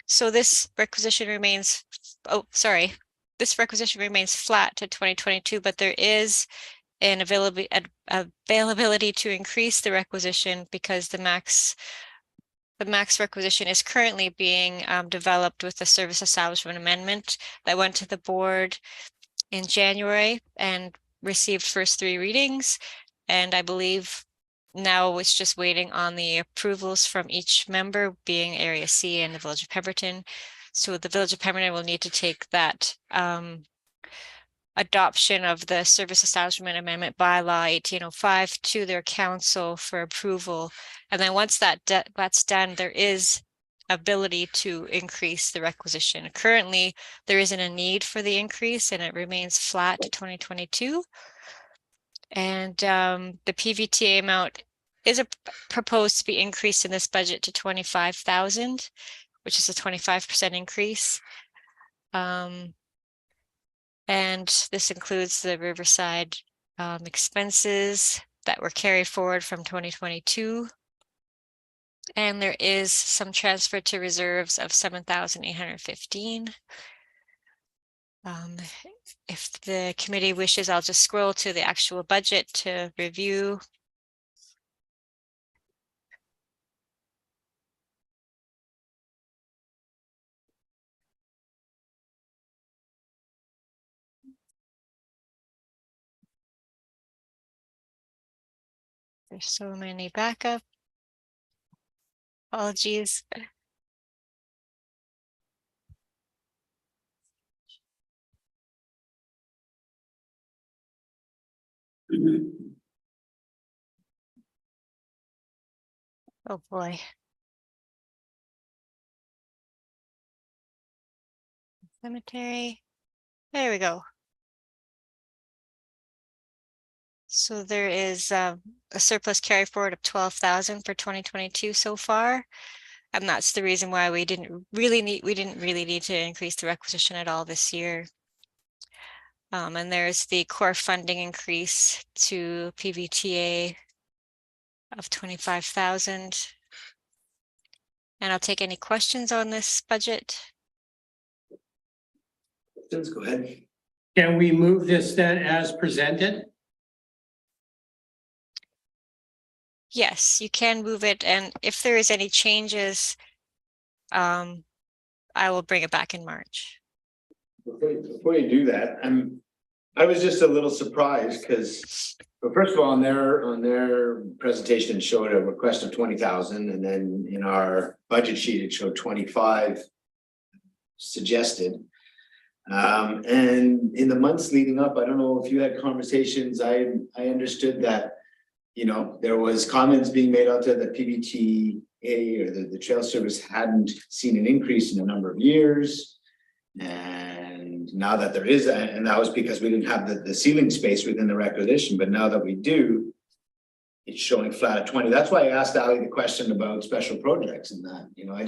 So this requisition remains, this requisition remains flat to 2022, but there is an availability to increase the requisition because the max requisition is currently being developed with the service establishment amendment that went to the board in January and received first 3 readings. And I believe now it's just waiting on the approvals from each member, being Area C and the Village of Pemberton. So the Village of Pemberton will need to take that adoption of the Service Establishment Amendment Bylaw 1805 to their council for approval. And then once that's done, there is ability to increase the requisition. Currently, there isn't a need for the increase and it remains flat to 2022. And the PVTA amount is proposed to be increased in this budget to 25,000, which is a 25% increase. And this includes the Riverside expenses that were carried forward from 2022. And there is some transfer to reserves of 7,815. If the committee wishes, I'll just scroll to the actual budget to review. There's so many backup. Apologies. Oh boy. Cemetery. There we go. So there is a surplus carry forward of 12,000 for 2022 so far. And that's the reason why we didn't really need to increase the requisition at all this year. And there's the core funding increase to PVTA of 25,000. And I'll take any questions on this budget. Let's go ahead. Can we move this then as presented? Yes, you can move it, and if there is any changes, I will bring it back in March. Before you do that, I was just a little surprised because, well, first of all, on their presentation, it showed a request of 20,000, and then in our budget sheet, it showed 25 suggested. And in the months leading up, I don't know if you had conversations, I understood that, you know, there was comments being made out there that PVTA or the trail service hadn't seen an increase in a number of years. And now that there is, and that was because we didn't have the ceiling space within the requisition, but now that we do, it's showing flat at 20. That's why I asked Ali the question about special projects and that, you know, I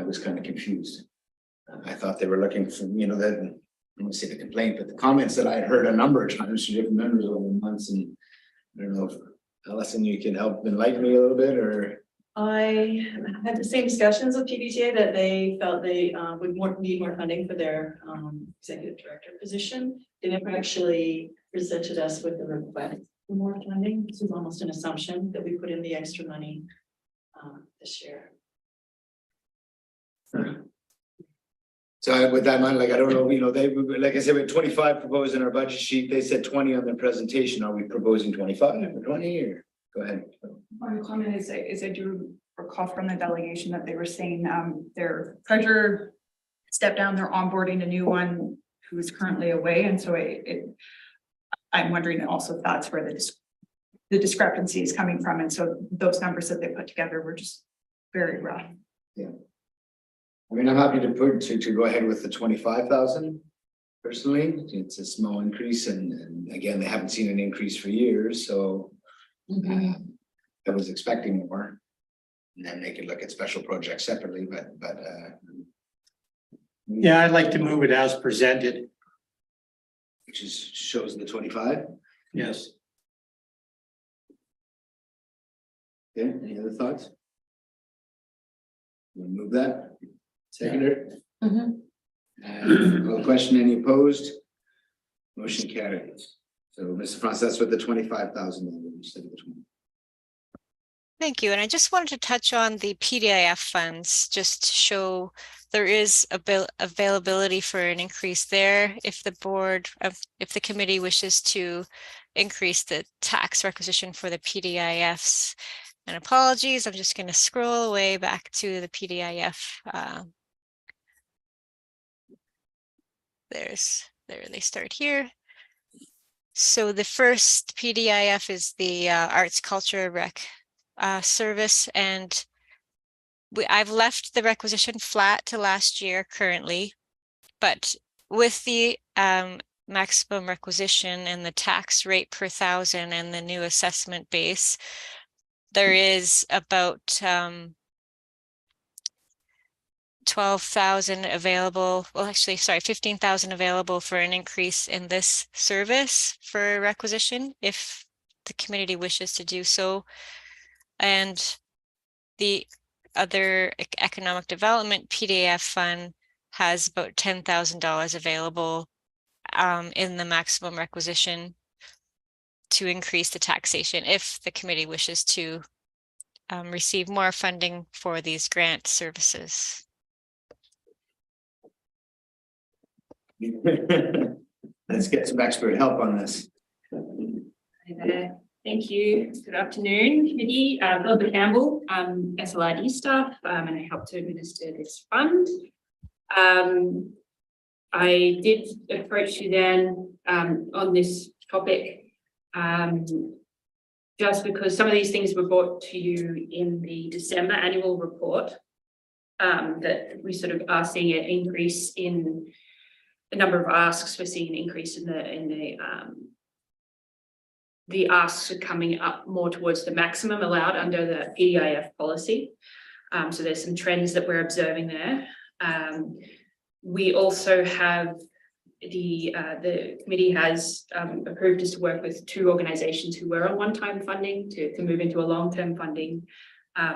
was kind of confused. I thought they were looking for, you know, that, I don't want to say the complaint, but the comments that I had heard a number of times from different members over the months, and I don't know if Alison, you can help enlighten me a little bit, or. I had the same discussions with PVTA that they felt they would need more funding for their executive director position. They never actually presented us with a request for more funding. This was almost an assumption that we put in the extra money this year. So with that in mind, like, I don't know, you know, they, like I said, we had 25 proposed in our budget sheet. They said 20 on their presentation. Are we proposing 25 or 20 or? Go ahead. My comment is I do recall from the delegation that they were saying their treasurer stepped down, they're onboarding a new one who is currently away. And so I'm wondering also if that's where the discrepancy is coming from. And so those numbers that they put together were just very rough. Yeah. I mean, I'm happy to go ahead with the 25,000 personally. It's a small increase, and again, they haven't seen an increase for years, so I was expecting more. And then they could look at special projects separately, but Yeah, I'd like to move it as presented. which shows the 25. Yes. Okay, any other thoughts? We'll move that. Seconder. No question, any opposed? Motion carries. So, Mr. France, that's with the 25,000 instead of the 20. Thank you. And I just wanted to touch on the PDIF funds, just to show there is availability for an increase there if the board, if the committee wishes to increase the tax requisition for the PDIFs. And apologies, I'm just going to scroll away back to the PDIF. There they start here. So the first PDIF is the Arts Culture Rec service, and I've left the requisition flat to last year currently, but with the maximum requisition and the tax rate per thousand and the new assessment base, there is about 12,000 available. Well, actually, sorry, 15,000 available for an increase in this service for requisition if the committee wishes to do so. And the other economic development PDF fund has about $10,000 available in the maximum requisition to increase the taxation if the committee wishes to receive more funding for these grant services. Let's get some expert help on this. Thank you. Good afternoon, committee. Wilbur Campbell, SLRD staff, and I help to administer this fund. I did approach you then on this topic just because some of these things were brought to you in the December annual report, that we sort of are seeing an increase in the number of asks. We're seeing an increase in the asks are coming up more towards the maximum allowed under the PDIF policy. So there's some trends that we're observing there. We also have the committee has approved us to work with 2 organizations who were on one-time funding to move into a long-term funding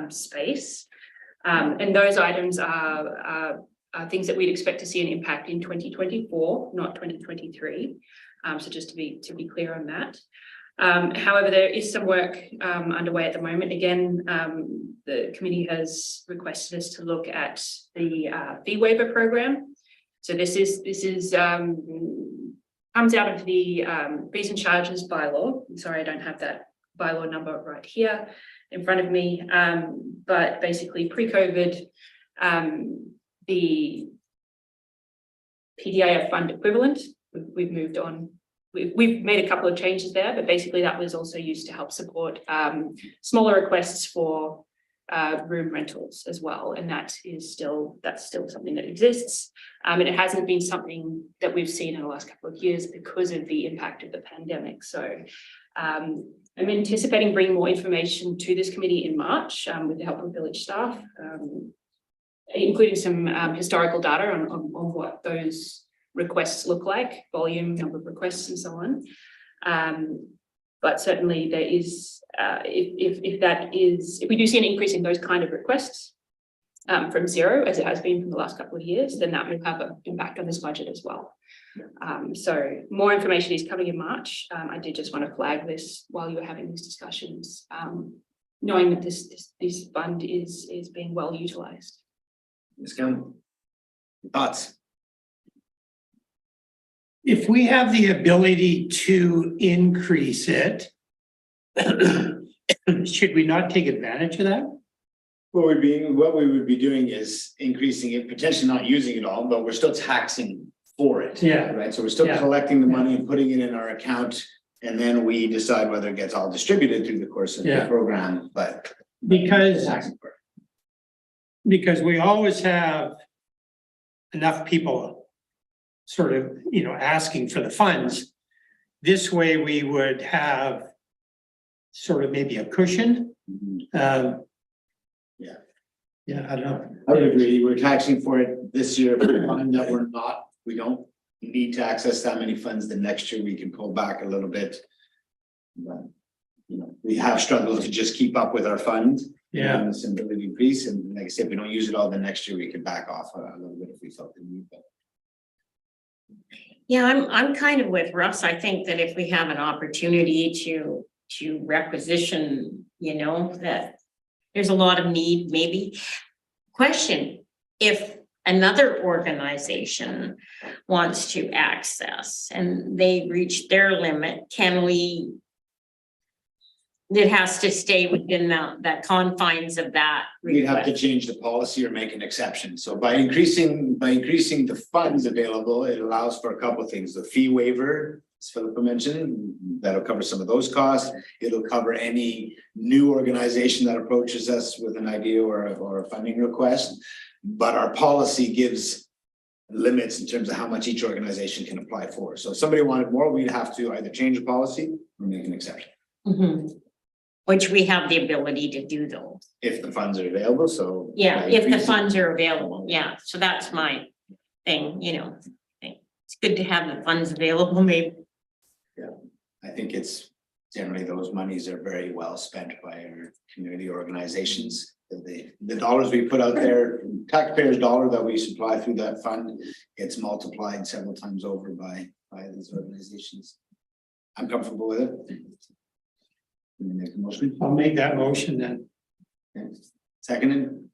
space. And those items are things that we'd expect to see an impact in 2024, not 2023. So just to be clear on that. However, there is some work underway at the moment. Again, the committee has requested us to look at the fee waiver program. So this comes out of the fees and charges bylaw. I'm sorry, I don't have that bylaw number right here in front of me. But basically pre-COVID, the PDIF fund equivalent, we've moved on. We've made a couple of changes there, but basically that was also used to help support smaller requests for room rentals as well. And that's still something that exists. And it hasn't been something that we've seen in the last couple of years because of the impact of the pandemic. So I'm anticipating bringing more information to this committee in March with the help of village staff, including some historical data on what those requests look like, volume, number of requests, and so on. But certainly there is, if we do see an increase in those kind of requests from 0, as it has been from the last couple of years, then that will have an impact on this budget as well. So more information is coming in March. I did just want to flag this while you were having these discussions, knowing that this fund is being well utilized. Ms. Campbell, thoughts? If we have the ability to increase it, should we not take advantage of that? What we would be doing is increasing it, potentially not using it all, but we're still taxing for it. Yeah. Right. So we're still collecting the money and putting it in our account, and then we decide whether it gets all distributed through the course of the program. But because we always have enough people sort of, asking for the funds. This way we would have sort of maybe a cushion. Yeah, I don't know. I would agree. We're taxing for it this year. If we find that we don't need to access that many funds, then next year we can pull back a little bit. But, we have struggled to just keep up with our funds. Yeah. And this ability increase. And like I said, if we don't use it all, then next year we can back off a little bit if we felt the need. But Yeah, I'm kind of with Russ. I think that if we have an opportunity to requisition, that there's a lot of need, maybe. Question, if another organization wants to access and they reach their limit, it has to stay within the confines of that request. we'd have to change the policy or make an exception. So by increasing the funds available, it allows for a couple of things. The fee waiver, as Philippa mentioned, that'll cover some of those costs. It'll cover any new organization that approaches us with an idea or a funding request. But our policy gives limits in terms of how much each organization can apply for. So if somebody wanted more, we'd have to either change the policy or make an exception. Mm-hmm. Which we have the ability to do though. If the funds are available, so. Yeah, if the funds are available, yeah, so that's my thing, it's good to have the funds available, maybe. Yeah, I think it's generally those monies are very well spent by our community organizations. The dollars we put out there, taxpayers' dollar that we supply through that fund, it's multiplied several times over by these organizations. I'm comfortable with it. Can you make a motion? I'll make that motion then. Okay. Seconded.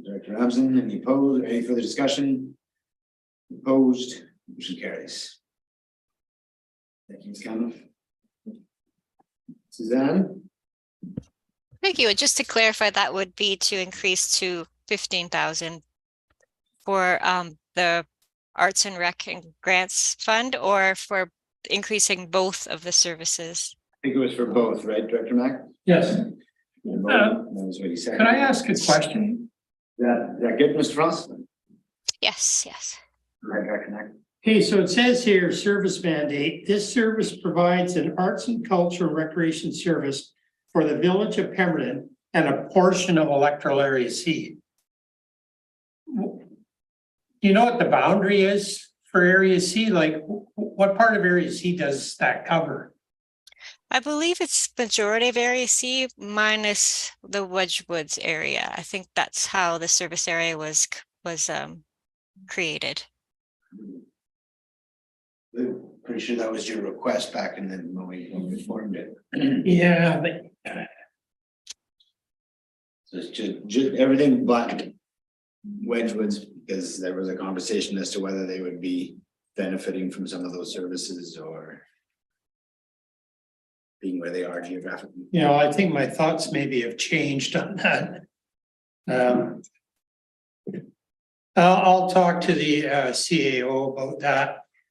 Director Robson, any opposed? Any further discussion? Opposed? Motion carries. Thank you, Ms. Campbell. Suzanne? Thank you. And just to clarify, that would be to increase to 15,000 for the Arts and Rec and Grants Fund, or for increasing both of the services? I think it was for both, right, Director Mack? Yes. That was what he said. Can I ask a question? Is that good, Mr. Frost? Yes, yes. Right, Director Mack. Okay, so it says here, service mandate. This service provides an arts and culture and recreation service for the village of Pemberton and a portion of electoral area C. Do you know what the boundary is for Area C? Like, what part of Area C does that cover? I believe it's majority of Area C minus the Wedgewoods area. I think that's how the service area was created. Pretty sure that was your request back in the, when we formed it. Yeah, but So it's just everything but Wedgewoods, because there was a conversation as to whether they would be benefiting from some of those services or being where they are geographically. you know, I think my thoughts maybe have changed on that. I'll talk to the CAO about that.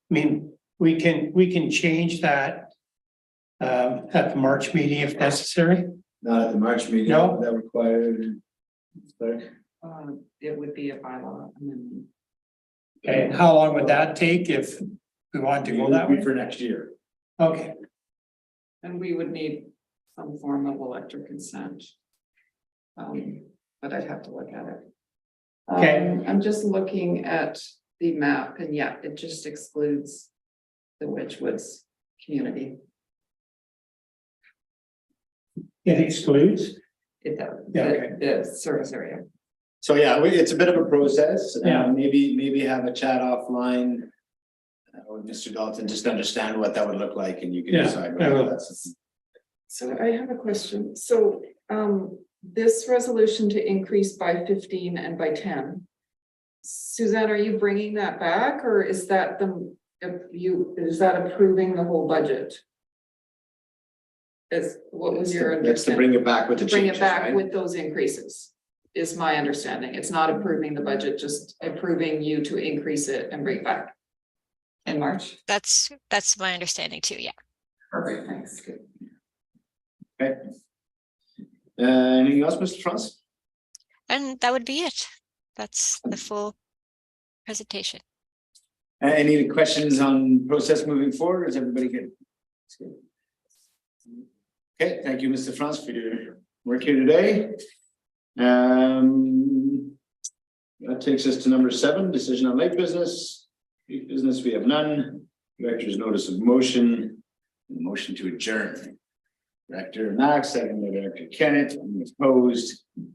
I mean, we can change that at the March meeting if necessary. Not at the March meeting. No. That required. It would be a bylaw amendment. Okay, and how long would that take if we want to go that way? For next year. Okay, And we would need some form of electric consent. But I'd have to look at it. Okay. I'm just looking at the map and yeah, it just excludes the Wedgewoods community. it excludes. It does, Yeah, okay. the service area. So yeah, it's a bit of a process. Yeah. Maybe have a chat offline with Mr. Dalton, just to understand what that would look like, and you can Yeah, decide I will. whether that's. So I have a question. So, this resolution to increase by 15 and by 10. Suzanne, are you bringing that back or is that is that approving the whole budget? What was your understanding? That's to bring it back with the Bring changes, it back right? with those increases, is my understanding. It's not approving the budget, just approving you to increase it and bring it back in March. That's my understanding too, yeah. Perfect, thanks. Okay. Anything else, Mr. Franz? And that would be it. That's the full presentation. Any questions on process moving forward? Is everybody good? Okay, thank you, Mr. Franz, for your work here today. That takes us to number 7, decision on late business. Late business, we have none. Director's notice of motion, motion to adjourn. Director Knox, second by Director Kennett, opposed.